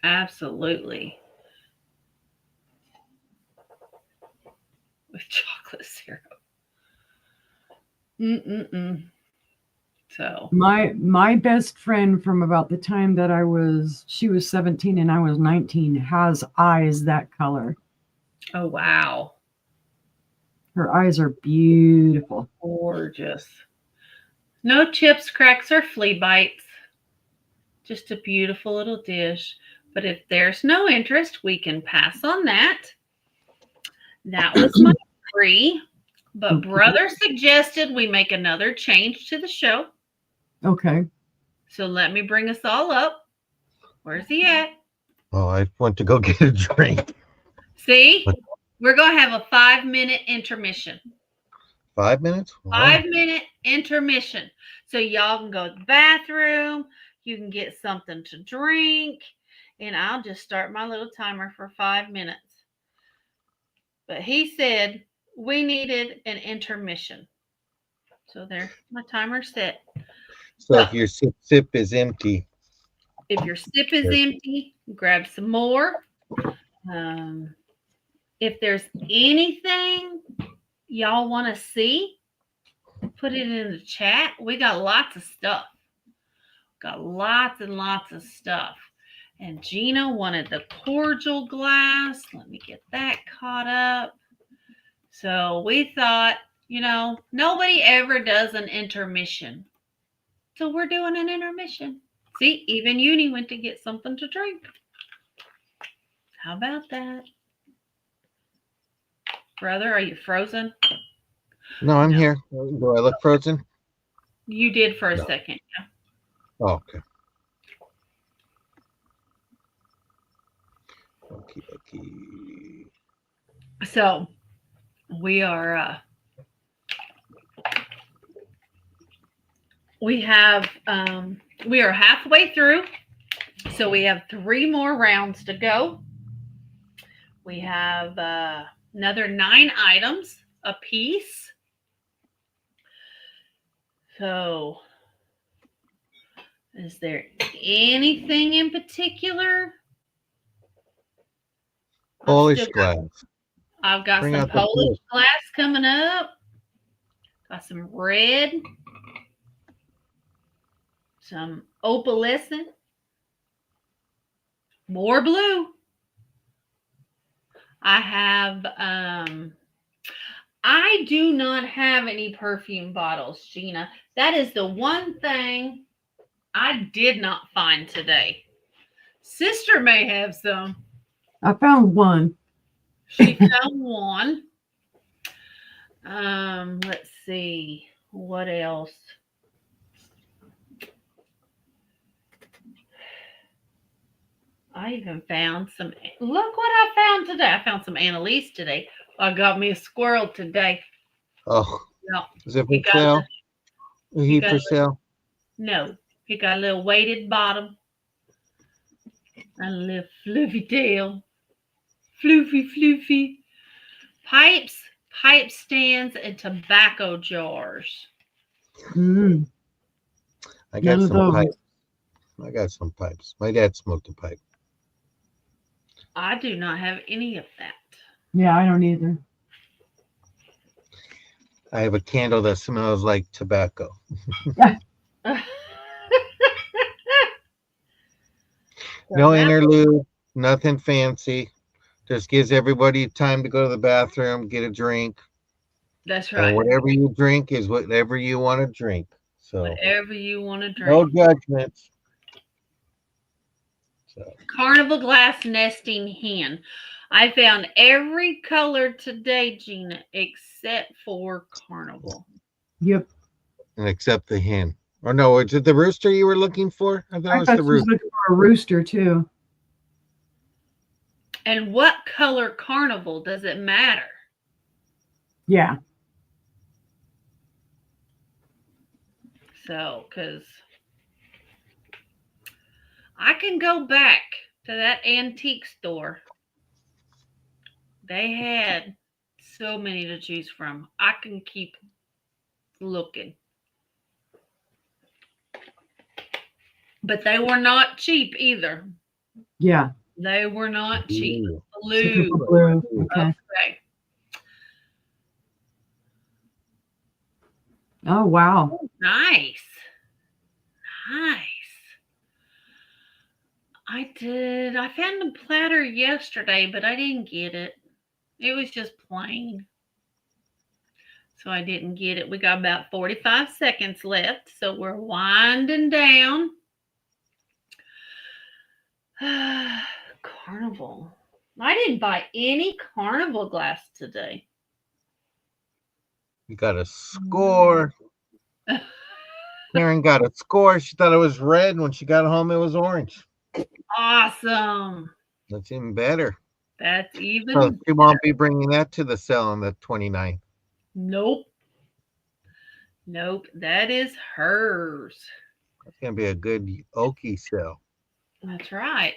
Absolutely. With chocolate syrup. So my best friend from about the time that she was 17 and I was 19 has eyes that color. oh wow. Her eyes are beautiful. Gorgeous. No chips, cracks, or flea bites. Just a beautiful little dish. But if there's no interest, we can pass on that. That was my 3. But brother suggested we make another change to the show. Okay. So let me bring us all up. Where's he at? Oh, I went to go get a drink. See? We're going to have a 5-minute intermission. 5 minutes? Wow. 5-minute intermission. So y'all can go to the bathroom. You can get something to drink. And I'll just start my little timer for 5 minutes. But he said we needed an intermission. So there, my timer's set. So if your sip is empty. If your sip is empty, grab some more. If there's anything y'all want to see, put it in the chat. We got lots of stuff. Got lots and lots of stuff. And Gina wanted the cordial glass. Let me get that caught up. So we thought, nobody ever does an intermission. So we're doing an intermission. See, even Uni went to get something to drink. How about that? Brother, are you frozen? No, I'm here. Do I look frozen? You did for a second, yeah. Oh, okay. Okay. So we are we are halfway through. So we have 3 more rounds to go. We have another 9 items a piece. So is there anything in particular? Polish glass. I've got some Polish glass coming up. Got some red. Some opalescent. More blue. I have, I do not have any perfume bottles, Gina. That is the one thing I did not find today. Sister may have some. I found one. She found one. Let's see. What else? I even found some. Look what I found today. I found some Annalise today. I got me a squirrel today. Oh. No. Is it for sale? Is he for sale? No. He got a little weighted bottom. And a little fluffy tail. Floofy. Pipes, pipe stands, and tobacco jars. I got some pipes. I got some pipes. My dad smoked a pipe. I do not have any of that. Yeah, I don't either. I have a candle that smells like tobacco. No interlude, nothing fancy. Just gives everybody time to go to the bathroom, get a drink. That's right. And whatever you drink is whatever you want to drink. So whatever you want to drink. No judgments. So. Carnival glass nesting hen. I found every color today, Gina, except for carnival. Yep. And except the hen. Or no, is it the rooster you were looking for? I thought it was the rooster. Looking for a rooster too. And what color carnival does it matter? Yeah. So, because I can go back to that antique store. They had so many to choose from. I can keep looking. But they were not cheap either. Yeah. They were not cheap. Super Blue. blue. Okay. Okay. Oh, wow. Nice. Nice. I found a platter yesterday, but I didn't get it. It was just plain. So I didn't get it. We got about 45 seconds left. So we're winding down. Carnival. I didn't buy any carnival glass today. You got a score. Karen got a score. She thought it was red. When she got home, it was orange. Awesome. That's even better. That's even So better. she won't be bringing that to the sale on the 29th. Nope. Nope. That is hers. It's going to be a good Okie sale. That's right.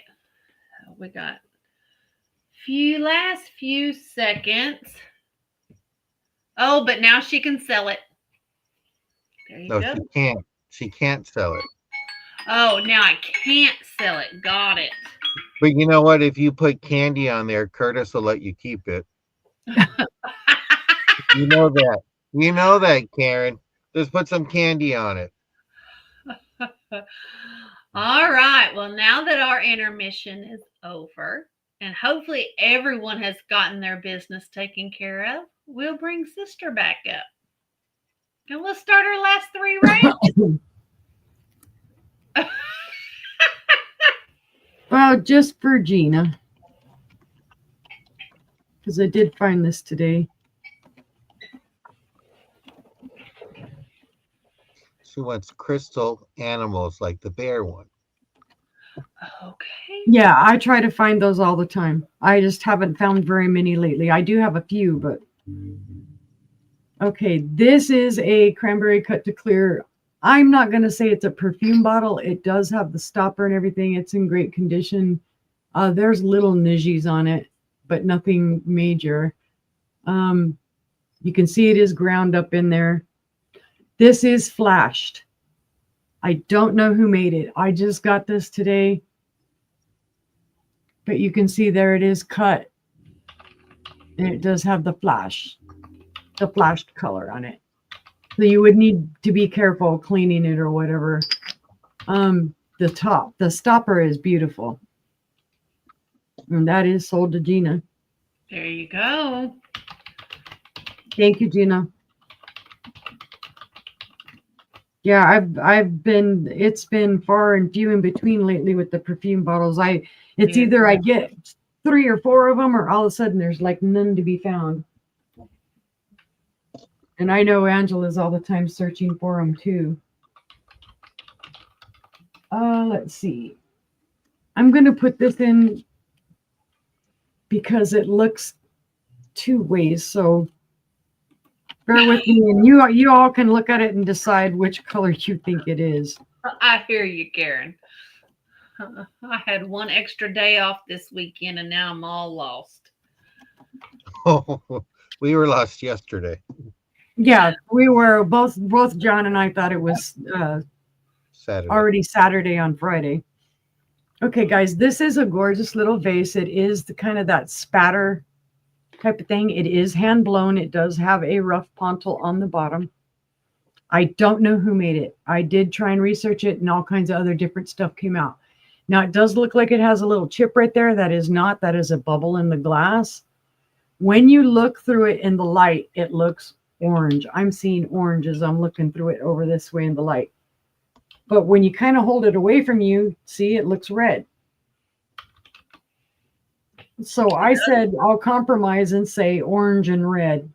We got last few seconds. Oh, but now she can sell it. There you No, go. she can't. She can't sell it. Oh, now I can't sell it. Got it. But you know what? If you put candy on there, Curtis will let you keep it. You know that. You know that, Karen. Just put some candy on it. All right. Well, now that our intermission is over, and hopefully everyone has gotten their business taken care of, we'll bring Sister back up. And we'll start our last 3 rounds. Well, just for Gina. Because I did find this today. She wants crystal animals like the bear one. Okay. Yeah, I try to find those all the time. I just haven't found very many lately. I do have a few, but okay, this is a cranberry cut to clear. I'm not going to say it's a perfume bottle. It does have the stopper and everything. It's in great condition. There's little nidges on it, but nothing major. You can see it is ground up in there. This is flashed. I don't know who made it. I just got this today. But you can see there it is cut. And it does have the flashed color on it. So you would need to be careful cleaning it or whatever. The stopper is beautiful. And that is sold to Gina. There you go. Thank you, Gina. Yeah, it's been far and few in between lately with the perfume bottles. It's either I get 3 or 4 of them, or all of a sudden there's like none to be found. And I know Angela's all the time searching for them too. Let's see. I'm going to put this in because it looks 2 ways. So bear with me, and you all can look at it and decide which color you think it is. I hear you, Karen. I had 1 extra day off this weekend, and now I'm all lost. Oh, we were lost yesterday. Yeah, we were both John and I thought it was Saturday. Already Saturday on Friday. Okay, guys, this is a gorgeous little vase. It is the kind of that spatter type of thing. It is hand blown. It does have a rough pontil on the bottom. I don't know who made it. I did try and research it, and all kinds of other different stuff came out. Now, it does look like it has a little chip right there. That is not. That is a bubble in the glass. When you look through it in the light, it looks orange. I'm seeing orange as I'm looking through it over this way in the light. But when you kind of hold it away from you, see, it looks red. So I said, I'll compromise and say orange and red.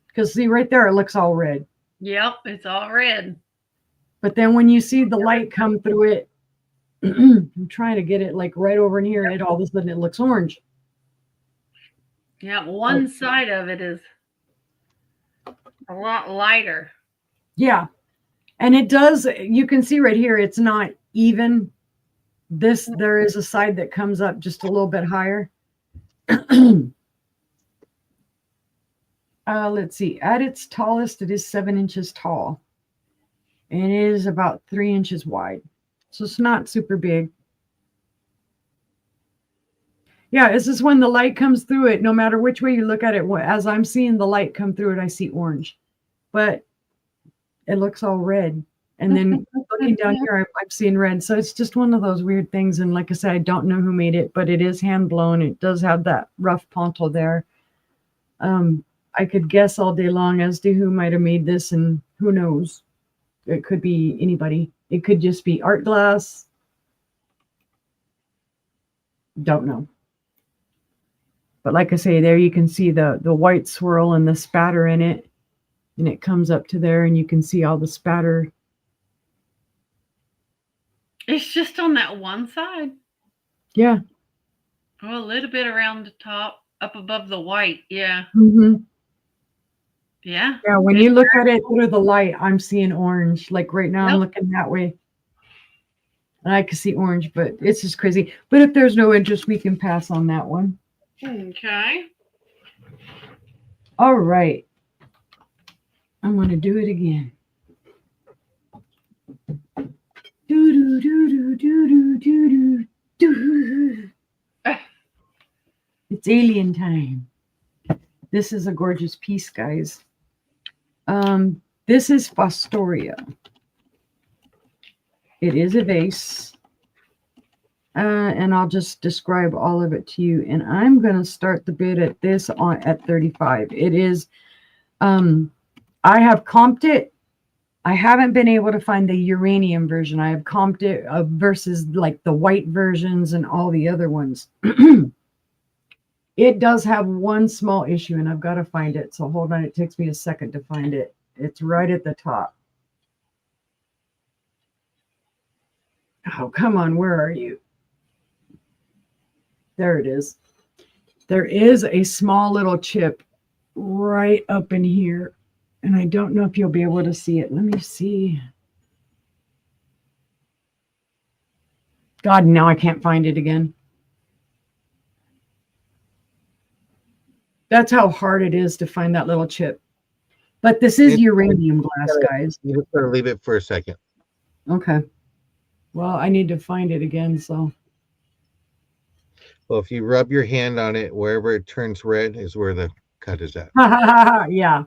Because see, right there, it looks all red. Yep, it's all red. But then when you see the light come through it, I'm trying to get it like right over in here, and all of a sudden it looks orange. Yeah, one side of it is a lot lighter. Yeah. And it does, you can see right here, it's not even. There is a side that comes up just a little bit higher. Let's see. At its tallest, it is 7 inches tall. And it is about 3 inches wide. So it's not super big. Yeah, this is when the light comes through it, no matter which way you look at it. As I'm seeing the light come through it, I see orange. But it looks all red. And then looking down here, I'm seeing red. So it's just one of those weird things. And like I said, I don't know who made it, but it is hand blown. It does have that rough pontal there. I could guess all day long as to who might have made this, and who knows. It could be anybody. It could just be art glass. Don't know. But like I say, there you can see the white swirl and the spatter in it. And it comes up to there, and you can see all the spatter. It's just on that one side. Yeah. Oh, a little bit around the top, up above the white. Yeah. Mm-hmm. Yeah. Yeah, when you look at it through the light, I'm seeing orange. Like right now, I'm looking that way. And I can see orange, but it's just crazy. But if there's no interest, we can pass on that one. Okay. All right. I'm going to do it again. Do, do, do, do, do, do, do, do. It's alien time. This is a gorgeous piece, guys. This is Fostoria. It is a vase. And I'll just describe all of it to you. And I'm going to start the bid at this at 35. It is, I have comped it. I haven't been able to find the uranium version. I have comped it versus like the white versions and all the other ones. It does have one small issue, and I've got to find it. So hold on. It takes me a second to find it. It's right at the top. Oh, come on. Where are you? There it is. There is a small little chip right up in here. And I don't know if you'll be able to see it. Let me see. God, now I can't find it again. That's how hard it is to find that little chip. But this is uranium glass, guys. You just gotta leave it for a second. Okay. Well, I need to find it again, so. Well, if you rub your hand on it, wherever it turns red is where the cut is at. Yeah.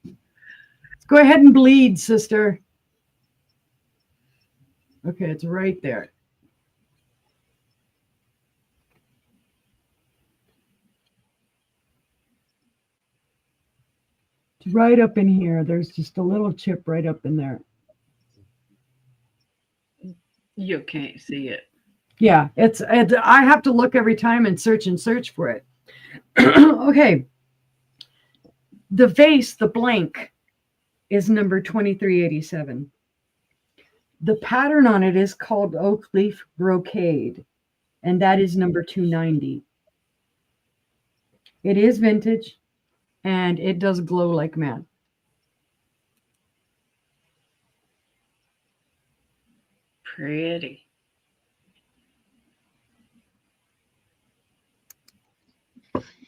Let's go ahead and bleed, sister. Okay, it's right there. It's right up in here. There's just a little chip right up in there. You can't see it. Yeah, it's I have to look every time and search for it. Okay. The vase, the blank, is number 2387. The pattern on it is called oak leaf brocade, and that is number 290. It is vintage, and it does glow like mad. Pretty.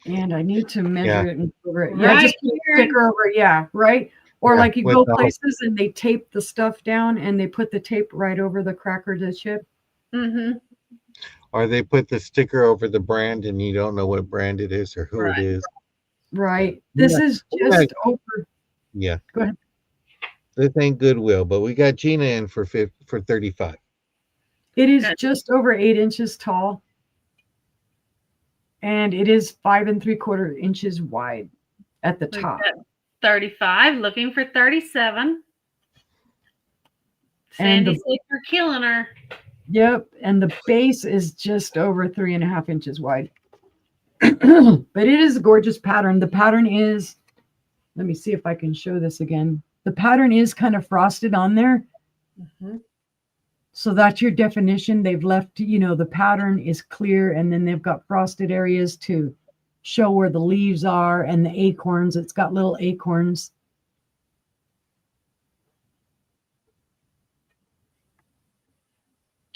And I need to measure it and over it. Yeah, Right just put a sticker over it. Yeah, right. Or Yeah, like you go places and they tape the stuff down and they put the tape right over the cracker to chip. Mm-hmm. Or they put the sticker over the brand and you don't know what brand it is or who it is. Right. This is just over. Yeah. Go ahead. This ain't Goodwill, but we got Gina in for 35. It is just over 8 inches tall. And it is 5 3/4 inches wide at the top. 35, looking for 37. Sandy said you're killing her. Yep. And the base is just over 3.5 inches wide. But it is a gorgeous pattern. The pattern is, let me see if I can show this again. The pattern is kind of frosted on there. Mm-hmm. So that's your definition. They've left, the pattern is clear, and then they've got frosted areas to show where the leaves are and the acorns. It's got little acorns.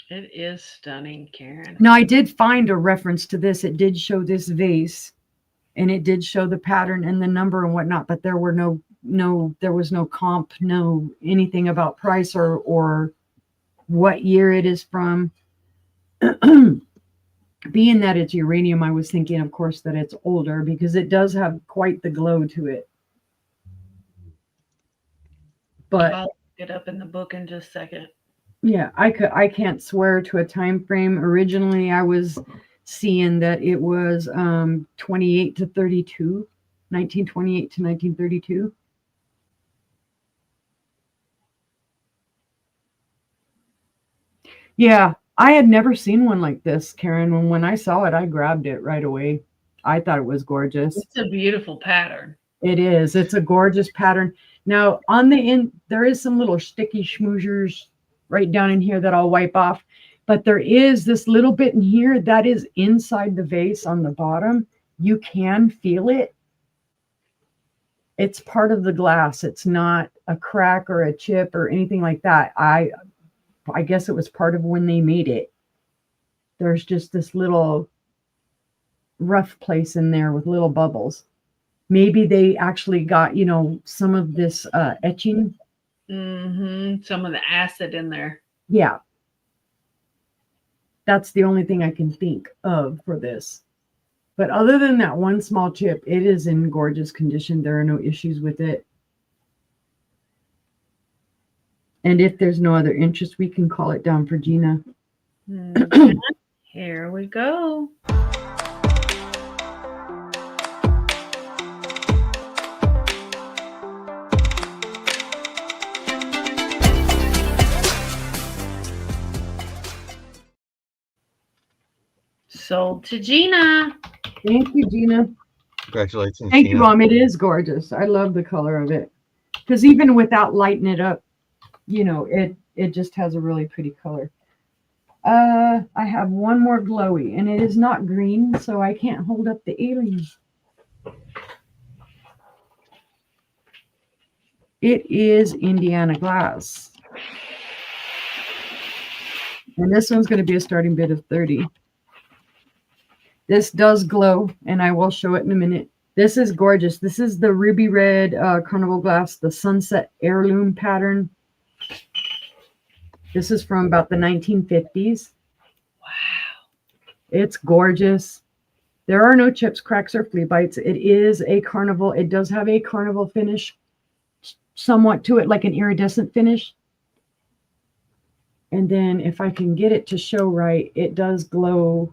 It is stunning, Karen. Now, I did find a reference to this. It did show this vase, and it did show the pattern and the number and whatnot, but there were there was no comp, no anything about price or what year it is from. Being that it's uranium, I was thinking, of course, that it's older because it does have quite the glow to it. But I'll look it up in the book in just a second. yeah, I can't swear to a time frame. Originally, I was seeing that it was 28 to 32, 1928 to 1932. Yeah, I had never seen one like this, Karen. When I saw it, I grabbed it right away. I thought it was gorgeous. It's a beautiful pattern. It is. It's a gorgeous pattern. Now, on the end, there is some little sticky schmoozers right down in here that I'll wipe off. But there is this little bit in here that is inside the vase on the bottom. You can feel it. It's part of the glass. It's not a crack or a chip or anything like that. I guess it was part of when they made it. There's just this little rough place in there with little bubbles. Maybe they actually got, some of this etching. Some of the acid in there. Yeah. That's the only thing I can think of for this. But other than that one small chip, it is in gorgeous condition. There are no issues with it. And if there's no other interest, we can call it down for Gina. Here we go. Sold to Gina. Thank you, Gina. Congratulations. Thank Gina. you, Mom. It is gorgeous. I love the color of it. Because even without lighting it up, it just has a really pretty color. I have one more glowy, and it is not green, so I can't hold up the alien. It is Indiana glass. And this one's going to be a starting bid of 30. This does glow, and I will show it in a minute. This is gorgeous. This is the ruby red carnival glass, the sunset heirloom pattern. This is from about the 1950s. Wow. It's gorgeous. There are no chips, cracks, or flea bites. It is a carnival. It does have a carnival finish somewhat to it, like an iridescent finish. And then if I can get it to show right, it does glow.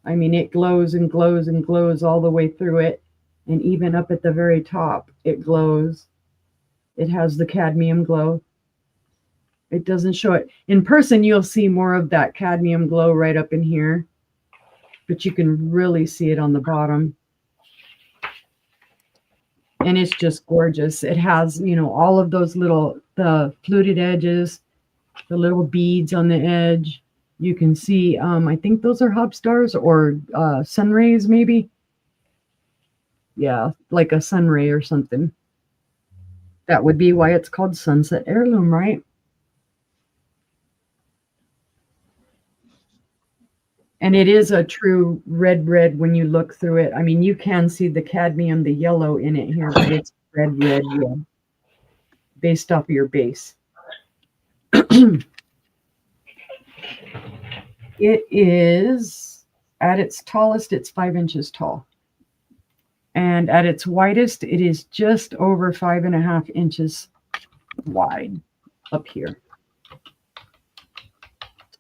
I mean, it glows and glows and glows all the way through it. And even up at the very top, it glows. It has the cadmium glow. It doesn't show it. In person, you'll see more of that cadmium glow right up in here. But you can really see it on the bottom. And it's just gorgeous. It has, all of those the fluted edges, the little beads on the edge. You can see, I think those are hub stars or sun rays, maybe. Yeah, like a sun ray or something. That would be why it's called Sunset Heirloom, right? And it is a true red when you look through it. I mean, you can see the cadmium, the yellow in it here, but it's red, based off of your base. It is, at its tallest, it's 5 inches tall. And at its widest, it is just over 5.5 inches wide up here.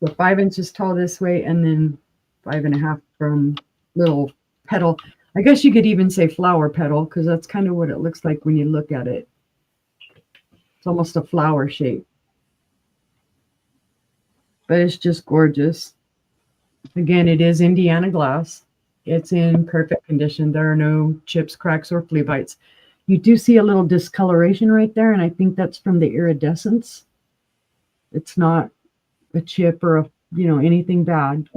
So 5 inches tall this way, and then 5.5 from little petal. I guess you could even say flower petal, because that's kind of what it looks like when you look at it. It's almost a flower shape. But it's just gorgeous. Again, it is Indiana glass. It's in perfect condition. There are no chips, cracks, or flea bites. You do see a little discoloration right there, and I think that's from the iridescence. It's not a chip or anything bad.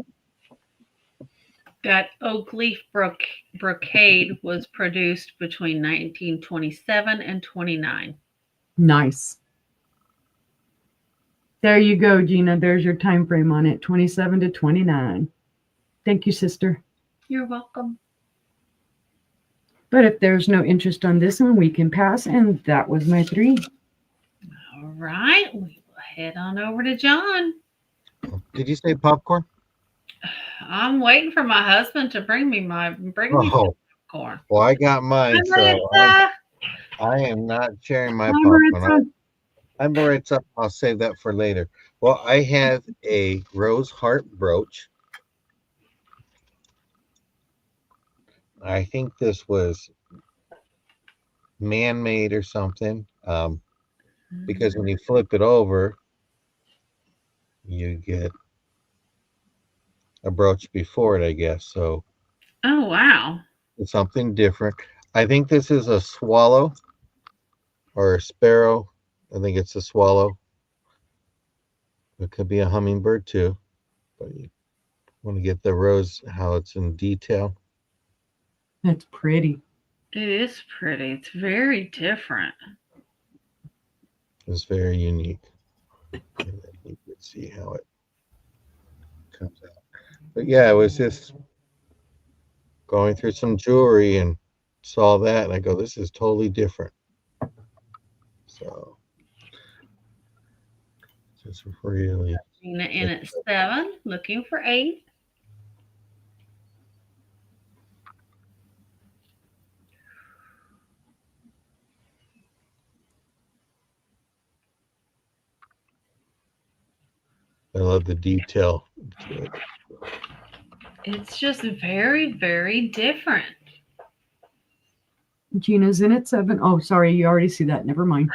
That oak leaf brocade was produced between 1927 and 29. Nice. There you go, Gina. There's your time frame on it, 27 to 29. Thank you, sister. You're welcome. But if there's no interest on this one, we can pass. And that was my 3. All right, we will head on over to John. Did you say popcorn? I'm waiting for my husband to bring me some Oh, popcorn. well, I got mine, Hi, so Maritza. I am not sharing my Hi, popcorn. Maritza. I'm Maritza. I'll save that for later. Well, I have a rose heart brooch. I think this was man-made or something, because when you flip it over, you get a brooch before it, I guess. So Oh, wow. it's something different. I think this is a swallow or a sparrow. I think it's a swallow. It could be a hummingbird too, but you want to get the rose, how it's in detail. That's pretty. It is pretty. It's very different. It's very unique. And then you can see how it comes out. But yeah, it was just going through some jewelry and saw that, and I go, this is totally different. So just really. Gina in at 7, looking for 8. I love the detail to it. It's just very, very different. Gina's in at 7. Oh, sorry. You already see that. Never mind.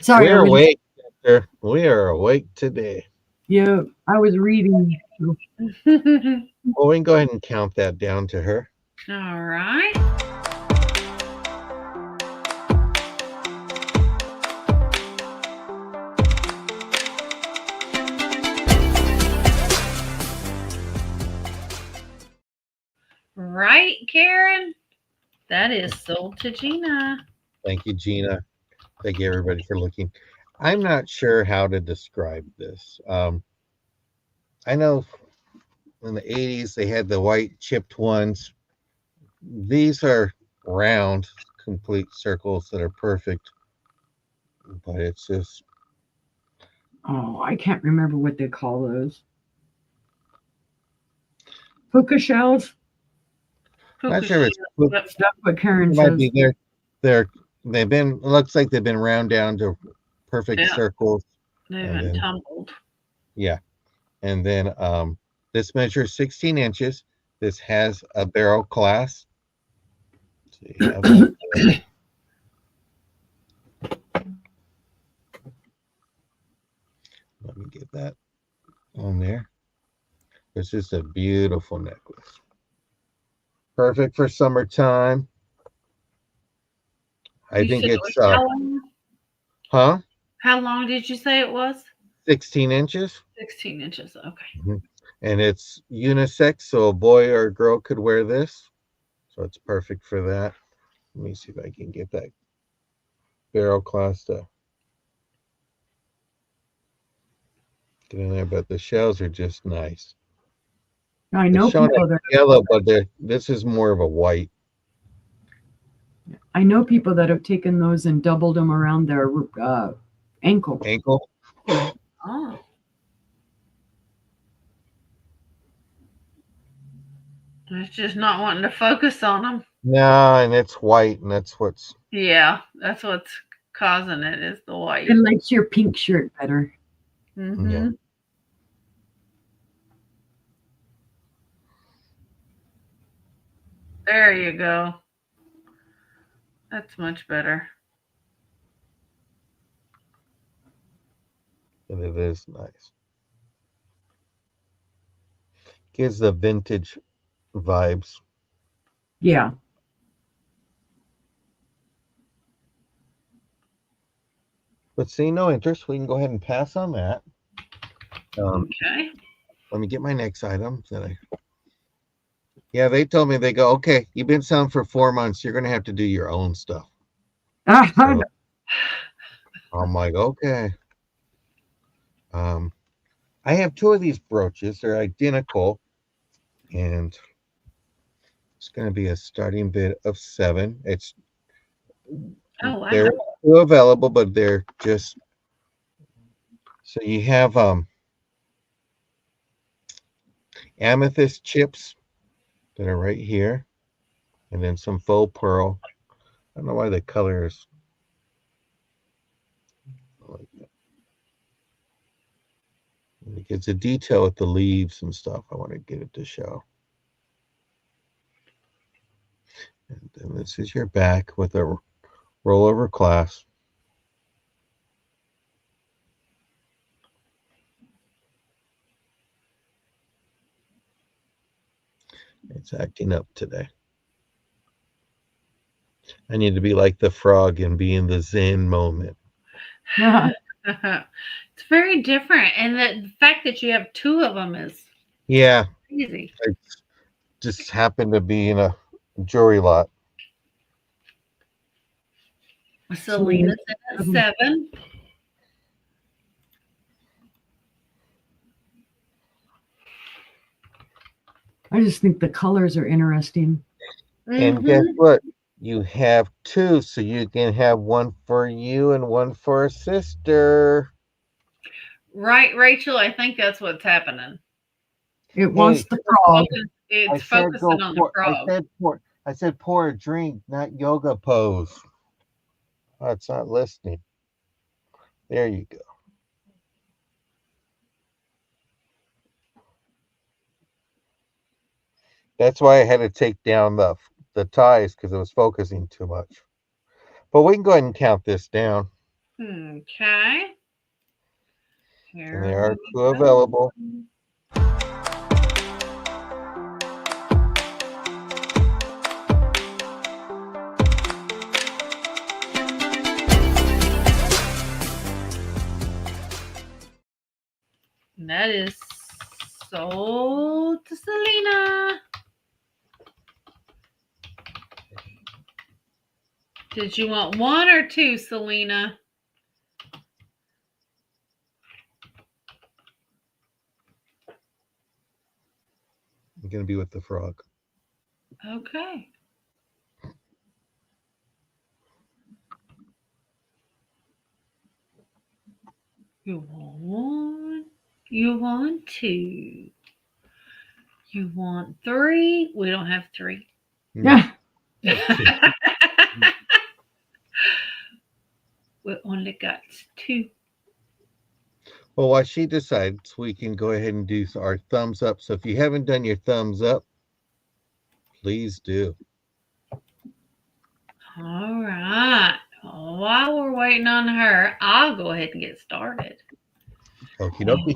Sorry. We're awake, sister. We are awake today. Yeah, I was reading. Well, we can go ahead and count that down to her. All right. Right, Karen? That is sold to Gina. Thank you, Gina. Thank you, everybody, for looking. I'm not sure how to describe this. I know in the 80s they had the white chipped ones. These are round, complete circles that are perfect, but it's just Oh, I can't remember what they call those. Puka shells. not sure if it's Yep. That's what Karen it might says. be they've been, it looks like they've been round down to perfect Yeah. circles. They've And been then- tumbled. Yeah. And then this measures 16 inches. This has a barrel clasp. So you have that. Let me get that on there. It's just a beautiful necklace. Perfect for summertime. I You think said it it's was how long? huh? How long did you say it was? 16 inches. 16 inches. Okay. And it's unisex, so a boy or a girl could wear this. So it's perfect for that. Let me see if I can get that barrel clasp to get in there, but the shells are just nice. I know It's shown people as that yellow, but this is more of a white. have taken those and doubled them around their ankle. Ankle. Oh. It's just not wanting to focus on them. No, and it's white, and that's what's Yeah, that's what's causing it is the white. It likes your pink shirt better. Mm-hmm. Yeah. There you go. That's much better. and it is nice. Gives the vintage vibes. Yeah. But see, no interest. We can go ahead and pass on that. Okay. let me get my next item. Yeah, they told me, they go, okay, you've been selling for 4 months. You're going to have to do your own stuff. So I'm like, okay. I have 2 of these brooches. They're identical. And it's going to be a starting bid of 7. Oh wow. They're still available, but they're just, so you have amethyst chips that are right here, and then some faux pearl. I don't know why the color is like that. It's a detail with the leaves and stuff. I want to get it to show. And then this is your back with a rollover clasp. It's acting up today. I need to be like the frog and be in the Zen moment. It's very different, and the fact that you have 2 of them is Yeah, crazy. I just happened to be in a jewelry lot. Selena's at 7. I just think the colors are interesting. And guess what? You have 2, so you can have one for you and one for a sister. Right, Rachel? I think that's what's happening. It wants the frog. It's focusing on the frog. I said pour a drink, not yoga pose. Oh, it's not listening. There you go. That's why I had to take down the ties, because it was focusing too much. But we can go ahead and count this down. Okay. And there are 2 available. And that is sold to Selena. Did you want 1 or 2, Selena? I'm going to be with the frog. Okay. You want 1. You want 2. You want 3. We don't have 3. Yeah. We only got 2. Well, while she decides, we can go ahead and do our thumbs up. So if you haven't done your thumbs up, please do. All right. While we're waiting on her, I'll go ahead and get started. Okie dokie.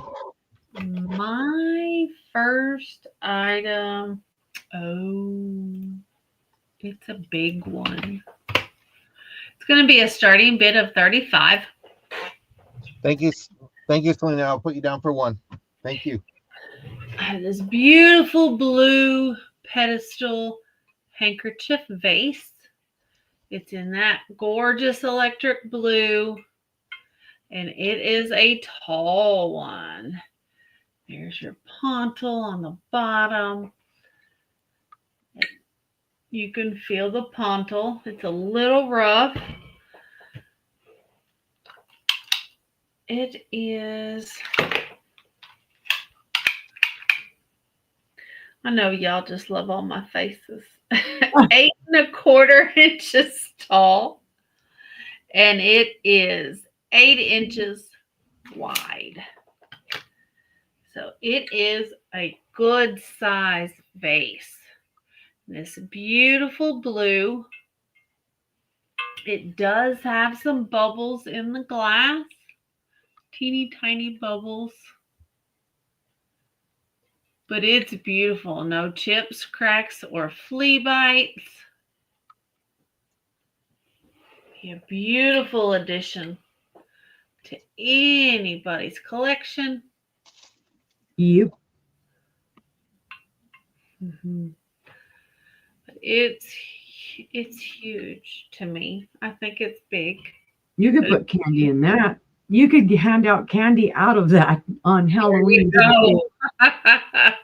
My first item, it's a big one. It's going to be a starting bid of 35. Thank you, Selena. I'll put you down for 1. Thank you. I have this beautiful blue pedestal handkerchief vase. It's in that gorgeous electric blue, and it is a tall one. There's your pontil on the bottom. You can feel the pontil. It's a little rough. It is, I know y'all just love all my faces. 8 1/4 inches tall. And it is 8 inches wide. So it is a good size vase. This beautiful blue. It does have some bubbles in the glass. Teeny tiny bubbles. But it's beautiful. No chips, cracks, or flea bites. A beautiful addition to anybody's collection. Yep. Mhm. It's huge to me. I think it's big. You could But put candy in that. You could hand out candy out of that on there you Halloween to the kids. go.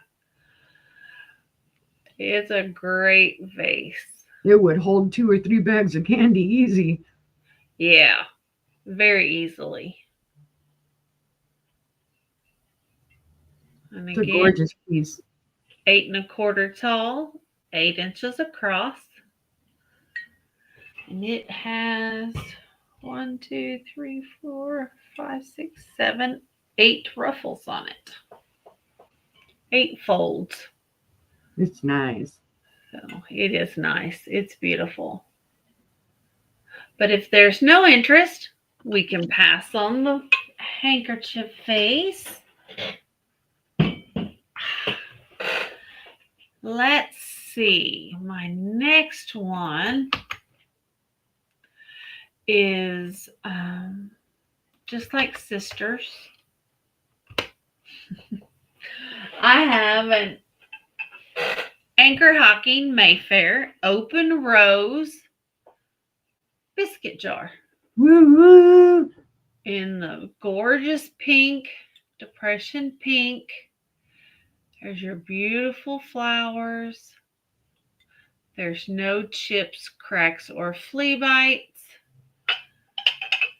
It's a great vase. It would hold 2 or 3 bags of candy easy. Yeah, very easily. And It's a again, gorgeous piece. 8 1/4 tall, 8 inches across, and it has 8 ruffles on it. 8 folds. It's nice. So it is nice. It's beautiful. But if there's no interest, we can pass on the handkerchief face. Let's see. My next one is just like sisters. I have an Anchor Hocking Mayfair open rose biscuit jar Woo woo. in the gorgeous pink, depression pink. There's your beautiful flowers. There's no chips, cracks, or flea bites.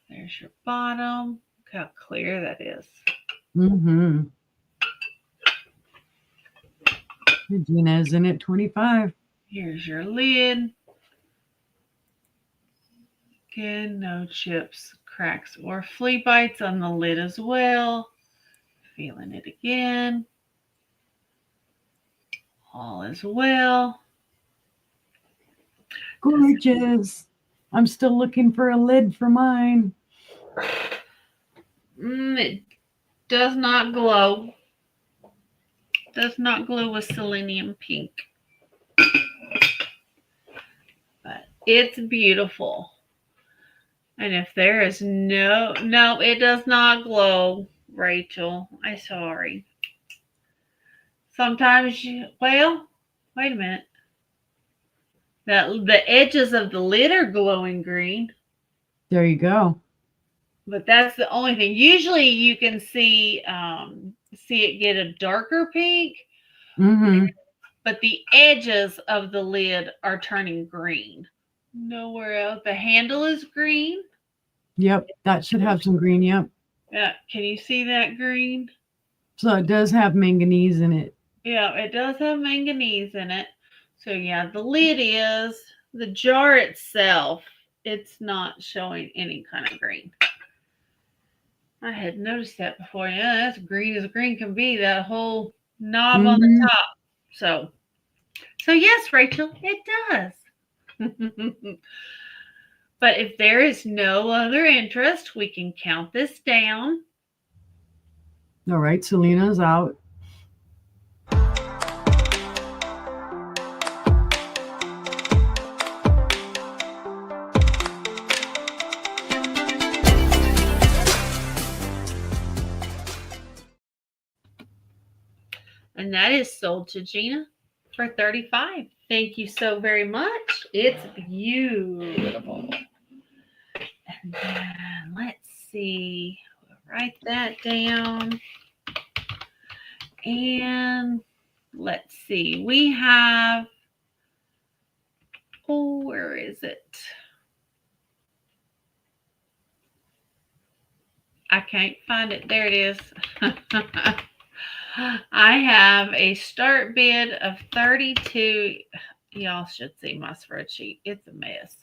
There's your bottom. Look how clear that is. Mm-hmm. Regina's in at 25. Here's your lid. Again, no chips, cracks, or flea bites on the lid as well. Feeling it again. All is well. Gorgeous. I'm still looking for a lid for mine. It does not glow. Does not glow with selenium pink. But it's beautiful. And if there is no, it does not glow, Rachel. I'm sorry. Sometimes well, wait a minute. The edges of the lid are glowing green. There you go. But that's the only thing. Usually you can see it get a darker pink, Mm-hmm. but the edges of the lid are turning green. Nowhere else. The handle is green. Yep, that should have some green. Yep. Yeah, can you see that green? So it does have manganese in it. Yeah, it does have manganese in it. So yeah, the lid is. The jar itself, it's not showing any kind of green. I had noticed that before. Yeah, that's green as green can be. That whole knob on the top. So yes, Rachel, it does. But if there is no other interest, we can count this down. All right, Selena's out. And that is sold to Gina for $35. Thank you so very much. It's beautiful. And then let's see. We'll write that down. And let's see. We have, where is it? I can't find it. There it is. I have a start bid of 32. Y'all should see my spreadsheet. It's a mess.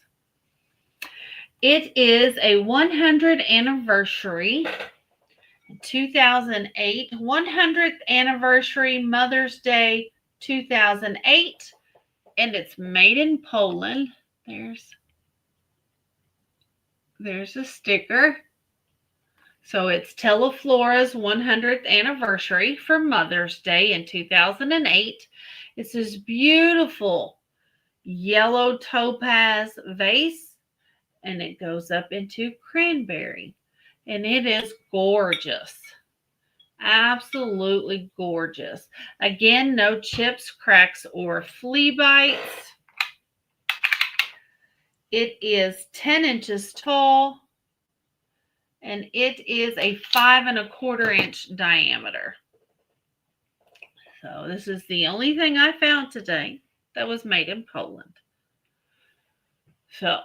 It is a 100th anniversary, 2008, 100th anniversary Mother's Day 2008, and it's made in Poland. There's a sticker. So it's Teleflora's 100th anniversary for Mother's Day in 2008. It's this beautiful yellow topaz vase, and it goes up into cranberry, and it is gorgeous. Absolutely gorgeous. Again, no chips, cracks, or flea bites. It is 10 inches tall, and it is a 5¼ inch diameter. So this is the only thing I found today that was made in Poland. So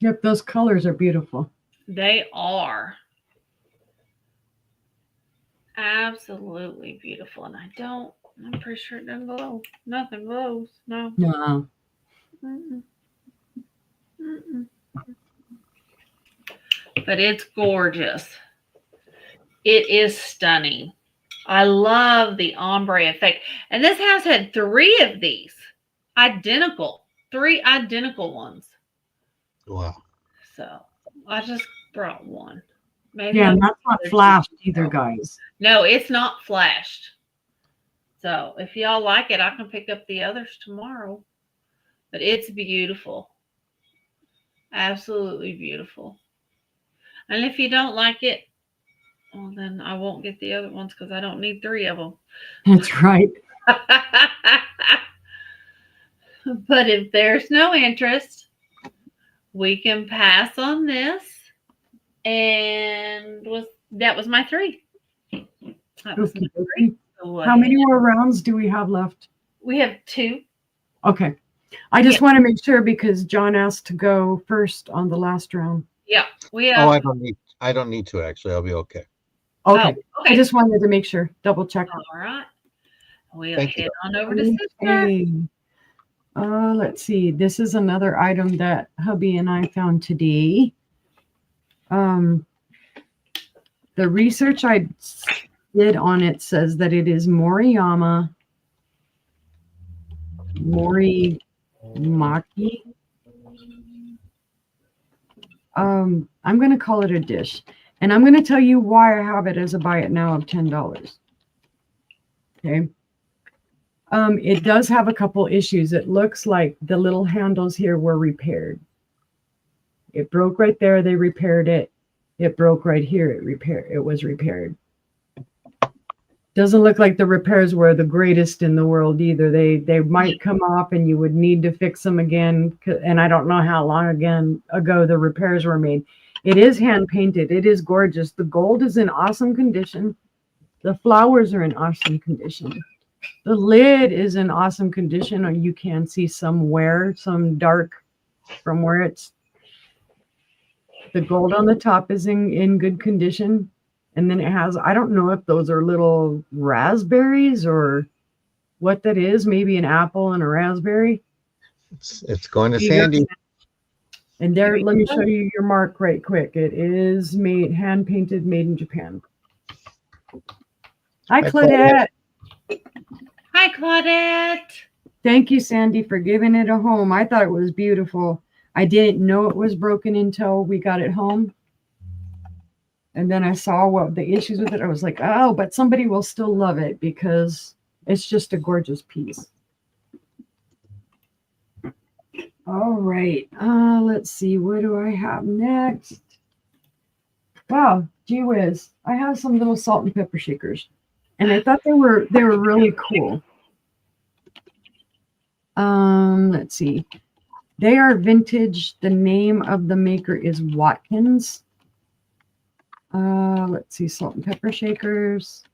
Yep, those colors are beautiful. they are absolutely beautiful. And I'm pretty sure it doesn't glow. Nothing glows. No. No. Mm-mm. Mm-mm. But it's gorgeous. It is stunning. I love the ombre effect. And this house had 3 of these identical, 3 identical ones. Wow. So I just brought one. Maybe Yeah, and that's not flashed either, guys. No, it's not flashed. So if y'all like it, I can pick up the others tomorrow. But it's beautiful. Absolutely beautiful. And if you don't like it, well, then I won't get the other ones because I don't need 3 of them. That's right. But if there's no interest, we can pass on this. And that was my 3. That was Okay, my okay. 3. So How many more rounds do we have left? We have 2. Okay. I just want to make sure because John asked to go first on the last round. Yeah, we have. Oh, I don't need to actually. I'll be okay. Okay. Oh, okay. I just wanted to make sure, double check. All right. We'll Thank head you. on over to Sister. Okay. Let's see. This is another item that hubby and I found today. The research I did on it says that it is Morimaki. I'm going to call it a dish. And I'm going to tell you why I have it as a buy it now of $10. Okay. It does have a couple issues. It looks like the little handles here were repaired. It broke right there. They repaired it. It broke right here. It was repaired. Doesn't look like the repairs were the greatest in the world either. They might come off and you would need to fix them again. And I don't know how long ago the repairs were made. It is hand painted. It is gorgeous. The gold is in awesome condition. The flowers are in awesome condition. The lid is in awesome condition, or you can see some wear, some dark from where it's. The gold on the top is in good condition. And then it has, I don't know if those are little raspberries or what that is, maybe an apple and a raspberry. It's going to Sandy. And there, let me show you your mark right quick. It is hand painted, made in Japan. Hi, Claudette. Hi, Claudette. Thank you, Sandy, for giving it a home. I thought it was beautiful. I didn't know it was broken until we got it home. And then I saw what the issues with it. I was like, oh, but somebody will still love it because it's just a gorgeous piece. All right. Let's see. What do I have next? Wow, gee whiz. I have some little salt and pepper shakers. And I thought they were really cool. Let's see. They are vintage. The name of the maker is Watkins. Let's see, salt and pepper shakers.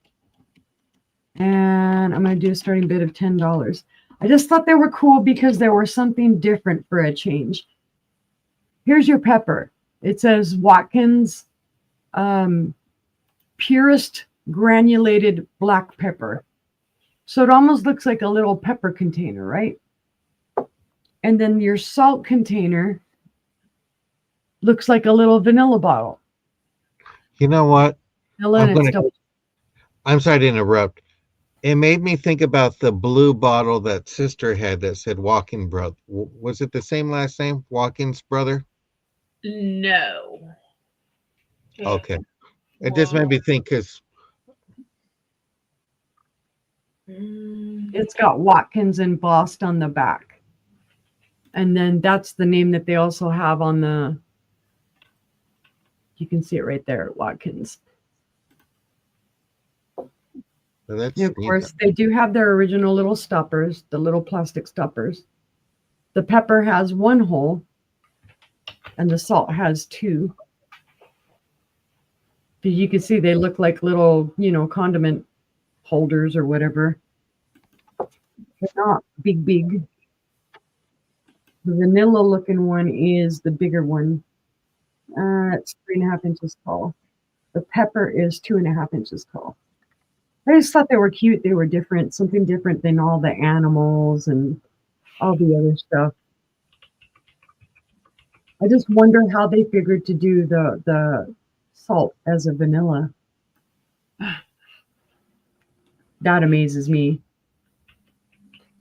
And I'm going to do a starting bid of $10. I just thought they were cool because they were something different for a change. Here's your pepper. It says Watkins purest granulated black pepper. So it almost looks like a little pepper container, right? And then your salt container looks like a little vanilla bottle. You know what? I'm sorry to interrupt. It made me think about the blue bottle that Sister had that said Walking Brother. Was it the same last name? Watkins brother? No. Okay. It just made me think because it's got Watkins embossed on the back. And then that's the name that they also have on the, you can see it right there, Watkins. So that's And of neat. course, they do have their original little stoppers, the little plastic stoppers. The pepper has one hole, and the salt has two. But you can see they look like little, condiment holders or whatever. They're not big, big. The vanilla looking one is the bigger one. It's 3.5 inches tall. The pepper is 2.5 inches tall. I just thought they were cute. They were different, something different than all the animals and all the other stuff. I just wonder how they figured to do the salt as a vanilla. That amazes me.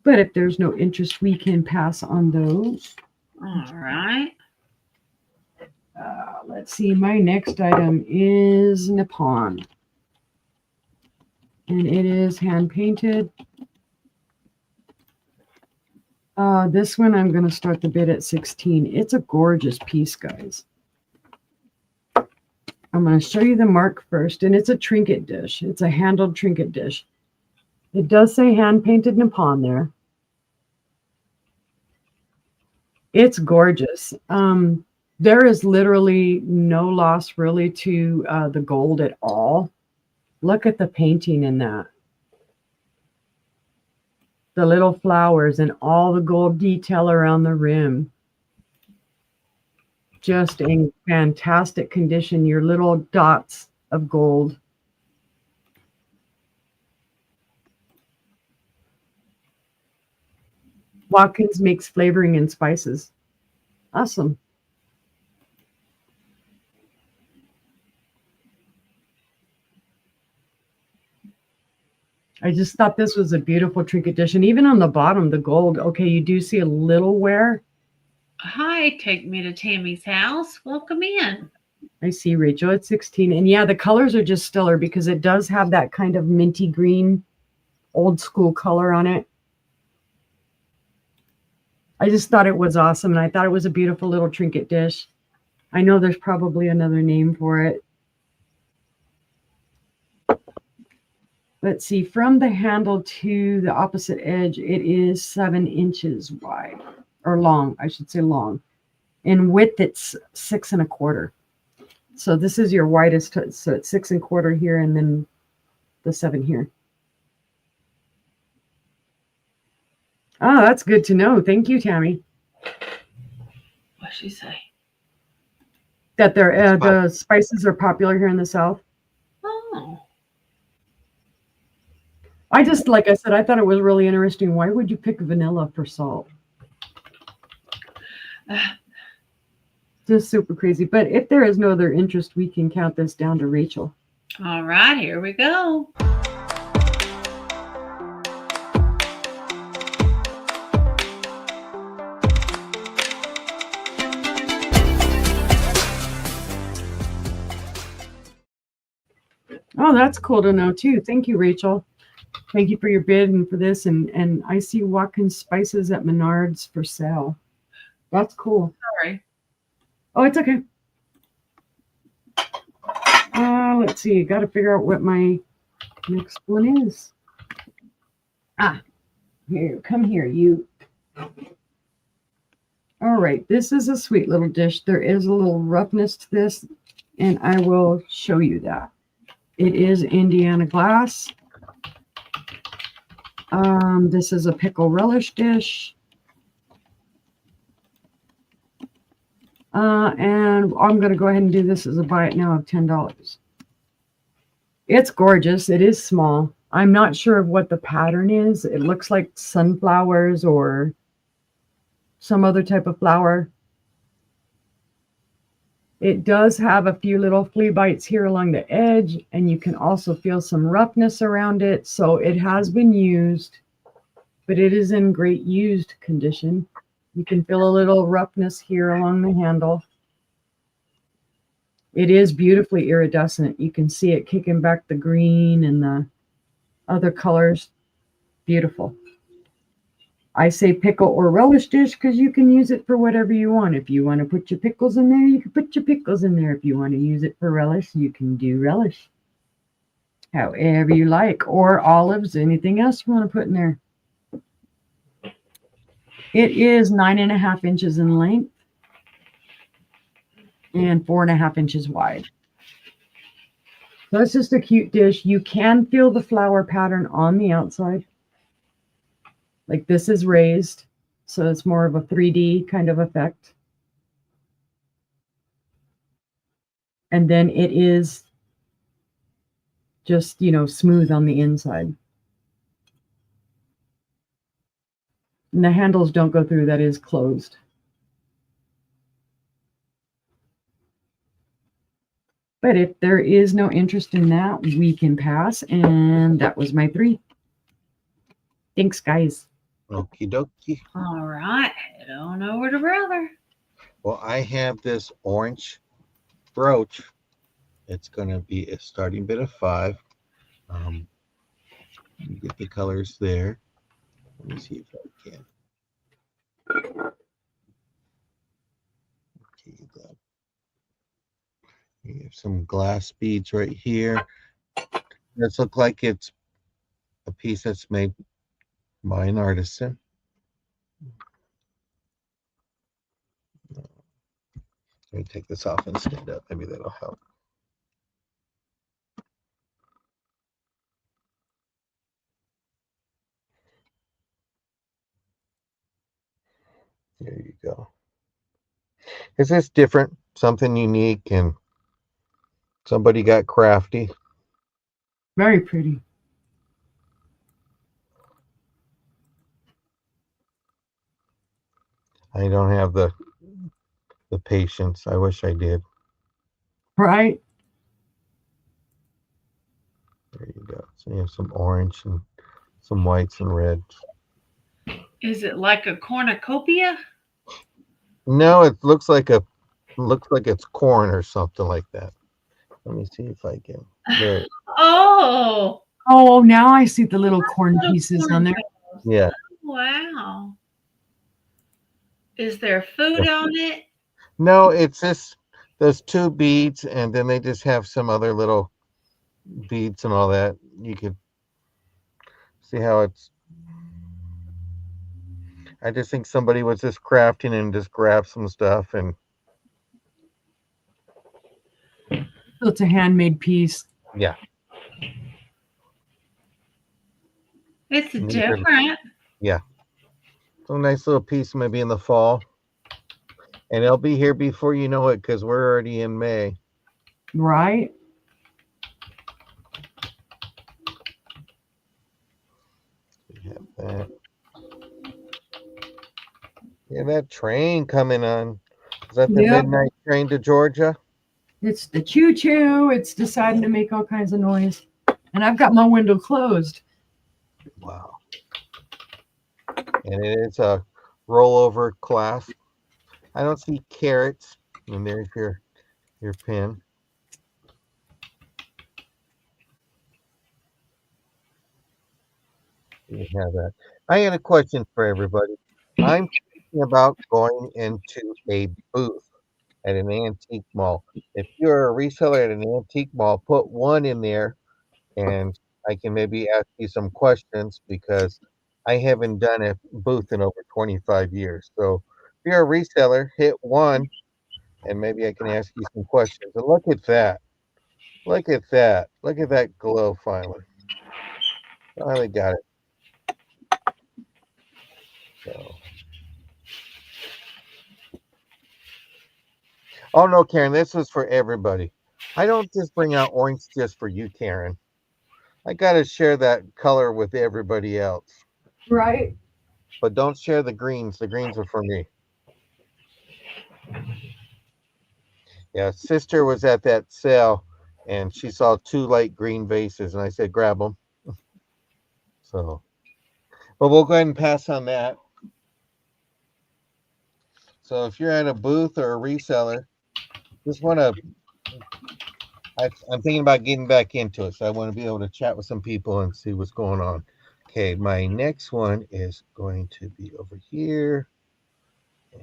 But if there's no interest, we can pass on those. All right. Let's see. My next item is Nippon. And it is hand painted. This one, I'm going to start the bid at 16. It's a gorgeous piece, guys. I'm going to show you the mark first, and it's a trinket dish. It's a handled trinket dish. It does say hand painted Nippon there. It's gorgeous. There is literally no loss really to the gold at all. Look at the painting in that. The little flowers and all the gold detail around the rim. Just in fantastic condition. Your little dots of gold. Watkins makes flavoring and spices. Awesome. I just thought this was a beautiful trinket dish. And even on the bottom, the gold, okay, you do see a little wear. Hi, take me to Tammy's house. Welcome in. I see, Rachel, at 16. And yeah, the colors are just stellar because it does have that kind of minty green, old school color on it. I just thought it was awesome. And I thought it was a beautiful little trinket dish. I know there's probably another name for it. Let's see, from the handle to the opposite edge, it is 7 inches wide, or long, I should say long. In width, it's 6 1/4. So this is your widest, so it's 6 1/4 here, and then the 7 here. Oh, that's good to know. Thank you, Tammy. What'd she say? That the spices are popular here in the South. Oh. I just, like I said, I thought it was really interesting. Why would you pick vanilla for salt? Just super crazy. But if there is no other interest, we can count this down to Rachel. All right, here we go. Oh, that's cool to know too. Thank you, Rachel. Thank you for your bid and for this. And I see Watkins spices at Menards for sale. That's cool. Sorry. Oh, it's okay. Let's see. Got to figure out what my next one is. Here, come here, you. All right. This is a sweet little dish. There is a little roughness to this, and I will show you that. It is Indiana glass. This is a pickle relish dish. And I'm going to go ahead and do this as a buy it now of $10. It's gorgeous. It is small. I'm not sure of what the pattern is. It looks like sunflowers or some other type of flower. It does have a few little flea bites here along the edge, and you can also feel some roughness around it. So it has been used, but it is in great used condition. You can feel a little roughness here along the handle. It is beautifully iridescent. You can see it kicking back the green and the other colors. Beautiful. I say pickle or relish dish because you can use it for whatever you want. If you want to put your pickles in there, you can put your pickles in there. If you want to use it for relish, you can do relish. however you like, or olives, anything else you want to put in there. It is 9.5 inches in length and 4.5 inches wide. So it's just a cute dish. You can feel the flower pattern on the outside. Like this is raised, so it's more of a 3D kind of effect. And then it is just, smooth on the inside. And the handles don't go through, that is closed. But if there is no interest in that, we can pass. And that was my 3. Thanks, guys. Okie dokie. All right. Head on over to brother. Well, I have this orange brooch. It's going to be a starting bid of 5. You get the colors there. Let me see if I can. Okay, you have some glass beads right here. This looks like it's a piece that's made by an artisan. Let me take this off and stand up. Maybe that'll help. There you go. Is this different? Something unique, and somebody got crafty. Very pretty. I don't have the patience. I wish I did. Right? There you go. So you have some orange and some whites and reds. Is it like a cornucopia? No, it looks like it's corn or something like that. Let me see if I can. There. Oh. Oh, now I see the little corn Little pieces corn on there. bells. Yeah. Wow. Is there food on it? No, it's just those 2 beads, and then they just have some other little beads and all that. You could see how it's. I just think somebody was just crafting and just grabbed some stuff and. So it's a handmade piece. Yeah. It's And these are- different. yeah. So a nice little piece maybe in the fall. And it'll be here before you know it because we're already in May. Right? We have that. Yeah, that train coming on. Is that the Yep. midnight train to Georgia? It's the choo-choo. It's deciding to make all kinds of noise. And I've got my window closed. Wow. And it is a rollover clasp. I don't see carrots. And there's your pin. You have that. I had a question for everybody. I'm thinking about going into a booth at an antique mall. If you're a reseller at an antique mall, put 1 in there and I can maybe ask you some questions because I haven't done a booth in over 25 years. So if you're a reseller, hit 1 and maybe I can ask you some questions. And look at that. Look at that. Look at that glow finally. Finally got it. So. Oh no, Karen, this was for everybody. I don't just bring out orange just for you, Karen. I gotta share that color with everybody else. Right? But don't share the greens. The greens are for me. Yeah, sister was at that sale and she saw 2 light green vases and I said, grab them. So, but we'll go ahead and pass on that. So if you're at a booth or a reseller, just want to, I'm thinking about getting back into it. So I want to be able to chat with some people and see what's going on. Okay, my next one is going to be over here. And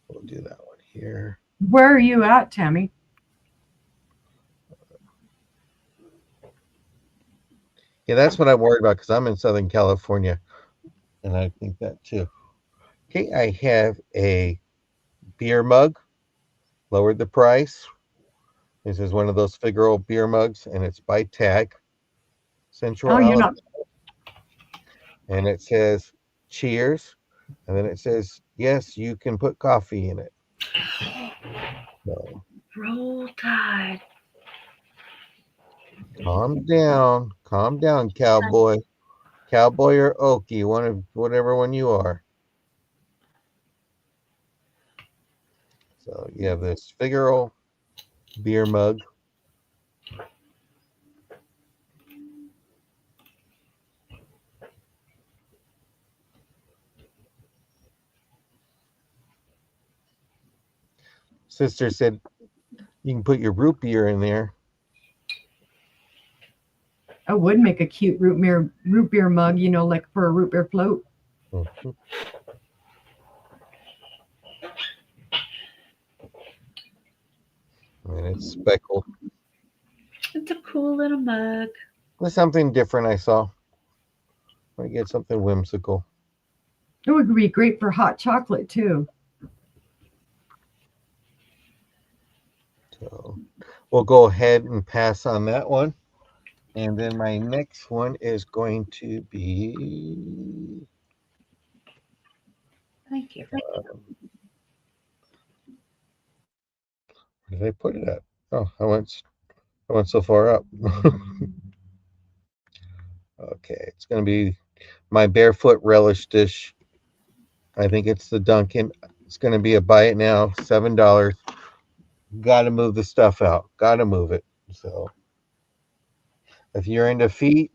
we'll do that one here. Where are you at, Tammy? Okay, that's what I'm worried about because I'm in Southern California, and I think that too. Okay, I have a beer mug, lowered the price. This is one of those Figaro beer mugs, and it's by tag, Central Oh, you're Alabama, not. and it says cheers, and then it says yes, you can put coffee in it. So Roll Tide. calm down, cowboy, cowboy or Okie, one of whatever one you are. So you have this Figaro beer mug. Sister said you can put your root beer in there. I would make a cute root beer mug, like for a root beer float. Mhm. And it's speckled. It's a cool little mug. There's something different I saw. I get something whimsical. It would be great for hot chocolate too. So we'll go ahead and pass on that one. And then my next one is going to be Thank you. where did I put it at? Oh, I went so far up. Okay, it's gonna be my barefoot relish dish. I think it's the Dunkin'. It's gonna be a buy it now, $7. Gotta move the stuff out. Gotta move it. So if you're into feet,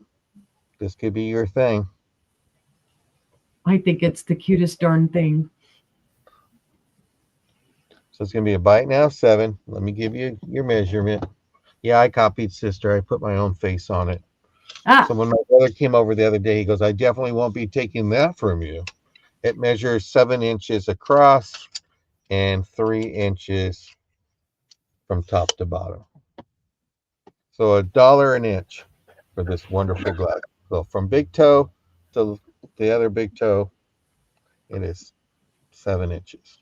this could be your thing. I think it's the cutest darn thing. So it's gonna be a buy it now, 7. Let me give you your measurement. Yeah, I copied sister. I put my own face on it. Ah, So when my brother came over the other day, he goes, I definitely won't be taking that from you. It measures 7 inches across and 3 inches from top to bottom. So $1 an inch for this wonderful glass. So from big toe to the other big toe, it is 7 inches.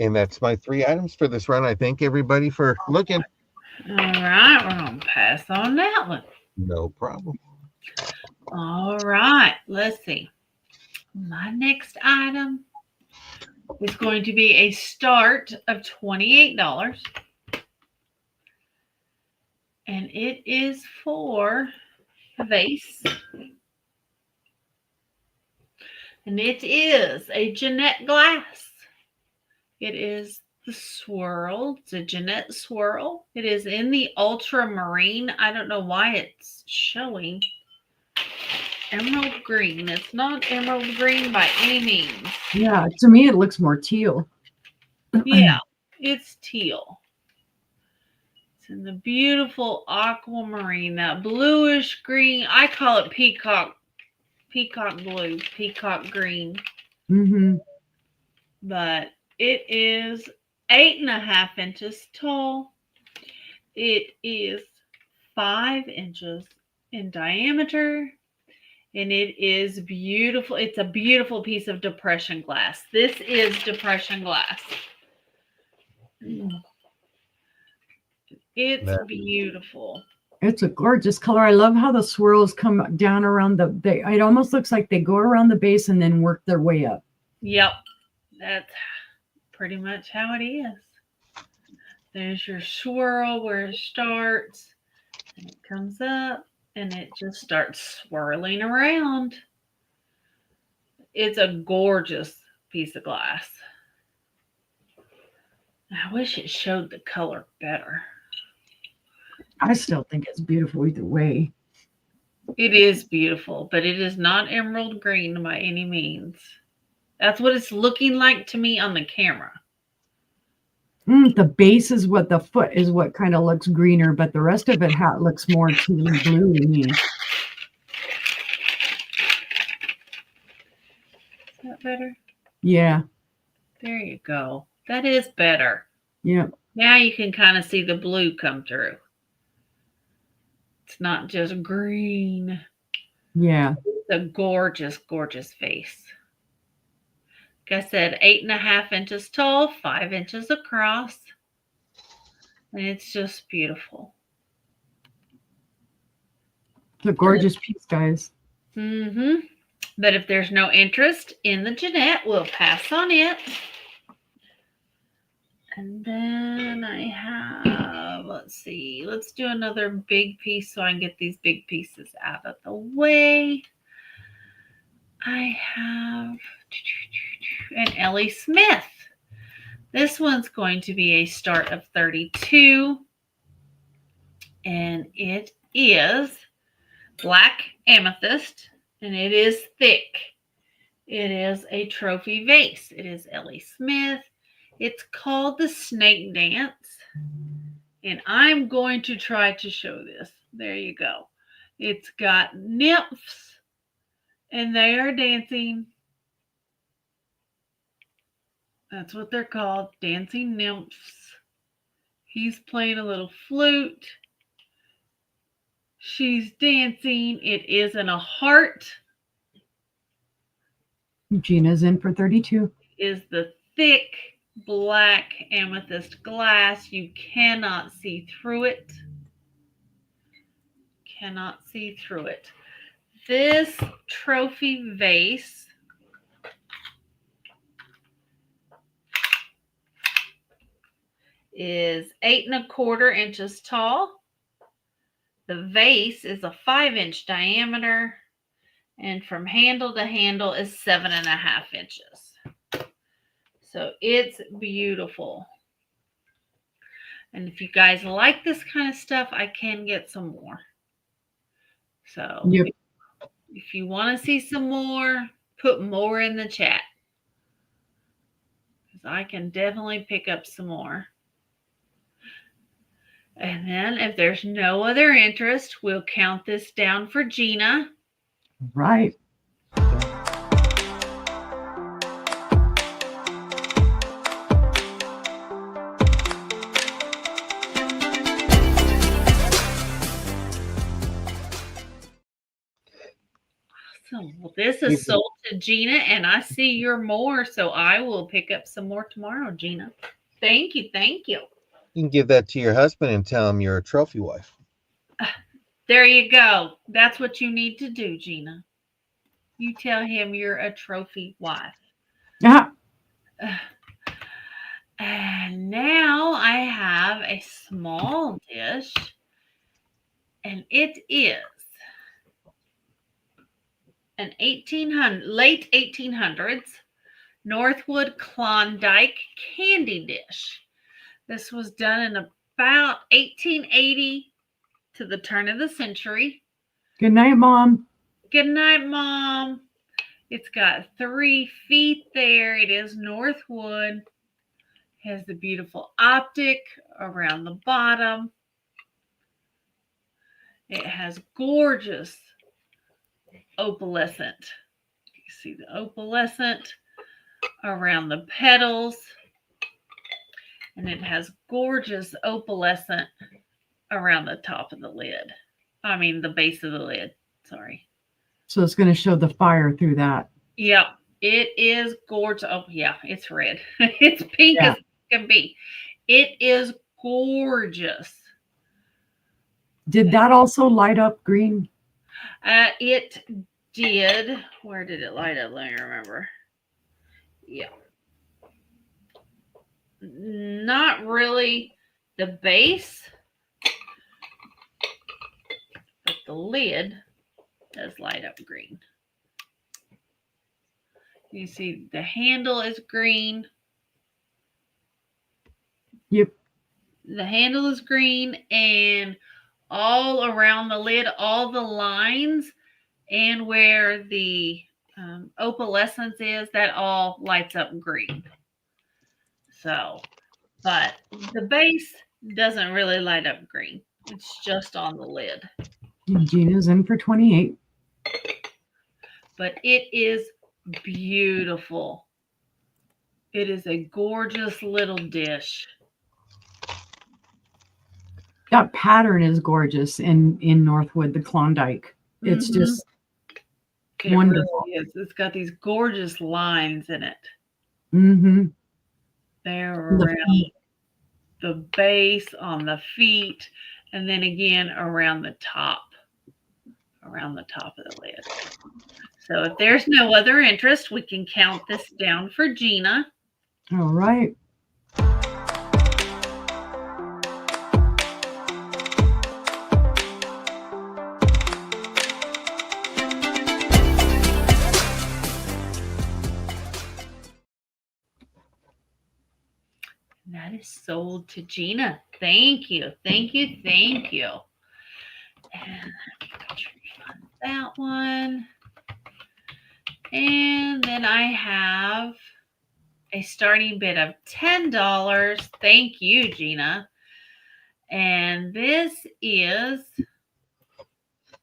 And that's my 3 items for this run. I thank everybody for looking. All right, we're going to pass on that one. No problem. All right, let's see. My next item is going to be a start of $28. And it is for a vase. And it is a Jeanette glass. It is the swirl. It's a Jeanette swirl. It is in the ultramarine. I don't know why it's showing emerald green. It's not emerald green by any means. yeah. To me, it looks more teal. Yeah, it's teal. It's in the beautiful aquamarine, that bluish green. I call it peacock blue, peacock green. Mm-hmm. But it is 8.5 inches tall. It is 5 inches in diameter. And it is beautiful. It's a beautiful piece of depression glass. This is depression glass. It's beautiful. It's a gorgeous color. I love how the swirls come down around it almost looks like they go around the base and then work their way up. Yep. That's pretty much how it is. There's your swirl where it starts. And it comes up and it just starts swirling around. It's a gorgeous piece of glass. I wish it showed the color better. I still think it's beautiful either way. It is beautiful, but it is not emerald green by any means. That's what it's looking like to me on the camera. The base is what the foot is what kind of looks greener, but the rest of it looks more teal blue to me. better? Yeah. There you go. That is better. Yeah. Now you can kind of see the blue come through. It's not just green. Yeah. It's a gorgeous, gorgeous face. Like I said, 8.5 inches tall, 5 inches across. And it's just beautiful. It's a gorgeous piece, guys. Mm-hmm. But if there's no interest in the Jeanette, we'll pass on it. And then I have, let's see, let's do another big piece so I can get these big pieces out of the way. I have an Ellie Smith. This one's going to be a start of 32. And it is black amethyst, and it is thick. It is a trophy vase. It is Ellie Smith. It's called the Snake Dance. And I'm going to try to show this. There you go. It's got nymphs, and they are dancing. That's what they're called, dancing nymphs. He's playing a little flute. She's dancing. It is in a heart. Gina's in for 32. Is the thick black amethyst glass. You cannot see through it. Cannot see through it. This trophy vase is 8.25 inches tall. The vase is a 5-inch diameter, and from handle to handle is 7.5 inches. So it's beautiful. And if you guys like this kind of stuff, I can get some more. So Yep. if you want to see some more, put more in the chat. Because I can definitely pick up some more. And then if there's no other interest, we'll count this down for Gina. Right. Awesome. Well, this is sold to Gina, and I see you're more, so I will pick up some more tomorrow, Gina. Thank you. Thank you. You can give that to your husband and tell him you're a trophy wife. There you go. That's what you need to do, Gina. You tell him you're a trophy wife. Yeah. And now I have a small dish, and it is an late 1800s Northwood Klondike candy dish. This was done in about 1880 to the turn of the century. Good night, Mom. Good night, Mom. It's got 3 feet there. It is Northwood. Has the beautiful optic around the bottom. It has gorgeous opalescent. You see the opalescent around the petals. And it has gorgeous opalescent around the top of the lid. I mean, the base of the lid. Sorry. So it's going to show the fire through that. Yep. It is gorgeous. Oh, yeah. It's red. It's pink as it can be. It is gorgeous. Did that also light up green? It did. Where did it light up? Let me remember. Yeah. Not really the base, but the lid does light up green. You see the handle is green. Yep. The handle is green, and all around the lid, all the lines and where the opalescence is, that all lights up green. So, but the base doesn't really light up green. It's just on the lid. And Gina's in for 28. But it is Beautiful. It is a gorgeous little dish. That pattern is gorgeous in Northwood, the Klondike. It's Mhm. just It wonderful. really is. It's got these gorgeous lines in it. Mm-hmm. They're The around feet. the base, on the feet, and then again around the top of the lid. So if there's no other interest, we can count this down for Gina. All right. And that is sold to Gina. Thank you. Thank you. Thank you. And refund that one. And then I have a starting bid of $10. Thank you, Gina. And this is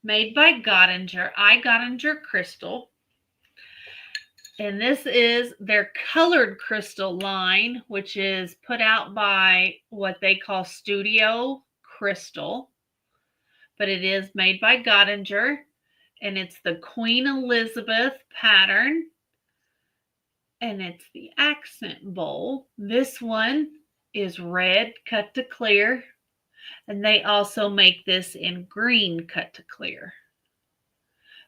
made by Gottinger. Gottinger Crystal. And this is their colored crystal line, which is put out by what they call Studio Crystal. But it is made by Gottinger. And it's the Queen Elizabeth pattern. And it's the accent bowl. This one is red cut to clear. And they also make this in green cut to clear.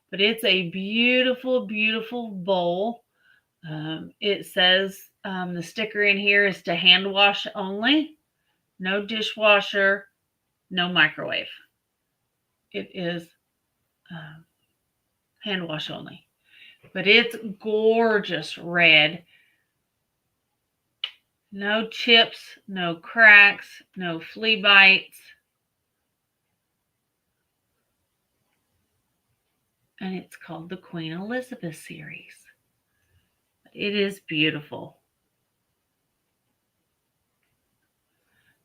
But it's a beautiful, beautiful bowl. It says the sticker in here is to hand wash only, no dishwasher, no microwave. It is hand wash only. But it's gorgeous red. No chips, no cracks, no flea bites. And it's called the Queen Elizabeth series. It is beautiful.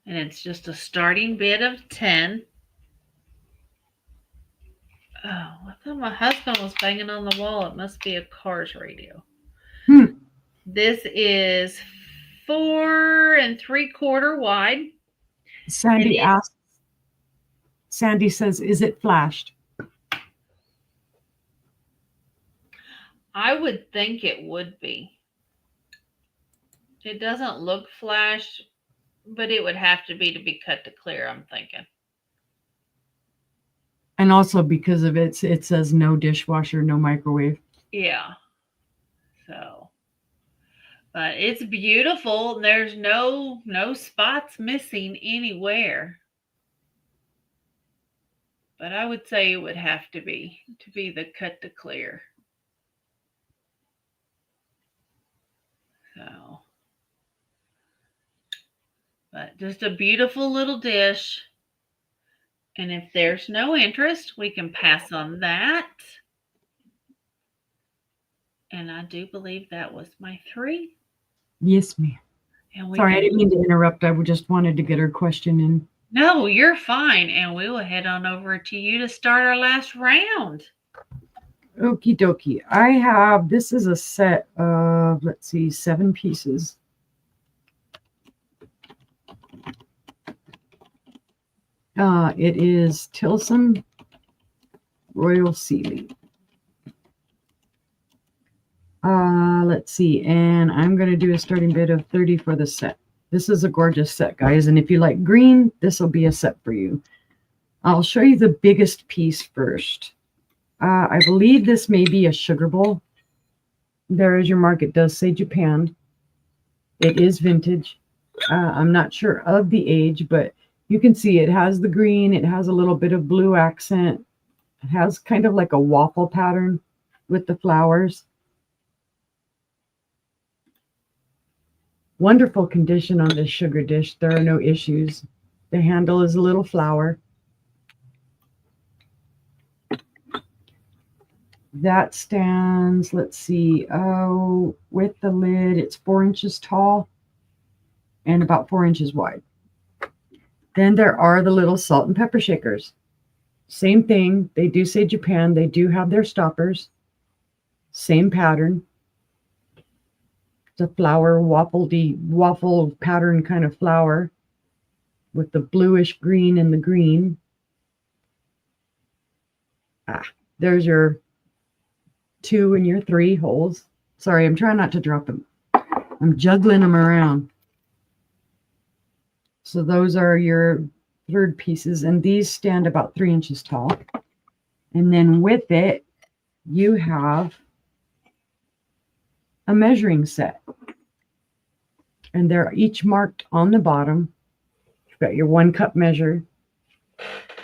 And it's just a starting bid of 10. Oh, I thought my husband was banging on the wall. It must be a Cars radio. This is 4 3/4 wide. Sandy asks. Sandy says, "Is it flashed?" I would think it would be. It doesn't look flash, but it would have to be cut to clear, I'm thinking. And also because of it says no dishwasher, no microwave. Yeah. So, but it's beautiful. There's no spots missing anywhere. But I would say it would have to be the cut to clear. So, but just a beautiful little dish. And if there's no interest, we can pass on that. And I do believe that was my 3. Yes, ma'am. Sorry, I didn't mean to interrupt. I just wanted to get her question in. No, you're fine. And we will head on over to you to start our last round. Okie dokie. This is a set of, 7 pieces. It is Tilson Royal Sealy. And I'm going to do a starting bid of 30 for the set. This is a gorgeous set, guys. And if you like green, this will be a set for you. I'll show you the biggest piece first. I believe this may be a sugar bowl. There is your mark. It does say Japan. It is vintage. I'm not sure of the age, but you can see it has the green. It has a little bit of blue accent. It has kind of like a waffle pattern with the flowers. Wonderful condition on this sugar dish. There are no issues. The handle is a little flower. That stands, with the lid, it's 4 inches tall and about 4 inches wide. Then there are the little salt and pepper shakers. Same thing. They do say Japan. They do have their stoppers. Same pattern. It's a flower, waffle pattern kind of flower with the bluish green and the green. There's your 2 and your 3 holes. Sorry, I'm trying not to drop them. I'm juggling them around. So those are your third pieces, and these stand about 3 inches tall. And then with it, you have a measuring set. And they're each marked on the bottom. You've got your 1 cup measure,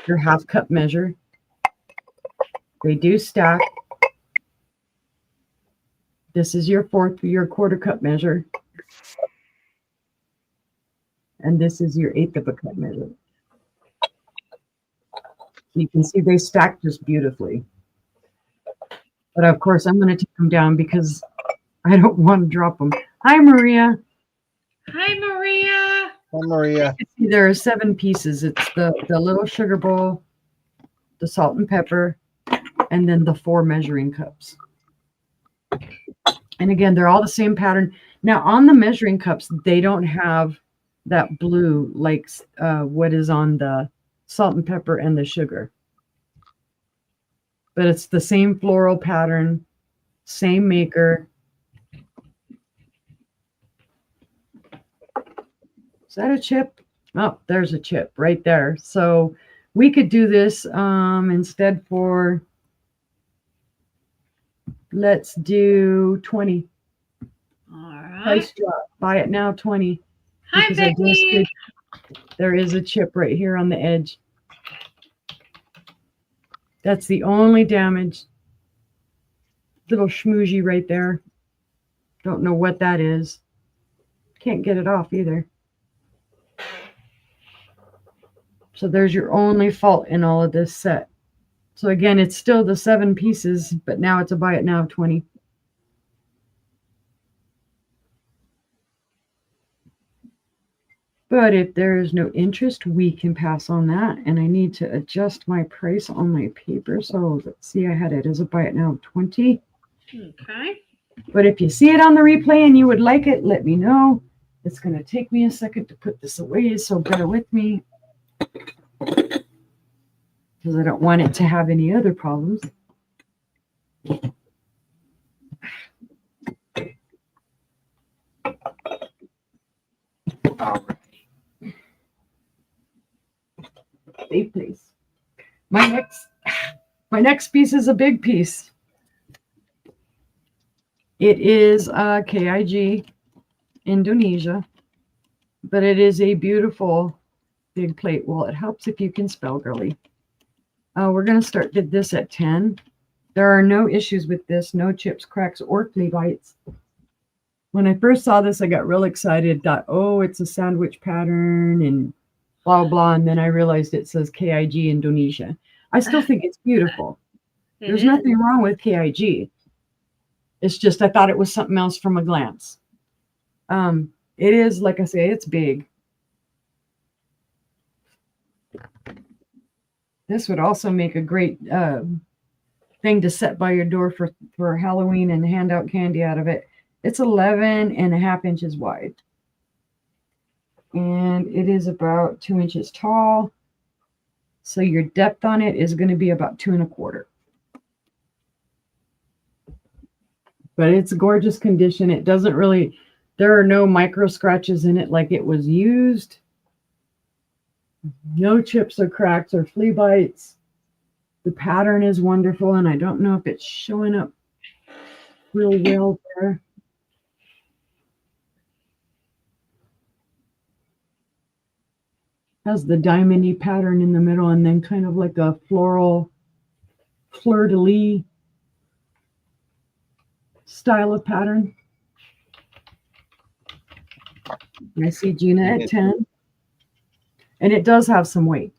your 1/2 cup measure. They do stack. This is your 1/4 cup measure. And this is your 1/8 of a cup measure. You can see they stack just beautifully. But of course, I'm going to take them down because I don't want to drop them. Hi, Maria. Hi, Maria. Hi, Maria. There are 7 pieces. It's the little sugar bowl, the salt and pepper, and then the 4 measuring cups. And again, they're all the same pattern. Now, on the measuring cups, they don't have that blue like what is on the salt and pepper and the sugar. But it's the same floral pattern, same maker. Is that a chip? Oh, there's a chip right there. So we could do this instead for, let's do 20. All right. Price drop. Buy it now, 20. Hi, Becky. There is a chip right here on the edge. That's the only damage. Little schmoozy right there. Don't know what that is. Can't get it off either. So there's your only fault in all of this set. So again, it's still the 7 pieces, but now it's a buy it now of 20. But if there is no interest, we can pass on that. And I need to adjust my price on my paper. So let's see, I had it as a buy it now of 20. Okay. But if you see it on the replay and you would like it, let me know. It's going to take me a second to put this away, so bear with me. Because I don't want it to have any other problems. All right. Safe place. My next piece is a big piece. It is KIG Indonesia, but it is a beautiful big plate. Well, it helps if you can spell, girly. We're going to start this at 10. There are no issues with this, no chips, cracks, or flea bites. When I first saw this, I got real excited, thought, oh, it's a sandwich pattern and blah, blah. And then I realized it says KIG Indonesia. I still think it's beautiful. There's nothing wrong with KIG. It's just I thought it was something else from a glance. It is, like I say, it's big. This would also make a great thing to set by your door for Halloween and hand out candy out of it. It's 11.5 inches wide. And it is about 2 inches tall. So your depth on it is going to be about 2 1/4. But it's a gorgeous condition. It doesn't really, there are no micro scratches in it like it was used. No chips or cracks or flea bites. The pattern is wonderful, and I don't know if it's showing up real well there. Has the diamondy pattern in the middle and then kind of like a floral fleur-de-lis style of pattern. I see Gina at 10. And it does have some weight.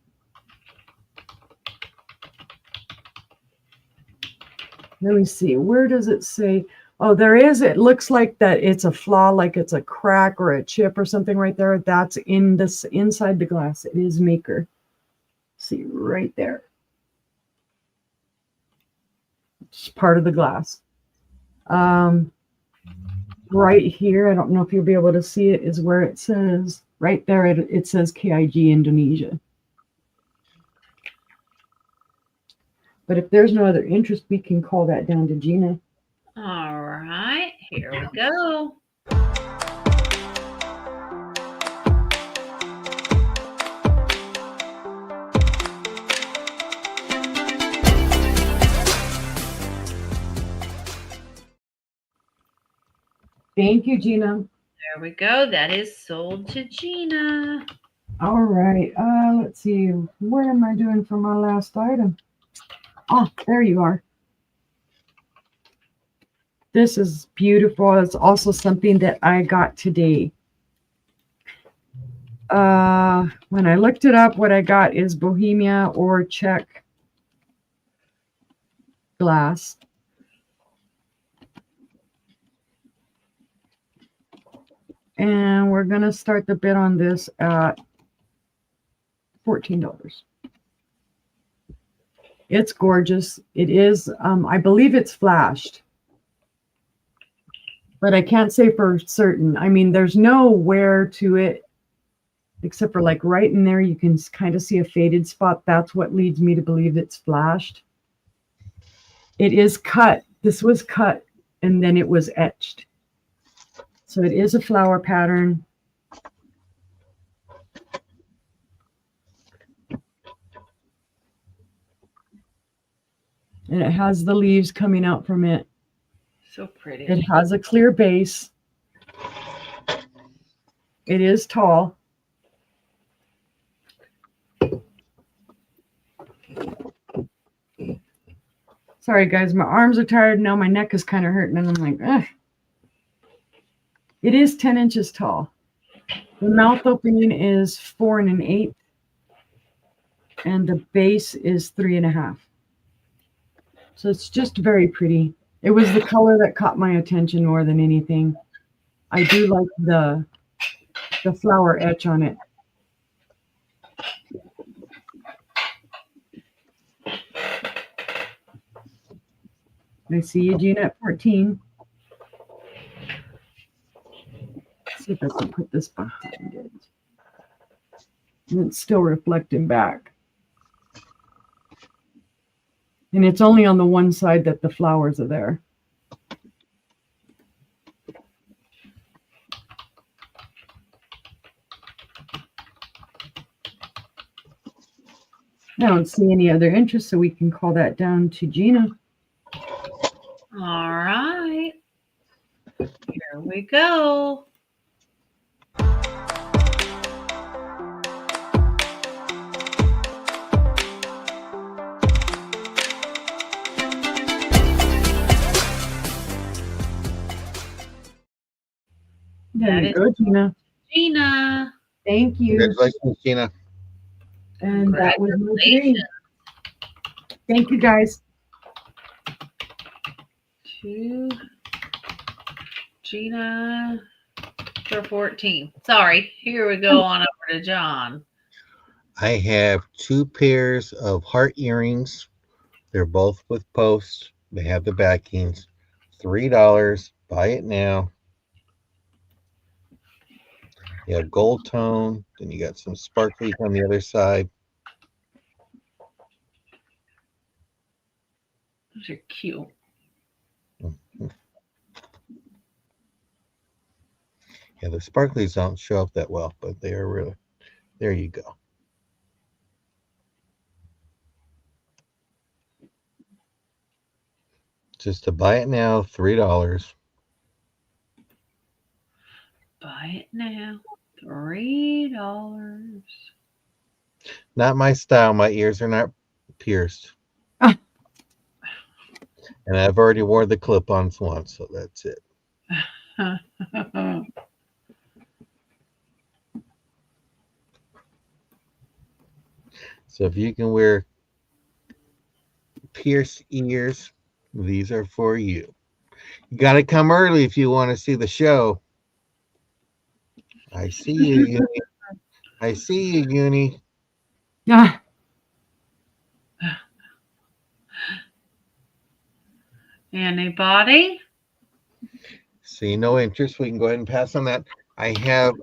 Let me see. Where does it say? Oh, there is. It looks like that it's a flaw, like it's a crack or a chip or something right there. That's in this inside the glass. It is maker. See right there. It's part of the glass. right here, I don't know if you'll be able to see it, is where it says, right there, it says KIG Indonesia. But if there's no other interest, we can call that down to Gina. All right, here we go. Thank you, Gina. There we go. That is sold to Gina. All right. Let's see. What am I doing for my last item? Oh, there you are. This is beautiful. It's also something that I got today. When I looked it up, what I got is Bohemia or Czech glass. And we're going to start the bid on this at $14. It's gorgeous. It is, I believe it's flashed, but I can't say for certain. I mean, there's no wear to it except for like right in there, you can kind of see a faded spot. That's what leads me to believe it's flashed. It is cut. This was cut and then it was etched. So it is a flower pattern. And it has the leaves coming out from it. So pretty. It has a clear base. It is tall. Sorry, guys, my arms are tired now. My neck is kind of hurting, and I'm like, ugh. It is 10 inches tall. The mouth opening is 4 1/8, and the base is 3 1/2. So it's just very pretty. It was the color that caught my attention more than anything. I do like the flower etch on it. I see you, Gina, at 14. Let's see if I can put this behind it. And it's still reflecting back. And it's only on the one side that the flowers are there. I don't see any other interest, so we can call that down to Gina. All right. Here we go. There you go, Gina. Gina. Thank you. Congratulations, Gina. And that was my dream. Thank you, guys. To Gina for 14. Sorry. Here we go on over to John. I have 2 pairs of heart earrings. They're both with posts. They have the backings. $3. Buy it now. You have gold tone. Then you got some sparklies on the other side. Those are cute. Mm-hmm. Yeah, the sparklies don't show up that well, but they are really, there you go. Just to buy it now, $3. Buy it now. $3. Not my style. My ears are not pierced. And I've already wore the clip-ons once, so that's it. So if you can wear pierced ears, these are for you. You got to come early if you want to see the show. I see you, Uni. I see you, Uni. Yeah. Anybody? See no interest. We can go ahead and pass on that. I have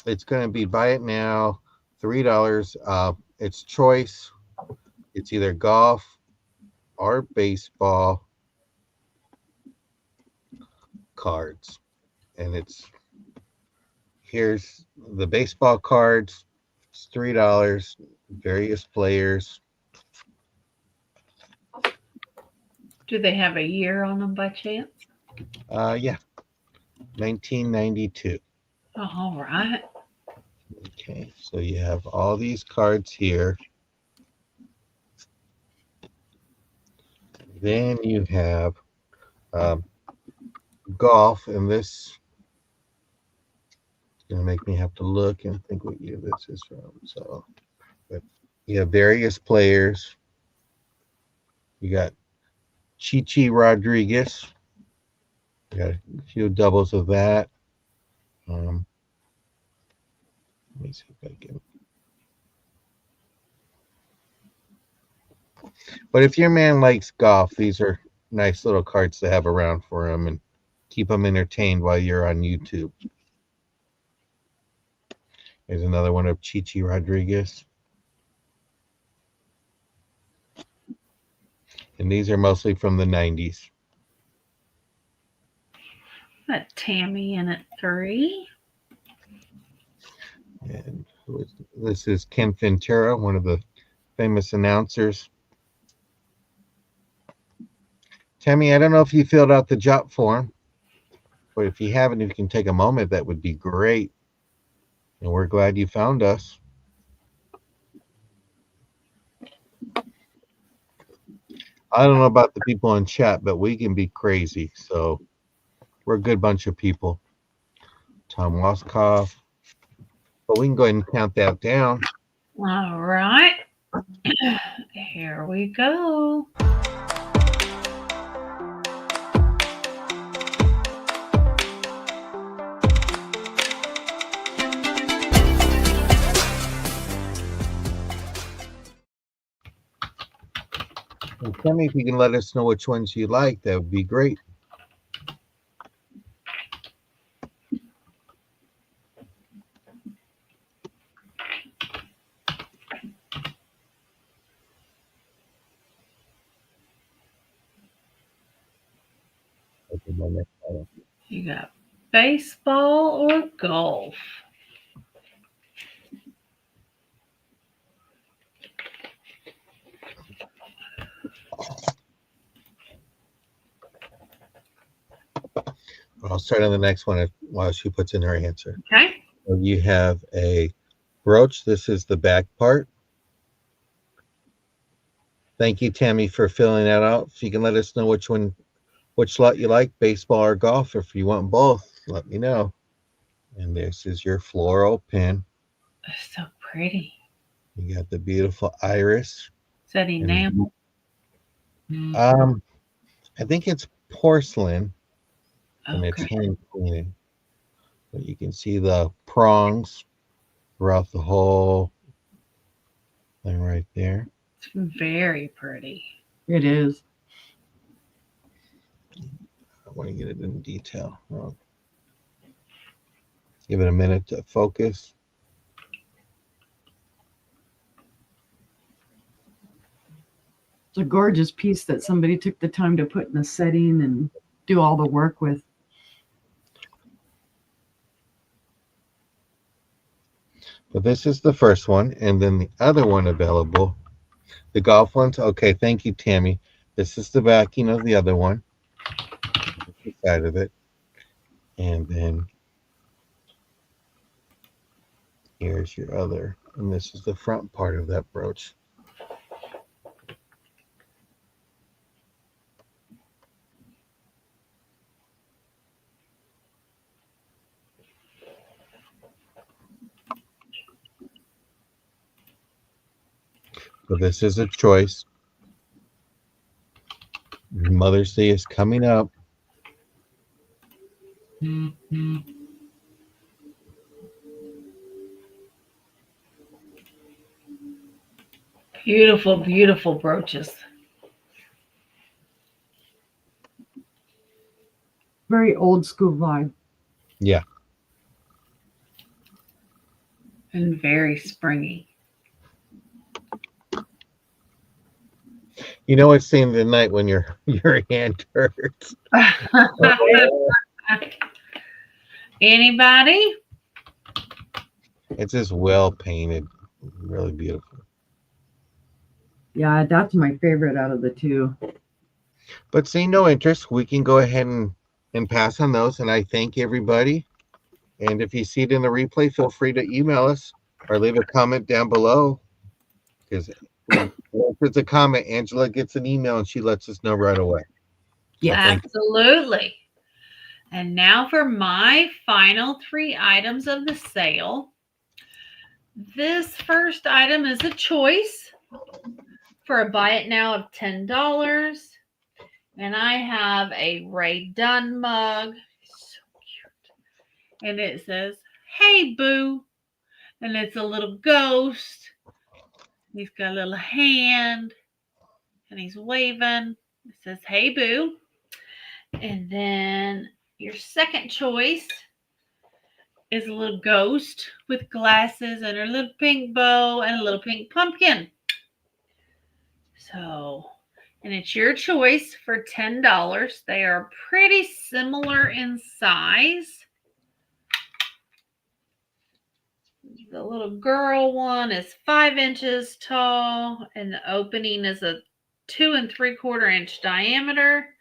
it's going to be buy it now, $3. It's choice. It's either golf or baseball cards, and here's the baseball cards. It's $3. Various players. Do they have a year on them by chance? Yeah, 1992. Oh, all right. Okay, so you have all these cards here. Then you have um, golf, and this is going to make me have to look and think what year this is from. So, but you have various players. You got Chichi Rodriguez. You got a few doubles of that. Let me see if I can. But if your man likes golf, these are nice little cards to have around for him and keep him entertained while you're on YouTube. There's another one of Chichi Rodriguez. And these are mostly from the 90s. Got Tammy in at 3. And this is Ken Ventura, one of the famous announcers. Tammy, I don't know if you filled out the job form, but if you haven't, if you can take a moment, that would be great. And we're glad you found us. I don't know about the people in chat, but we can be crazy. So we're a good bunch of people. Tom Waskoff. But we can go ahead and count that down. All right. Here we go. And tell me if you can let us know which ones you like. That would be great. You got baseball or golf? I'll start on the next one while she puts in her answer. Okay. So you have a brooch. This is the back part. Thank you, Tammy, for filling that out. If you can let us know which slot you like, baseball or golf. If you want both, let me know. And this is your floral pin. So pretty. You got the beautiful iris. Is that enamel? I think it's porcelain, and it's Okay. hand cleaning. But you can see the prongs throughout the whole thing right there. It's very pretty. It is. I want to get it in detail. Well, give it a minute to focus. It's a gorgeous piece that somebody took the time to put in the setting and do all the work with. But this is the first one, and then the other one available, the golf ones. Okay, thank you, Tammy. This is the backing of the other one, the side of it, and then here's your other, and this is the front part of that brooch. So this is a choice. Mother's Day is coming up. Beautiful, beautiful brooches. very old school vibe. Yeah. And very springy. You know what's saying the night when your hand hurts. Anybody? It's just well painted, really beautiful. Yeah, that's my favorite out of the two. But seeing no interest, we can go ahead and pass on those. And I thank everybody. And if you see it in the replay, feel free to email us or leave a comment down below. Because if it's a comment, Angela gets an email and she lets us know right away. So thank you. Absolutely. And now for my final 3 items of the sale. This first item is a choice for a buy it now of $10. And I have a Ray Dunn mug. So cute. And it says, "Hey, boo." And it's a little ghost. He's got a little hand. And he's waving. It says, "Hey, boo." And then your second choice is a little ghost with glasses and a little pink bow and a little pink pumpkin. So, and it's your choice for $10. They are pretty similar in size. The little girl one is 5 inches tall, and the opening is a 2 3/4 inch diameter.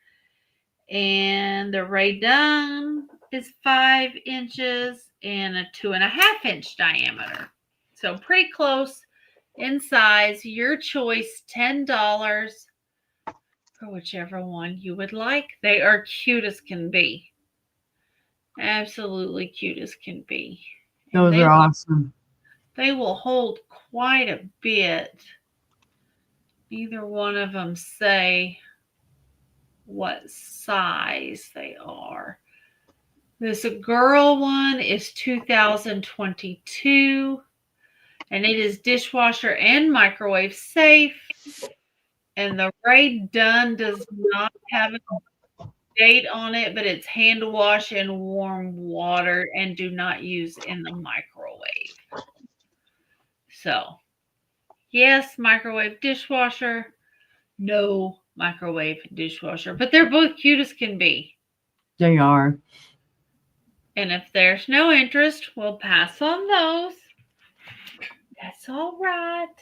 And the Ray Dunn is 5 inches and a 2 1/2 inch diameter. So pretty close in size. Your choice, $10 for whichever one you would like. They are cute as can be. Absolutely cute as can be. Those are awesome. They will hold quite a bit. Neither one of them say what size they are. This girl one is 2022, and it is dishwasher and microwave safe. And the Ray Dunn does not have a date on it, but it's hand wash in warm water and do not use in the microwave. So, yes, microwave dishwasher, no microwave dishwasher, but they're both cute as can be. They are. And if there's no interest, we'll pass on those. That's all right.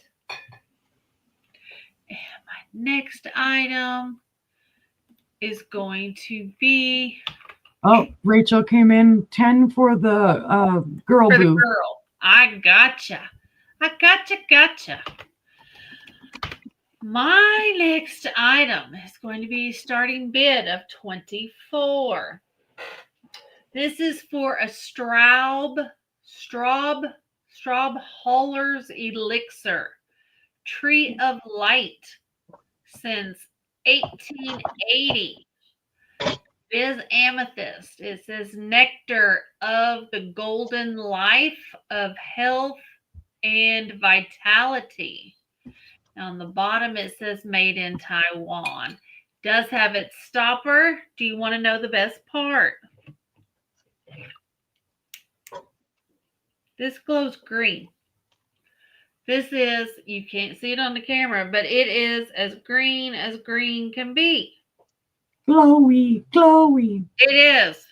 And my next item is going to be... Oh, Rachel came in 10 for the girl for boo. the girl. I gotcha. Gotcha. My next item is going to be starting bid of $24. This is for a Straub Hauler's Elixir, Tree of Light, since 1880. It is amethyst. It says nectar of the golden life of health and vitality. On the bottom, it says made in Taiwan. Does have its stopper. Do you want to know the best part? This glows green. This is, you can't see it on the camera, but it is as green can be. Glowy. It is.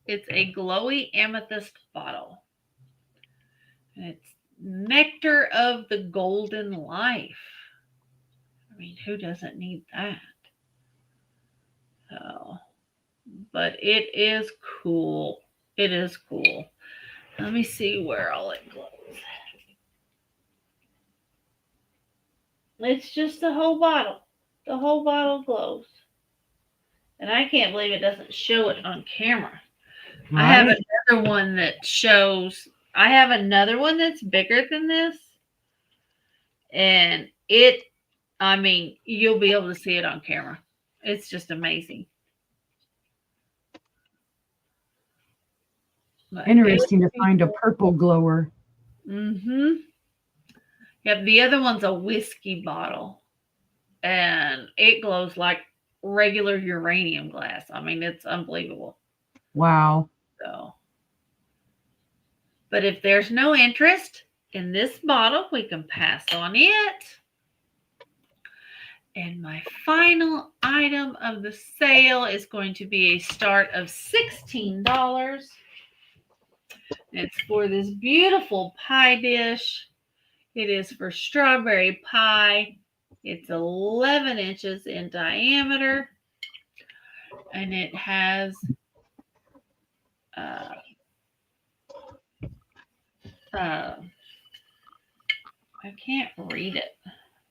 It's a glowy amethyst bottle. And it's nectar of the golden life. I mean, who doesn't need that? So, but it is cool. It is cool. Let me see where all it glows. It's just the whole bottle. The whole bottle glows. And I can't believe it doesn't show it on camera. Right. I have another one that shows. I have another one that's bigger than this. And I mean, you'll be able to see it on camera. It's just amazing. But Interesting to find a purple glower. Mm-hmm. Yep, the other one's a whiskey bottle. And it glows like regular uranium glass. I mean, it's unbelievable. Wow. So, but if there's no interest in this bottle, we can pass on it. And my final item of the sale is going to be a start of $16. It's for this beautiful pie dish. It is for strawberry pie. It's 11 inches in diameter. And it has I can't read it.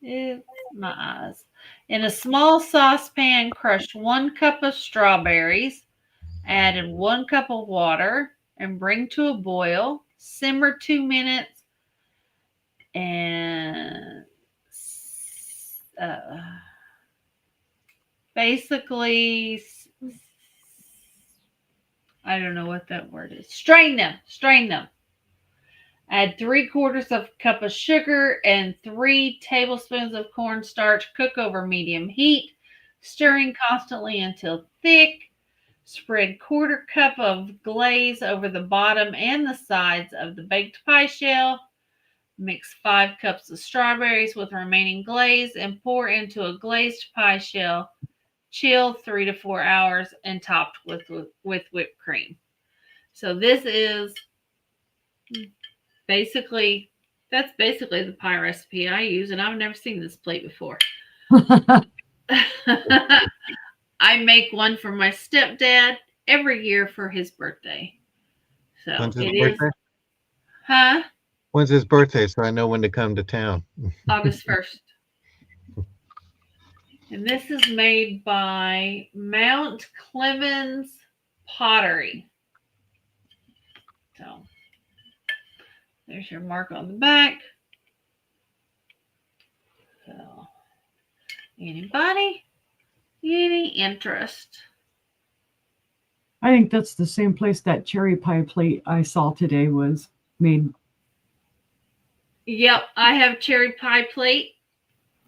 It's my eyes. In a small saucepan, crush 1 cup of strawberries, add in 1 cup of water, and bring to a boil. Simmer 2 minutes, and basically, I don't know what that word is. Strain them. Add 3/4 of a cup of sugar and 3 tablespoons of cornstarch. Cook over medium heat, stirring constantly until thick. Spread 1/4 cup of glaze over the bottom and the sides of the baked pie shell. Mix 5 cups of strawberries with remaining glaze and pour into a glazed pie shell. Chill 3 to 4 hours and topped with whipped cream. So this is that's basically the pie recipe I use, and I've never seen this plate before. I make one for my stepdad every year for his birthday. So When's his it birthday? is, huh? When's his birthday so I know when to come to town? August 1st. And this is made by Mount Clemens Pottery. So there's your mark on the back. So anybody? Any interest? I think that's the same place that cherry pie plate I saw today was made. Yep, I have cherry pie plate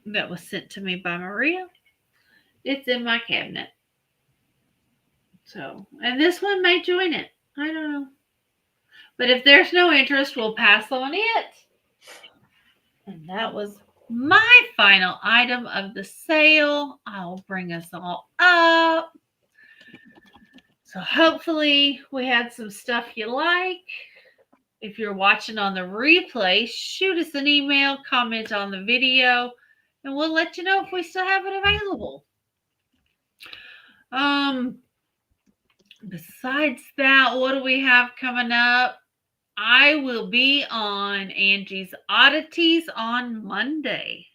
that was sent to me by Maria. It's in my cabinet. So, and this one may join it. I don't know. But if there's no interest, we'll pass on it. And that was my final item of the sale. I'll bring us all up. So hopefully we had some stuff you like. If you're watching on the replay, shoot us an email, comment on the video, and we'll let you know if we still have it available. Besides that, what do we have coming up? I will be on Angie's Oddities on Monday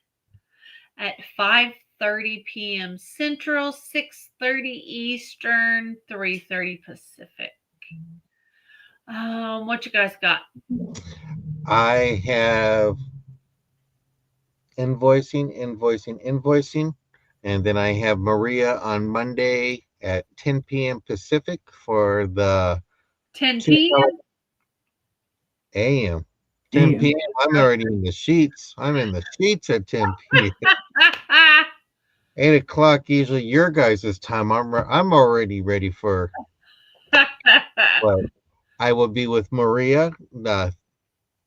at 5:30 p.m. Central, 6:30 Eastern, 3:30 Pacific. What you guys got? I have invoicing, and then I have Maria on Monday at 10 p.m. Pacific for the 10 p.m. a.m. 10 p.m. I'm already in the sheets. I'm in the sheets at 10 p.m. 8 o'clock usually your guys' time. I'm already ready for. Well, I will be with Maria, the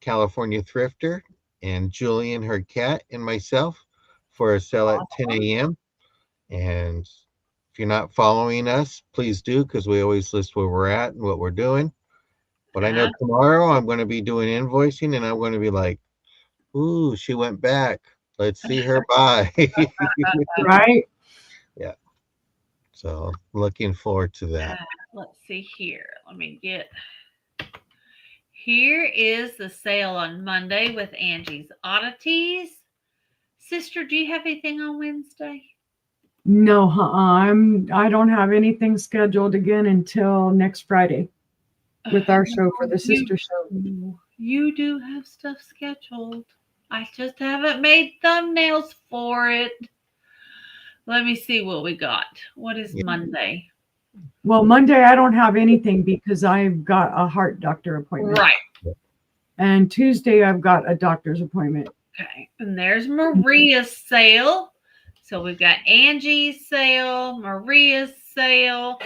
California thrifter, and Julian, her cat, and myself for a sale at 10 a.m. And if you're not following us, please do, because we always list where we're at and what we're doing. But I know tomorrow I'm going to be doing invoicing, and I'm going to be like, ooh, she went back. Let's see her buy. Right? Yeah. So looking forward to that. Let's see here. Let me get. Here is the sale on Monday with Angie's Oddities. Sister, do you have anything on Wednesday? No, I don't have anything scheduled again until next Friday with our show for the sister show. You do have stuff scheduled. I just haven't made thumbnails for it. Let me see what we got. What is Monday? Well, Monday I don't have anything because I've got a heart doctor appointment. Right. And Tuesday I've got a doctor's appointment. Okay. And there's Maria's sale. So we've got Angie's sale, Maria's sale,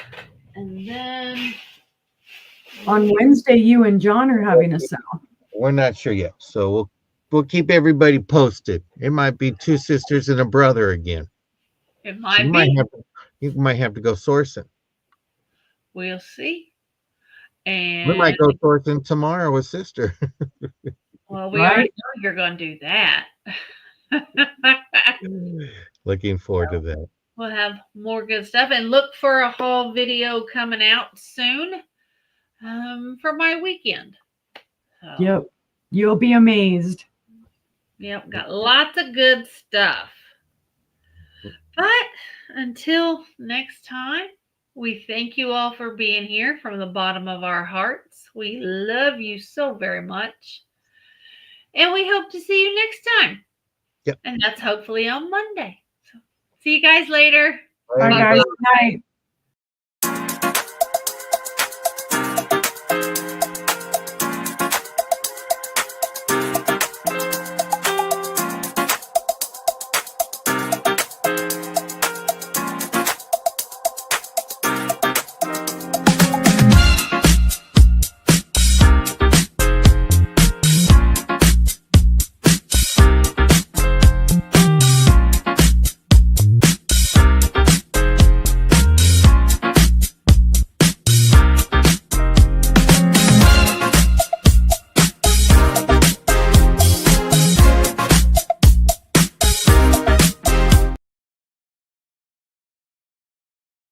and then On Wednesday, you and John are having a sale. We're not sure yet, so we'll keep everybody posted. It might be two sisters and a brother again. It So might you be. might have to go sourcing. We'll see. We And might go sourcing tomorrow with sister. well, we Right? already know you're going to do that. Looking forward to that. We'll have more good stuff, and look for a haul video coming out soon for my weekend. So, Yep. You'll be amazed. Yep, got lots of good stuff. But until next time, we thank you all for being here from the bottom of our hearts. We love you so very much. And we hope to see you next time. Yep. And that's hopefully on Monday. So, see you guys later. Bye, guys. Good night.